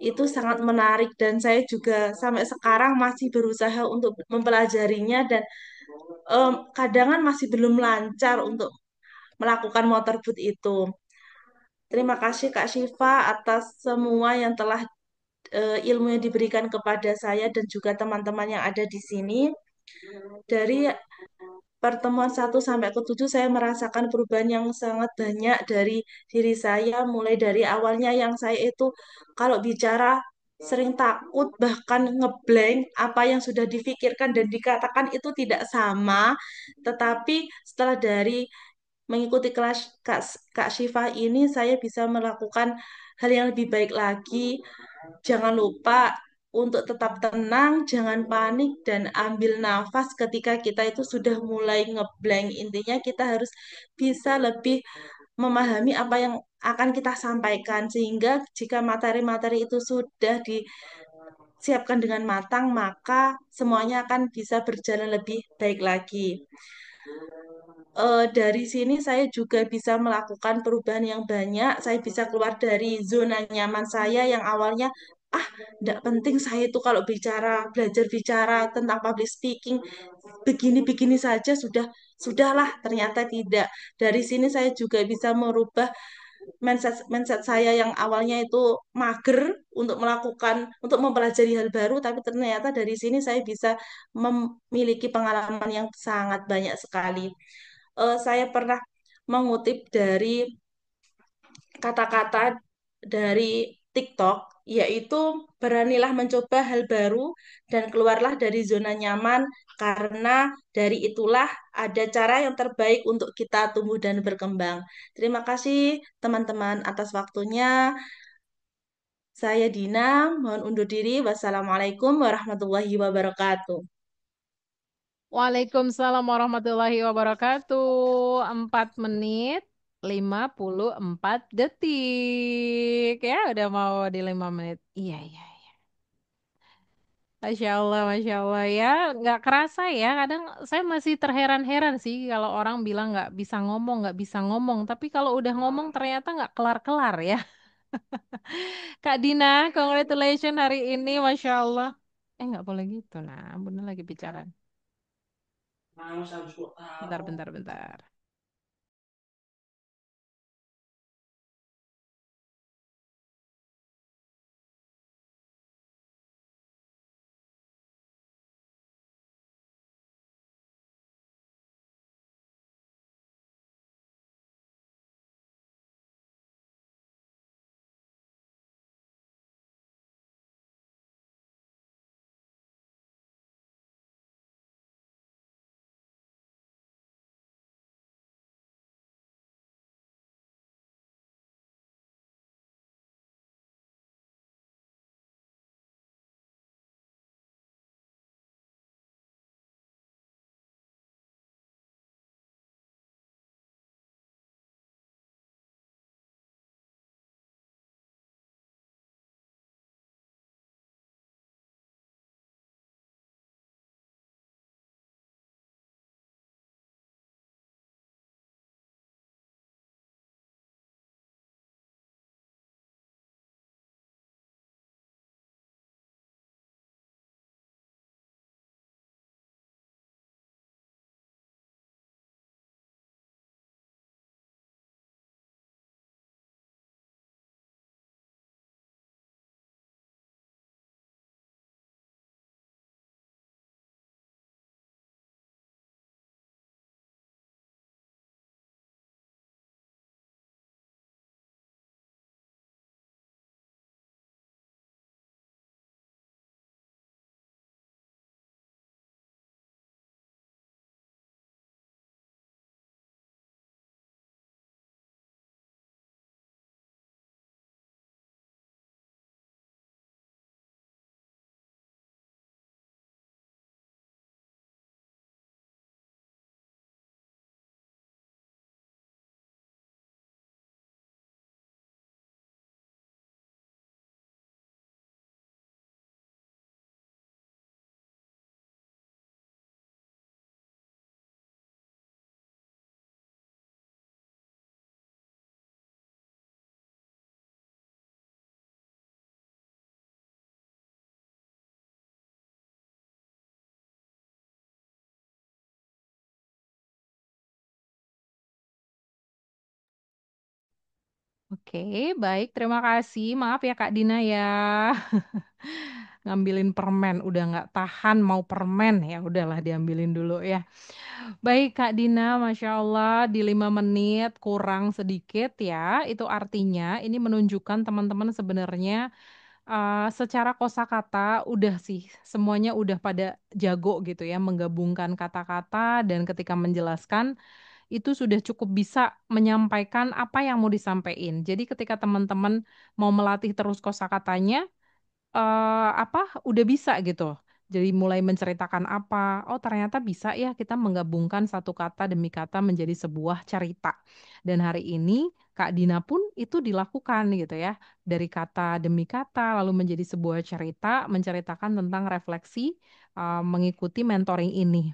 [SPEAKER 4] itu sangat menarik dan saya juga sampai sekarang masih berusaha untuk mempelajarinya dan kadang masih belum lancar untuk melakukan motor boot itu. Terima kasih Kak Syifa atas semua yang telah ilmu yang diberikan kepada saya dan juga teman-teman yang ada di sini. Dari pertemuan 1 sampai ke 7 saya merasakan perubahan yang sangat banyak dari diri saya, mulai dari awalnya yang saya itu kalau bicara sering takut, bahkan ngeblank apa yang sudah difikirkan dan dikatakan itu tidak sama, tetapi setelah dari mengikuti kelas Kak Syifa ini saya bisa melakukan hal yang lebih baik lagi. Jangan lupa untuk tetap tenang, jangan panik, dan ambil nafas ketika kita itu sudah mulai ngeblank. Intinya kita harus bisa lebih memahami apa yang akan kita sampaikan, sehingga jika materi-materi itu sudah disiapkan dengan matang, maka semuanya akan bisa berjalan lebih baik lagi. Dari sini saya juga bisa melakukan perubahan yang banyak. Saya bisa keluar dari zona nyaman saya yang awalnya, tidak penting saya itu kalau belajar bicara tentang public speaking, begini-begini saja sudahlah, ternyata tidak. Dari sini saya juga bisa merubah mindset mindset saya yang awalnya itu mager untuk mempelajari hal baru, tapi ternyata dari sini saya bisa memiliki pengalaman yang sangat banyak sekali. Saya pernah mengutip dari kata-kata dari TikTok, yaitu beranilah mencoba hal baru dan keluarlah dari zona nyaman, karena dari itulah ada cara yang terbaik untuk kita tumbuh dan berkembang. Terima kasih teman-teman atas waktunya. Saya Dina, mohon undur diri. Wassalamualaikum warahmatullahi wabarakatuh.
[SPEAKER 1] Waalaikumsalam warahmatullahi wabarakatuh. 4 menit 54 detik. Ya, udah mau di 5 menit. Iya, iya. Masya Allah ya, nggak kerasa ya. Kadang saya masih terheran-heran sih kalau orang bilang nggak bisa ngomong, nggak bisa ngomong. Tapi kalau udah ngomong ternyata nggak kelar-kelar ya. Kak Dina, congratulations hari ini, Masya Allah. Nggak boleh gitu, nah. Bunda lagi bicara. Bentar. Oke, baik. Terima kasih. Maaf ya Kak Dina ya. Ngambilin permen, udah nggak tahan mau permen ya udahlah diambilin dulu ya. Baik Kak Dina, Masya Allah di 5 menit kurang sedikit ya. Itu artinya ini menunjukkan teman-teman sebenarnya secara kosakata udah sih semuanya udah pada jago gitu ya menggabungkan kata-kata dan ketika menjelaskan itu sudah cukup bisa menyampaikan apa yang mau disampaikan. Jadi ketika teman-teman mau melatih terus kosakatanya apa udah bisa gitu. Jadi mulai menceritakan apa, oh ternyata bisa ya kita menggabungkan satu kata demi kata menjadi sebuah cerita. Dan hari ini Kak Dina pun itu dilakukan gitu ya. Dari kata demi kata lalu menjadi sebuah cerita menceritakan tentang refleksi mengikuti mentoring ini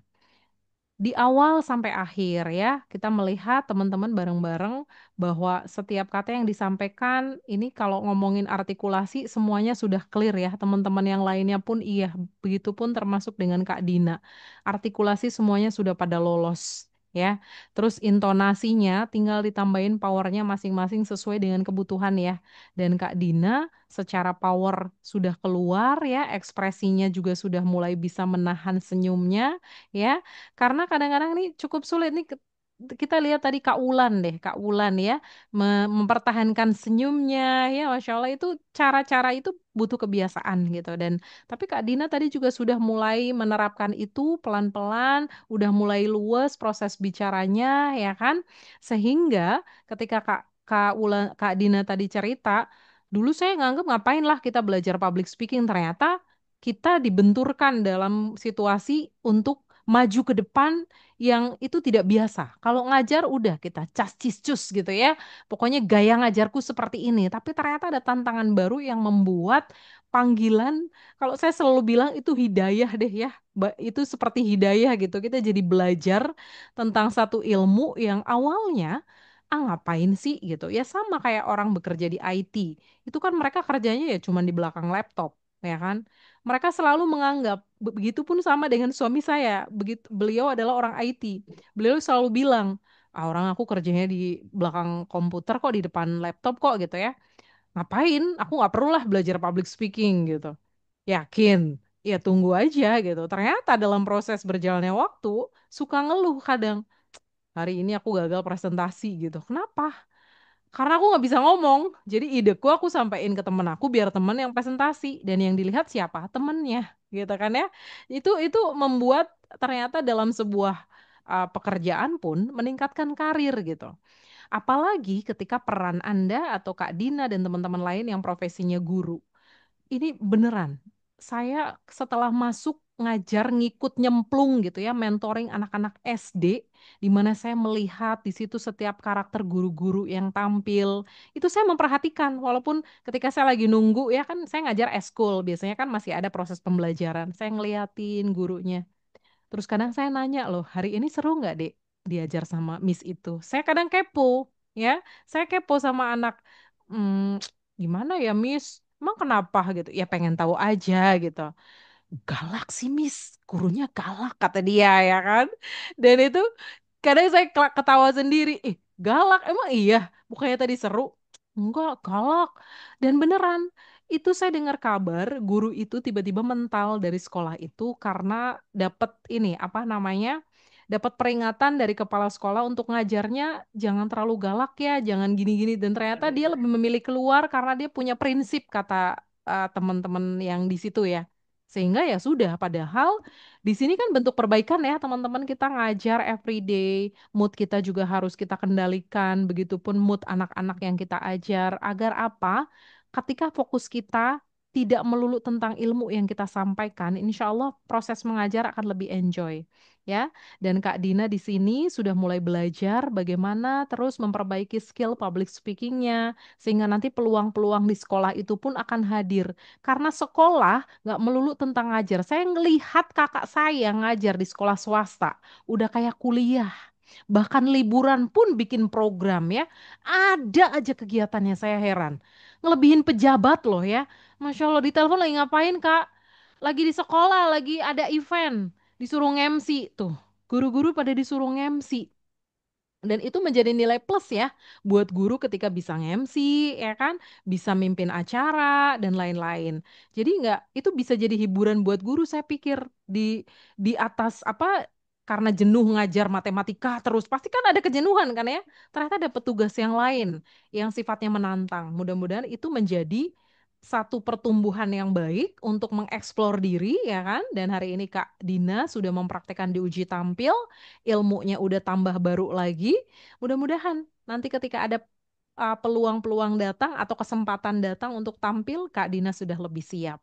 [SPEAKER 1] di awal sampai akhir ya, kita melihat teman-teman bareng-bareng bahwa setiap kata yang disampaikan ini kalau ngomongin artikulasi semuanya sudah clear ya, teman-teman yang lainnya pun iya, begitupun termasuk dengan Kak Dina. Artikulasi semuanya sudah pada lolos ya. Terus intonasinya tinggal ditambahin powernya masing-masing sesuai dengan kebutuhan ya. Dan Kak Dina secara power sudah keluar ya, ekspresinya juga sudah mulai bisa menahan senyumnya ya karena kadang-kadang nih cukup sulit nih kita lihat tadi Kak Wulan deh, Kak Wulan ya mempertahankan senyumnya ya Masya Allah itu cara-cara itu butuh kebiasaan gitu dan tapi Kak Dina tadi juga sudah mulai menerapkan itu pelan-pelan, udah mulai luas proses bicaranya ya kan sehingga ketika Kak Wulan Kak Dina tadi cerita dulu saya nganggep ngapain lah kita belajar public speaking ternyata kita dibenturkan dalam situasi untuk maju ke depan yang itu tidak biasa. Kalau ngajar udah kita cas cis cus gitu ya. Pokoknya gaya ngajarku seperti ini. Tapi ternyata ada tantangan baru yang membuat panggilan, kalau saya selalu bilang itu hidayah deh ya. Itu seperti hidayah gitu. Kita jadi belajar tentang satu ilmu yang awalnya ngapain sih gitu. Ya sama kayak orang bekerja di IT. Itu kan mereka kerjanya ya cuma di belakang laptop, ya kan? Mereka selalu menganggap begitupun sama dengan suami saya. Begitu beliau adalah orang IT. Beliau selalu bilang, orang aku kerjanya di belakang komputer kok di depan laptop kok gitu ya. Ngapain? Aku nggak perlulah belajar public speaking gitu. Yakin? Ya tunggu aja gitu. Ternyata dalam proses berjalannya waktu suka ngeluh kadang. Hari ini aku gagal presentasi gitu. Kenapa? Karena aku nggak bisa ngomong. Jadi ideku aku sampaikan ke temen aku biar temen yang presentasi dan yang dilihat siapa? Temennya, gitu kan ya. Itu membuat ternyata dalam sebuah pekerjaan pun meningkatkan karir gitu. Apalagi ketika peran Anda atau Kak Dina dan teman-teman lain yang profesinya guru. Ini beneran. Saya setelah masuk ngajar ngikut nyemplung gitu ya, mentoring anak-anak SD, di mana saya melihat di situ setiap karakter guru-guru yang tampil. Itu saya memperhatikan, walaupun ketika saya lagi nunggu ya kan saya ngajar eskul, biasanya kan masih ada proses pembelajaran. Saya ngeliatin gurunya. Terus kadang saya nanya loh, hari ini seru nggak Dek diajar sama Miss itu? Saya kadang kepo, ya. Saya kepo sama anak. "Hmm, gimana ya Miss? Emang kenapa gitu? Ya pengen tahu aja gitu. Galak sih Miss, gurunya galak kata dia ya kan. Dan itu kadang saya ketawa sendiri. Galak emang iya? Bukannya tadi seru? Enggak, galak. Dan beneran, itu saya dengar kabar guru itu tiba-tiba mental dari sekolah itu karena dapat ini apa namanya? Dapat peringatan dari kepala sekolah untuk ngajarnya jangan terlalu galak ya, jangan gini-gini dan ternyata dia lebih memilih keluar karena dia punya prinsip kata teman-teman yang di situ ya. Sehingga ya sudah, padahal di sini kan bentuk perbaikan ya teman-teman kita ngajar everyday, mood kita juga harus kita kendalikan, begitupun mood anak-anak yang kita ajar. Agar apa? Ketika fokus kita tidak melulu tentang ilmu yang kita sampaikan, insya Allah proses mengajar akan lebih enjoy. Ya, dan Kak Dina di sini sudah mulai belajar bagaimana terus memperbaiki skill public speakingnya, sehingga nanti peluang-peluang di sekolah itu pun akan hadir. Karena sekolah nggak melulu tentang ngajar. Saya ngelihat kakak saya ngajar di sekolah swasta, udah kayak kuliah. Bahkan liburan pun bikin program ya. Ada aja kegiatannya, saya heran. Ngelebihin pejabat loh ya. Masya Allah, di telepon lagi ngapain Kak? Lagi di sekolah, lagi ada event. Disuruh nge-MC tuh. Guru-guru pada disuruh nge-MC. Dan itu menjadi nilai plus ya buat guru ketika bisa nge-MC, ya kan, bisa mimpin acara dan lain-lain. Jadi nggak, itu bisa jadi hiburan buat guru saya pikir di atas apa, karena jenuh ngajar matematika terus pasti kan ada kejenuhan kan ya. Ternyata ada petugas yang lain yang sifatnya menantang. Mudah-mudahan itu menjadi satu pertumbuhan yang baik untuk mengeksplor diri ya kan. Dan hari ini Kak Dina sudah mempraktekkan di uji tampil, ilmunya udah tambah baru lagi. Mudah-mudahan nanti ketika ada peluang-peluang datang atau kesempatan datang untuk tampil, Kak Dina sudah lebih siap.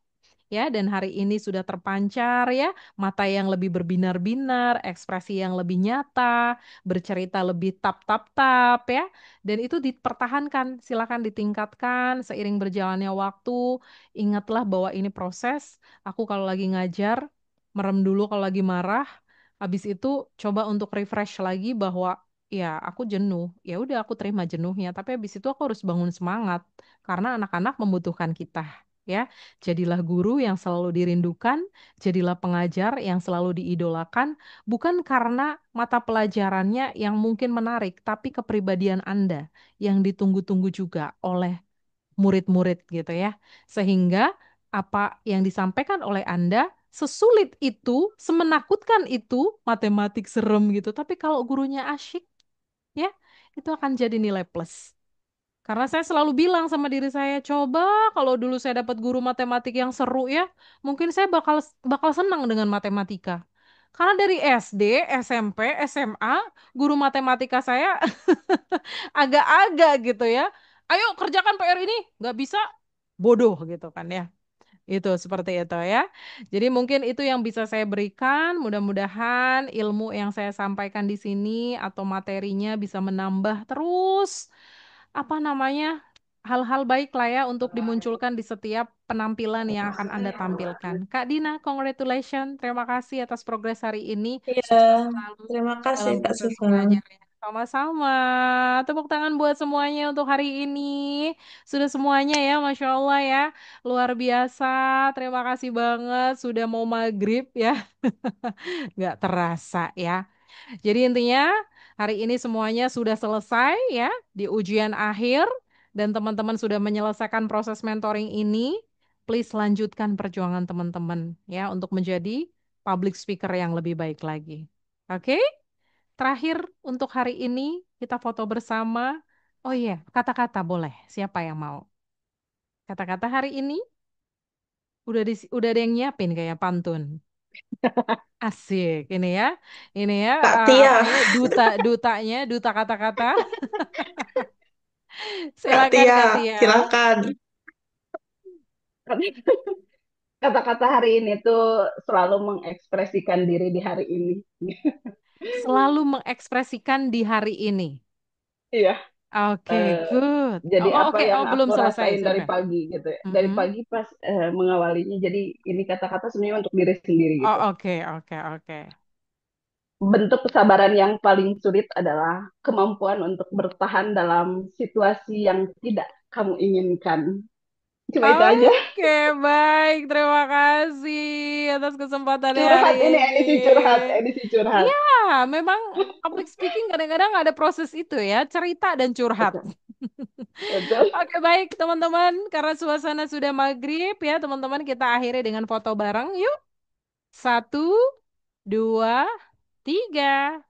[SPEAKER 1] Ya, dan hari ini sudah terpancar ya, mata yang lebih berbinar-binar, ekspresi yang lebih nyata, bercerita lebih tap-tap-tap ya. Dan itu dipertahankan, silakan ditingkatkan seiring berjalannya waktu. Ingatlah bahwa ini proses. Aku kalau lagi ngajar, merem dulu kalau lagi marah. Habis itu coba untuk refresh lagi bahwa ya aku jenuh. Ya udah aku terima jenuhnya, tapi habis itu aku harus bangun semangat karena anak-anak membutuhkan kita. Ya, jadilah guru yang selalu dirindukan, jadilah pengajar yang selalu diidolakan, bukan karena mata pelajarannya yang mungkin menarik, tapi kepribadian Anda yang ditunggu-tunggu juga oleh murid-murid gitu ya. Sehingga apa yang disampaikan oleh Anda sesulit itu, semenakutkan itu, matematik serem gitu. Tapi kalau gurunya asyik, ya, itu akan jadi nilai plus. Karena saya selalu bilang sama diri saya, coba kalau dulu saya dapat guru matematik yang seru ya, mungkin saya bakal bakal senang dengan matematika. Karena dari SD, SMP, SMA, guru matematika saya agak-agak gitu ya. Ayo kerjakan PR ini, nggak bisa, bodoh gitu kan ya. Itu seperti itu ya. Jadi mungkin itu yang bisa saya berikan. Mudah-mudahan ilmu yang saya sampaikan di sini atau materinya bisa menambah terus apa namanya hal-hal baik lah ya untuk dimunculkan di setiap penampilan yang akan Anda tampilkan. Kak Dina, congratulations. Terima kasih atas progres hari ini.
[SPEAKER 4] Iya,
[SPEAKER 1] Sukses selalu
[SPEAKER 4] terima kasih
[SPEAKER 1] dalam
[SPEAKER 4] Kak
[SPEAKER 1] proses
[SPEAKER 4] Siva.
[SPEAKER 1] mengajarnya. Sama-sama. Tepuk tangan buat semuanya untuk hari ini. Sudah semuanya ya, Masya Allah ya. Luar biasa. Terima kasih banget sudah mau maghrib ya. Nggak terasa ya. Jadi intinya hari ini semuanya sudah selesai ya di ujian akhir dan teman-teman sudah menyelesaikan proses mentoring ini. Please lanjutkan perjuangan teman-teman ya untuk menjadi public speaker yang lebih baik lagi. Oke? Terakhir untuk hari ini kita foto bersama. Oh iya, kata-kata boleh. Siapa yang mau? Kata-kata hari ini udah ada yang nyiapin kayak pantun. Asik ini ya. Ini ya
[SPEAKER 4] Kak Tia,
[SPEAKER 1] apanya duta-dutanya, duta kata-kata.
[SPEAKER 4] Kak
[SPEAKER 1] Silakan
[SPEAKER 4] Tia,
[SPEAKER 1] Kak Tia.
[SPEAKER 4] silakan.
[SPEAKER 2] Kata-kata hari ini tuh selalu mengekspresikan diri di hari ini.
[SPEAKER 1] Selalu mengekspresikan di hari ini.
[SPEAKER 2] Iya.
[SPEAKER 1] Oke,
[SPEAKER 2] eh,
[SPEAKER 1] good.
[SPEAKER 2] jadi
[SPEAKER 1] Oh, oh,
[SPEAKER 2] apa
[SPEAKER 1] oke,
[SPEAKER 2] yang
[SPEAKER 1] oh belum
[SPEAKER 2] aku
[SPEAKER 1] selesai.
[SPEAKER 2] rasain dari
[SPEAKER 1] Oke.
[SPEAKER 2] pagi gitu ya. Dari
[SPEAKER 1] Mm-mm.
[SPEAKER 2] pagi pas mengawalinya. Jadi ini kata-kata sebenarnya untuk diri sendiri
[SPEAKER 1] Oh,
[SPEAKER 2] gitu.
[SPEAKER 1] oke, oke, oke.
[SPEAKER 2] Bentuk kesabaran yang paling sulit adalah kemampuan untuk bertahan dalam situasi yang tidak kamu inginkan. Cuma itu aja.
[SPEAKER 1] Oke, baik. Terima kasih atas kesempatannya hari
[SPEAKER 2] Curhat ini
[SPEAKER 1] ini.
[SPEAKER 2] edisi curhat, edisi curhat.
[SPEAKER 1] Iya, memang public speaking kadang-kadang ada proses itu ya, cerita dan curhat.
[SPEAKER 2] Betul. Betul.
[SPEAKER 1] Oke, baik teman-teman, karena suasana sudah maghrib ya, teman-teman kita akhiri dengan foto bareng. Yuk, satu, dua, tiga.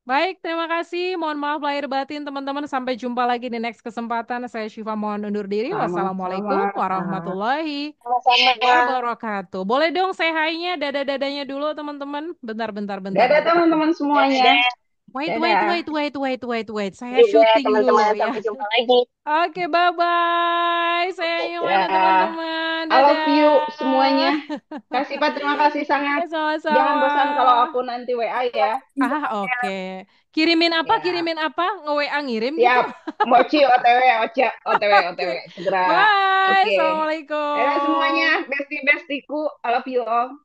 [SPEAKER 1] Baik, terima kasih. Mohon maaf lahir batin teman-teman. Sampai jumpa lagi di next kesempatan. Saya Syifa mohon undur diri.
[SPEAKER 2] Sama-sama.
[SPEAKER 1] Wassalamualaikum warahmatullahi
[SPEAKER 7] Sama-sama.
[SPEAKER 1] wabarakatuh. Boleh dong say hi-nya, dada-dadanya dulu teman-teman. Bentar, bentar, bentar,
[SPEAKER 2] Dadah
[SPEAKER 1] bentar.
[SPEAKER 2] teman-teman semuanya.
[SPEAKER 7] Dadah
[SPEAKER 1] Wait, wait,
[SPEAKER 2] Dadah.
[SPEAKER 1] wait, wait, wait, wait, wait. Saya
[SPEAKER 7] juga
[SPEAKER 1] syuting dulu
[SPEAKER 7] teman-teman.
[SPEAKER 1] ya.
[SPEAKER 7] Sampai jumpa lagi.
[SPEAKER 1] Oke, bye-bye. Sayangnya mana
[SPEAKER 2] Ya.
[SPEAKER 1] teman-teman.
[SPEAKER 2] I love you semuanya.
[SPEAKER 1] Dadah.
[SPEAKER 2] Kasih Pak, terima kasih sangat.
[SPEAKER 1] Ya,
[SPEAKER 2] Jangan
[SPEAKER 1] sama-sama.
[SPEAKER 2] bosan kalau aku nanti WA ya.
[SPEAKER 1] Ah, oke. Kirimin apa?
[SPEAKER 2] Ya.
[SPEAKER 1] Kirimin apa? Nge-WA ngirim gitu?
[SPEAKER 2] Siap. Mochi OTW, Ocha, OTW,
[SPEAKER 1] Oke.
[SPEAKER 2] OTW. Segera.
[SPEAKER 1] Bye.
[SPEAKER 2] Oke. Dadah semuanya.
[SPEAKER 1] Assalamualaikum.
[SPEAKER 2] Bestie-bestieku. I love you all.